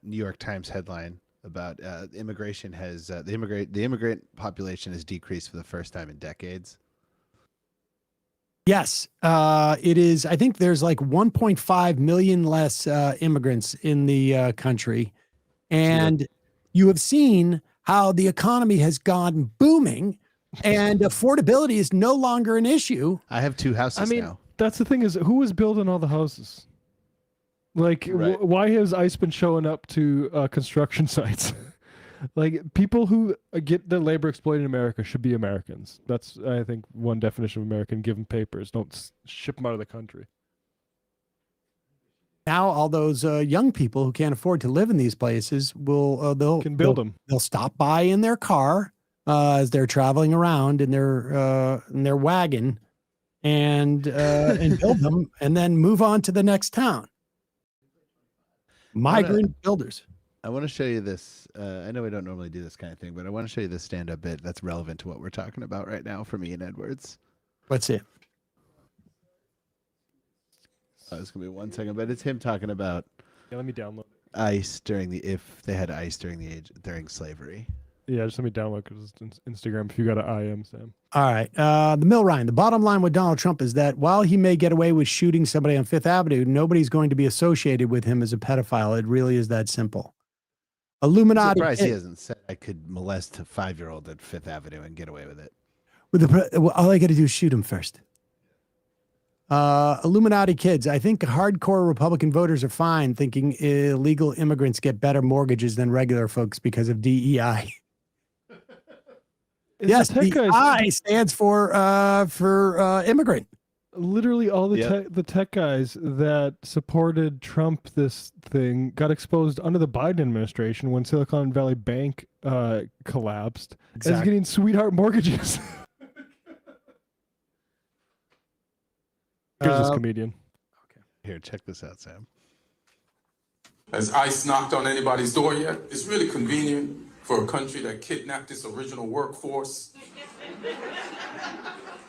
New York Times headline about immigration has the immigrant population has decreased for the first time in decades. Yes, it is. I think there's like 1.5 million less immigrants in the country. And you have seen how the economy has gone booming and affordability is no longer an issue. I have 2 houses now. That's the thing is, who is building all the houses? Like, why has ICE been showing up to construction sites? Like, people who get their labor exploited in America should be Americans. That's, I think, one definition of American. Give them papers. Don't ship them out of the country. Now, all those young people who can't afford to live in these places will build them. They'll stop by in their car as they're traveling around in their wagon and build them, and then move on to the next town. Migrant builders. I want to show you this. I know we don't normally do this kind of thing, but I want to show you this stand-up bit that's relevant to what we're talking about right now from Ian Edwards. Let's see it. It's gonna be 1 second, but it's him talking about let me download ICE if they had ICE during slavery. Yeah, just let me download because it's Instagram. If you got an IM, Sam. All right. The Mill Ryan. The bottom line with Donald Trump is that while he may get away with shooting somebody on Fifth Avenue, nobody's going to be associated with him as a pedophile. It really is that simple. Illuminati. I'm surprised he hasn't said I could molest a 5-year-old at Fifth Avenue and get away with it. All I got to do is shoot him first. Illuminati kids. I think hardcore Republican voters are fine thinking illegal immigrants get better mortgages than regular folks because of DEI. Yes, the I stands for immigrant. Literally all the tech guys that supported Trump this thing got exposed under the Biden administration when Silicon Valley Bank collapsed as getting sweetheart mortgages. Here's this comedian. Okay. Here, check this out, Sam. Has ICE knocked on anybody's door yet? It's really convenient for a country that kidnapped its original workforce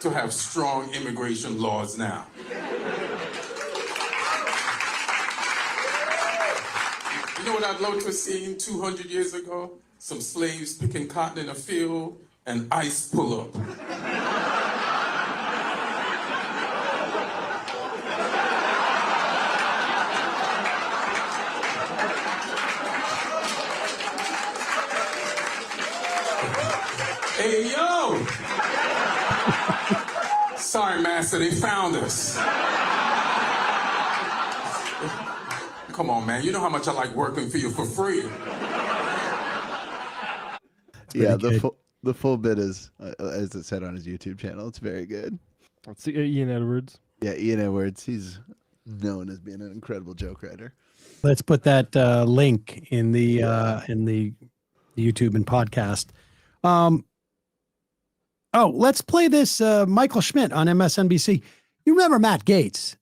to have strong immigration laws now. You know what I'd love to have seen 200 years ago? Some slaves picking cotton in a field and ICE pull up. Hey, yo! Sorry, master, they found us. Come on, man. You know how much I like working for you for free. Yeah, the full bit is, as it said on his YouTube channel, it's very good. Let's see, Ian Edwards. Yeah, Ian Edwards. He's known as being an incredible joke writer. Let's put that link in the YouTube and podcast. Let's play this Michael Schmidt on MSNBC. You remember Matt Gaetz?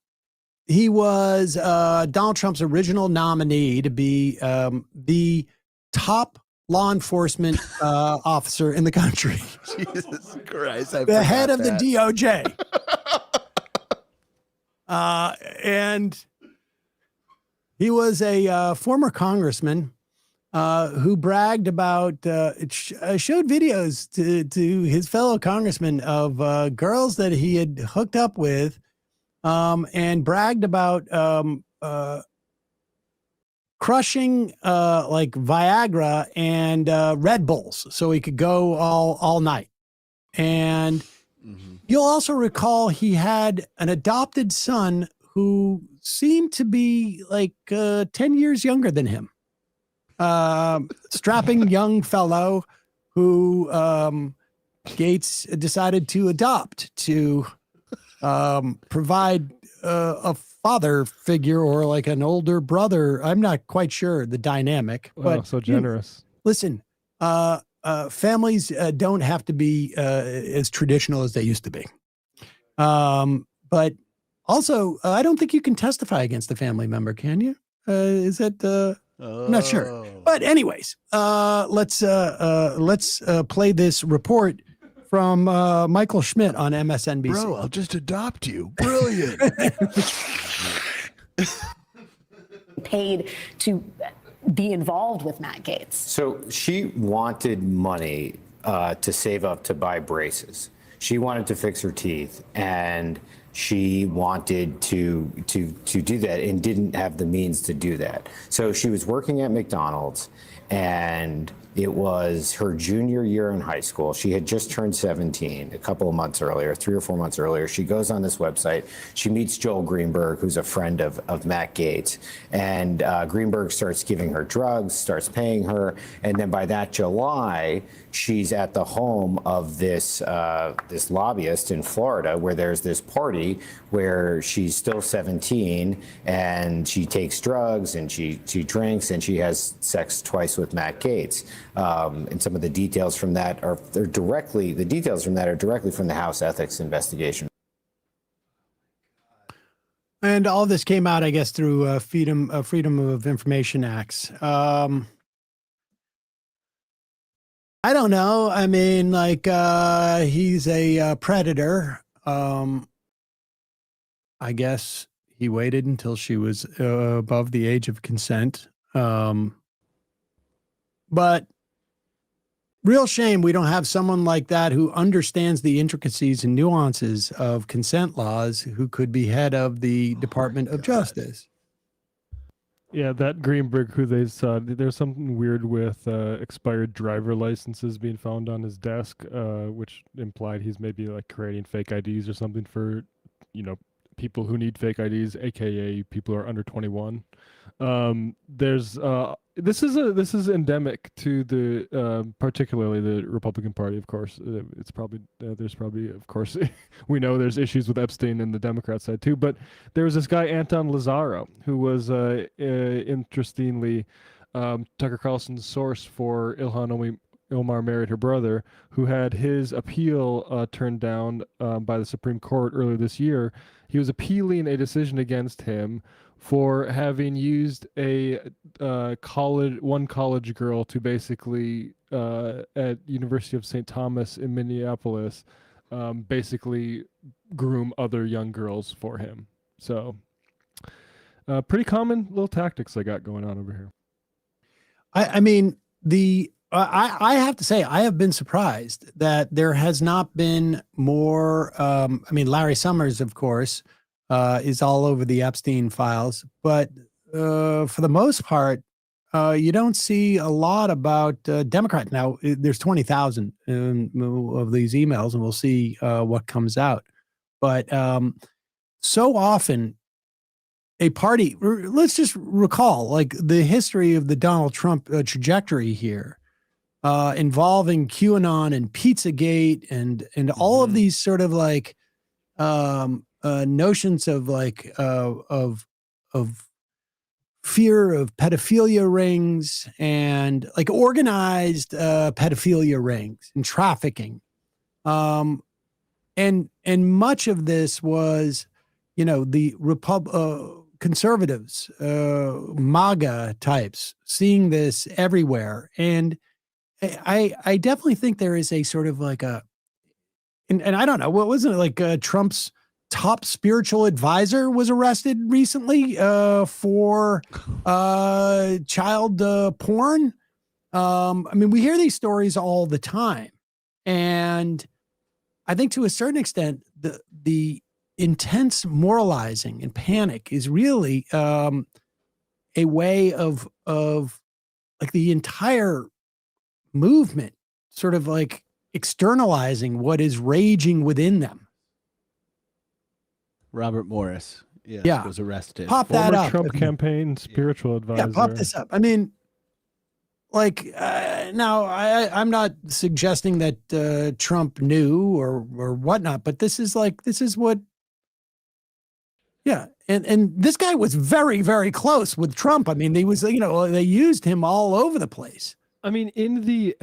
He was Donald Trump's original nominee to be the top law enforcement officer in the country. Jesus Christ. The head of the DOJ. And he was a former congressman who bragged about, showed videos to his fellow congressmen of girls that he had hooked up with, and bragged about crushing like Viagra and Red Bulls so he could go all night. And you'll also recall he had an adopted son who seemed to be like 10 years younger than him. Strapping young fellow who Gaetz decided to adopt to provide a father figure or like an older brother. I'm not quite sure the dynamic. Wow, but so generous. Listen, families don't have to be as traditional as they used to be. But also, I don't think you can testify against a family member, can you? Is that... I'm not sure, but anyways, let's play this report from Michael Schmidt on MSNBC. Bro, I'll just adopt you. Brilliant. Paid to be involved with Matt Gaetz? So she wanted money to save up to buy braces. She wanted to fix her teeth, and she wanted to do that and didn't have the means to do that. So she was working at McDonald's, and it was her junior year in high school. She had just turned 17 a couple of months earlier, 3 or 4 months earlier. She goes on this website. She meets Joel Greenberg, who's a friend of Matt Gaetz. And Greenberg starts giving her drugs, starts paying her. And then by that July, she's at the home of this this lobbyist in Florida, where there's this party where she's still 17 and she takes drugs and she drinks and she has sex twice with Matt Gaetz. And some of the details from that are directly from the House Ethics investigation. And all this came out, I guess, through Freedom of Information Acts. I don't know. I mean, like, he's a predator. I guess he waited until she was above the age of consent. But real shame we don't have someone like that who understands the intricacies and nuances of consent laws, who could be head of the Department of Justice. Yeah, that Greenberg who they saw, there's something weird with expired driver licenses being found on his desk, which implied he's maybe like creating fake IDs or something for, people who need fake IDs, aka people who are under 21. This is endemic to the particularly the Republican Party, of course. It's probably of course we know there's issues with Epstein and the Democrat side too, but there was this guy Anton Lazaro who was interestingly Tucker Carlson's source for Ilhan Omar married her brother, who had his appeal turned down by the Supreme Court earlier this year. He was appealing a decision against him for having used a college girl to basically at University of St. Thomas in Minneapolis, basically groom other young girls for him. So pretty common little tactics I got going on over here. I mean, I have to say, I have been surprised that there has not been more. Larry Summers, of course, is all over the Epstein files, but for the most part, you don't see a lot about Democrat. Now, there's 20,000 of these emails, and we'll see what comes out. But so often, a party, let's just recall, like, the history of the Donald Trump trajectory here, involving QAnon and Pizzagate and all of these sort of like notions of like of fear of pedophilia rings and like organized pedophilia rings and trafficking, and much of this was, the conservatives, MAGA types, seeing this everywhere. And I definitely think there is a sort of like and I don't know, what wasn't it like Trump's top spiritual advisor was arrested recently for child porn. We hear these stories all the time, and I think to a certain extent the intense moralizing and panic is really a way of like the entire movement sort of like externalizing what is raging within them. Robert Morris, was arrested. Pop that Former up. Trump campaign spiritual advisor. Yeah, pop this up. I mean, like, now I'm not suggesting that Trump knew or whatnot, but this is what. Yeah, and this guy was very, very close with Trump. I mean, they used him all over the place. I mean, in the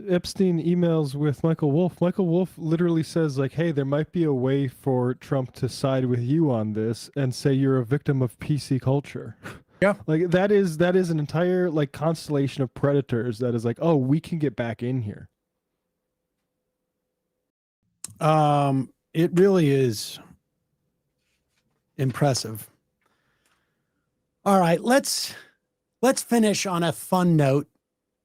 Epstein emails with Michael Wolff literally says, like, hey, there might be a way for Trump to side with you on this and say you're a victim of PC culture. Yeah. Like, that is an entire, like, constellation of predators that is like, oh, we can get back in here. It really is impressive. All right, let's let's finish on a fun note.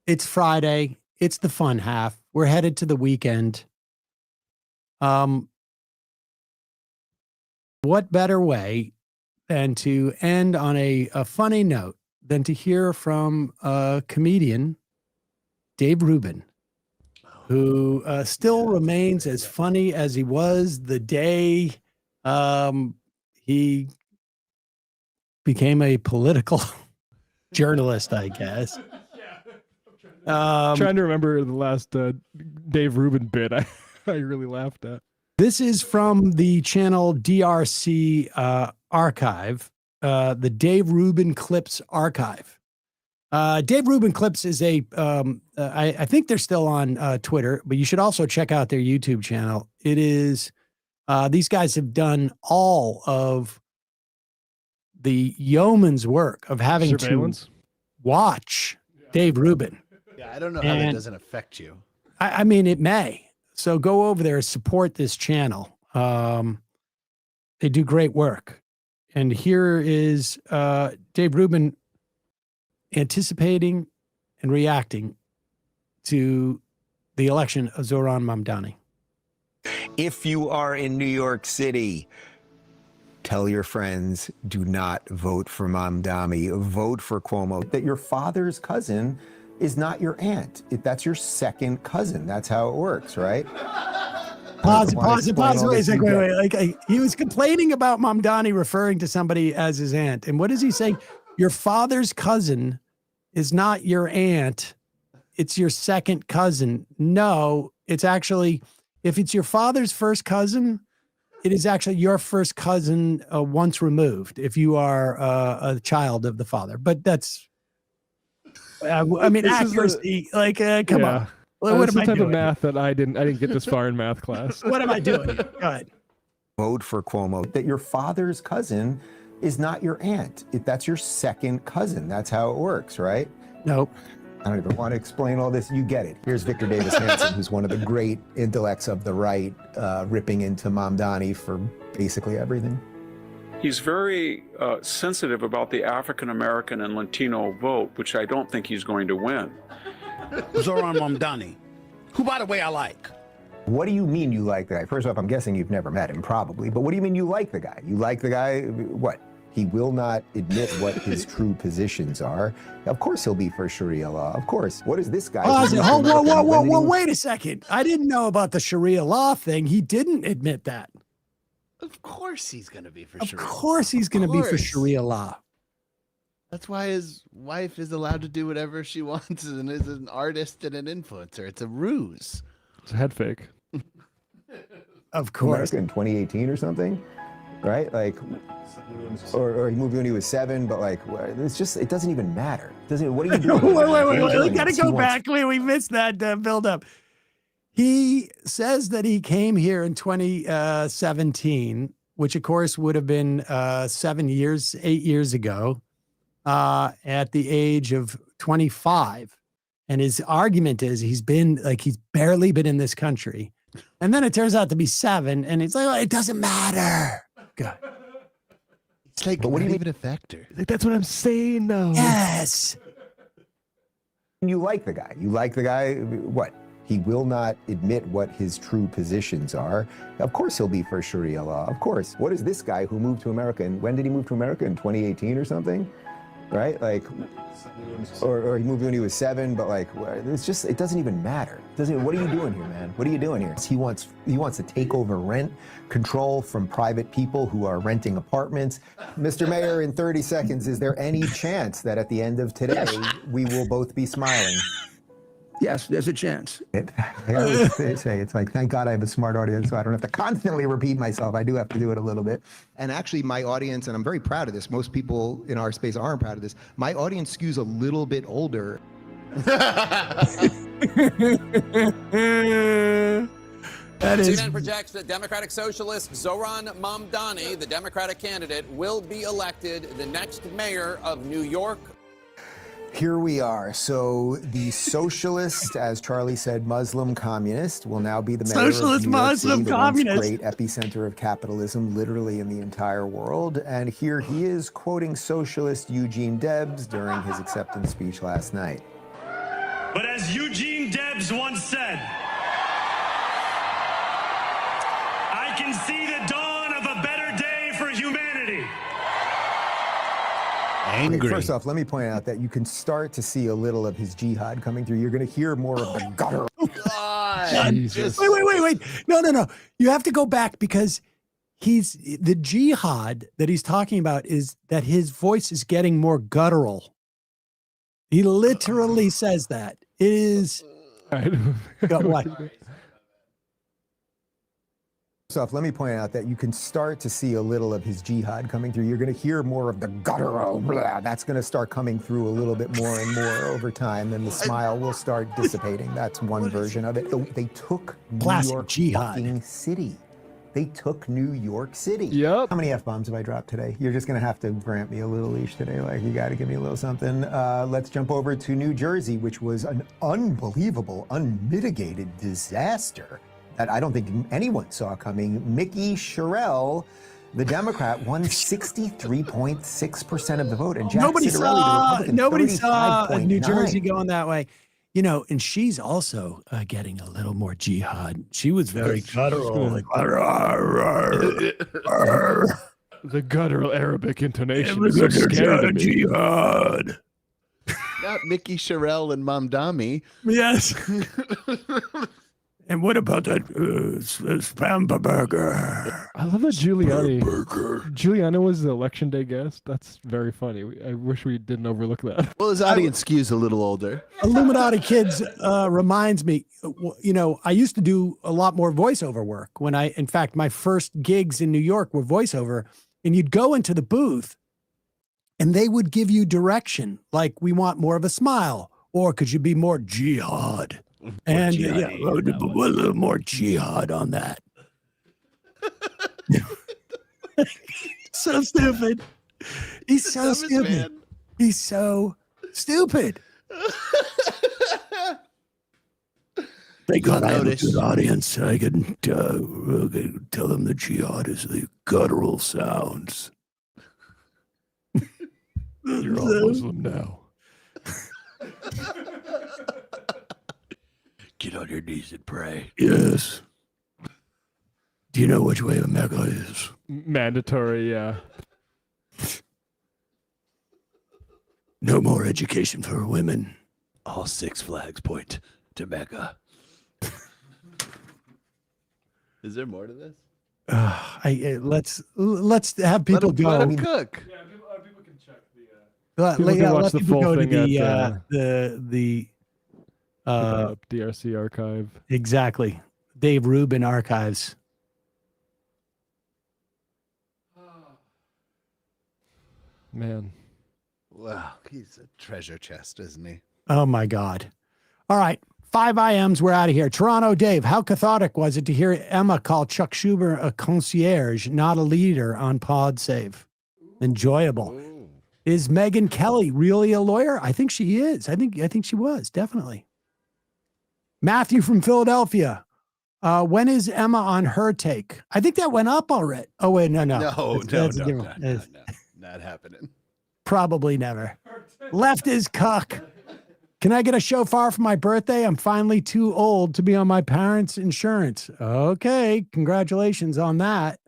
It's Friday. It's the fun half. We're headed to the weekend. What better way than to end on a funny note than to hear from comedian Dave Rubin, who still remains as funny as he was the day he became a political journalist, I guess. Trying to remember the last Dave Rubin bit I really laughed at. This is from the channel DRC Archive, the Dave Rubin Clips Archive. Dave Rubin Clips is I think they're still on Twitter, but you should also check out their YouTube channel. It is, these guys have done all of the yeoman's work of having to watch Dave Rubin. Yeah, I don't know how that doesn't affect you. I mean, it may. So go over there, support this channel. They do great work. And here is Dave Rubin anticipating and reacting to the election of Zohran Mamdani. If you are in New York City, tell your friends, do not vote for Mamdani, vote for Cuomo. That your father's cousin is not your aunt. That's your second cousin. That's how it works, right? Pause. Wait a second. Wait. Like, he was complaining about Mamdani referring to somebody as his aunt. And what is he saying? Your father's cousin is not your aunt. It's your second cousin. No, it's actually, if it's your father's first cousin, it is actually your first cousin once removed, if you are a child of the father. But that's, I mean, accuracy, come on. What am I doing? Of math that I didn't get this far in math class. What am I doing? Go ahead. Vote for Cuomo. That your father's cousin is not your aunt. That's your second cousin. That's how it works, right? Nope. I don't even want to explain all this. You get it. Here's Victor Davis Hanson, who's one of the great intellects of the right, ripping into Mamdani for basically everything. He's very sensitive about the African American and Latino vote, which I don't think he's going to win. Zohran Mamdani, who, by the way, I like. What do you mean you like the guy? First off, I'm guessing you've never met him, probably. But what do you mean you like the guy? You like the guy, what? He will not admit what his true positions are. Of course he'll be for Sharia law. Of course. What is this guy? Whoa, wait a second. I didn't know about the Sharia law thing. He didn't admit that. Of course he's going to be for Sharia. Of course he's going to be for Sharia law. That's why his wife is allowed to do whatever she wants and is an artist and an influencer. It's a ruse. It's a head fake. Of course. In 2018 or something, right? Like, or he moved when he was 7, but like, it's just, it doesn't even matter. What are you doing? wait. We got to go back. We missed that build up. He says that he came here in 2017, which of course would have been 8 years ago, at the age of 25. And his argument is he's barely been in this country. And then it turns out to be 7. And it's like, it doesn't matter. God. It's like, but what do you even a factor? That's what I'm saying, though. Yes. You like the guy. You like the guy. What? He will not admit what his true positions are. Of course he'll be for Sharia law. Of course. What is this guy who moved to America? And when did he move to America? In 2018 or something? Right? Like, or he moved when he was 7, but like, it's just, it doesn't even matter. What are you doing here, man? What are you doing here? He wants to take over rent control from private people who are renting apartments. Mr. Mayor, in 30 seconds, is there any chance that at the end of today, we will both be smiling? Yes, there's a chance. I always say, it's like, thank God I have a smart audience, so I don't have to constantly repeat myself. I do have to do it a little bit. And actually, my audience, and I'm very proud of this, most people in our space aren't proud of this, my audience skews a little bit older. CNN projects that Democratic Socialist Zohran Mamdani, the Democratic candidate, will be elected the next mayor of New York. Here we are. So the socialist, as Charlie said, Muslim communist will now be the mayor Socialist of New York Muslim City, communist. the once great epicenter of capitalism, literally in the entire world. And here he is quoting socialist Eugene Debs during his acceptance speech last night. But as Eugene Debs once said, I can see the dawn of a better day for humanity. Okay, first off, let me point out that you can start to see a little of his jihad coming through. You're going to hear more of the gutter. Wait. No. You have to go back because the jihad that he's talking about is that his voice is getting more guttural. He literally says that. It is. What? First off, let me point out that you can start to see a little of his jihad coming through. You're going to hear more of the guttural. Blah. That's going to start coming through a little bit more and more over time. Then the smile will start dissipating. That's one version of it. They took New York fucking City. They took New York City. Yep. How many F-bombs have I dropped today? You're just going to have to grant me a little leash today. Like, you got to give me a little something. Let's jump over to New Jersey, which was an unbelievable, unmitigated disaster that I don't think anyone saw coming. Mickey Sherrill, the Democrat, won 63.6% of the vote, and Jack Nobody Ciattarelli, saw New Jersey 35.9%. going that way. You know, and she's also getting a little more jihad. She was very guttural. Like, the guttural Arabic intonation is so scary to me. Jihad. Not Mickey Sherrill and Mamdani. Yes. And what about that spam burger? I love that Giuliani was the election day guest. That's very funny. I wish we didn't overlook that. Well, his audience skews a little older. Illuminati Kids reminds me, you know, I used to do a lot more voiceover work in fact, my first gigs in New York were voiceover, and you'd go into the booth and they would give you direction. Like, we want more of a smile, or could you be more jihad? And a little more jihad on that. So stupid. He's so stupid. Man. He's so stupid. They got a good audience. I can tell them the jihad is the guttural sounds. You're all Muslim now. Get on your knees and pray. Yes. Do you know which way Mecca is? Mandatory, yeah. No more education for women. All Six Flags point to Mecca. Is there more to this? Let's have people go. Let him cook. Yeah, people can check the. People can watch the full thing at the DRC archive. Exactly. Dave Rubin archives. Man. Wow, he's a treasure chest, isn't he? Oh my God. All right. 5 IMs, we're out of here. Toronto Dave, how cathartic was it to hear Emma call Chuck Schumer a concierge, not a leader on Pod Save? Enjoyable. Ooh. Is Megyn Kelly really a lawyer? I think she is. I think she was, definitely. Matthew from Philadelphia. When is Emma on her take? I think that went up already. Oh, wait, no. No, not happening. Probably never. Left is cuck. Can I get a shofar for my birthday? I'm finally too old to be on my parents' insurance. Okay, congratulations on that.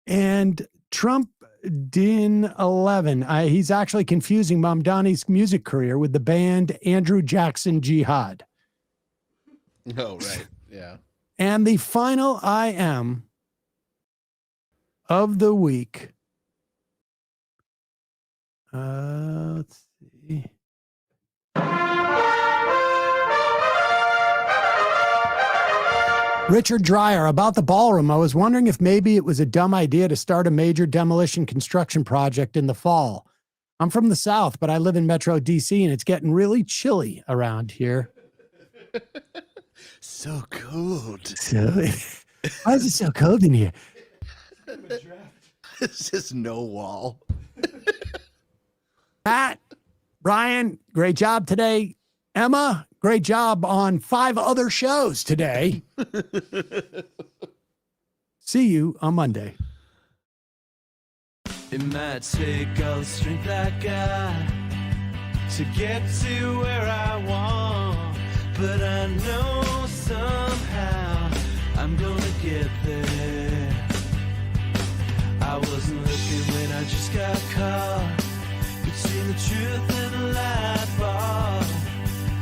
And Trump Din 11. He's actually confusing Mamdani's music career with the band Andrew Jackson Jihad. Oh, right. Yeah. And the final IM of the week. Let's see. Richard Dreyer, about the ballroom. I was wondering if maybe it was a dumb idea to start a major demolition construction project in the fall. I'm from the South, but I live in Metro DC, and it's getting really chilly around here. So cold. So, why is it so cold in here? It's just no wall. Pat, Brian, great job today. Emma, great job on 5 other shows today. See you on Monday. It might take all the strength I got to get to where I want, but I know somehow I'm gonna get there. I wasn't looking when I just got caught between the truth and the light bar.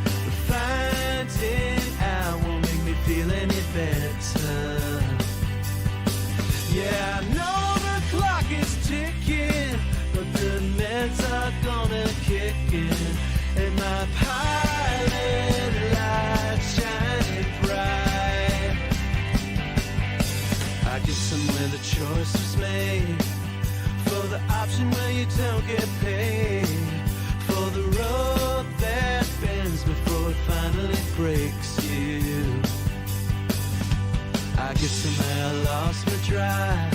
But finding out won't make me feel any better. Yeah, I know the clock is ticking, but the meds are gonna kick in, and my pilot light's shining bright. I guess somewhere the choice was made for the option where you don't get paid, for the road that bends before it finally breaks you. I guess somehow I lost my drive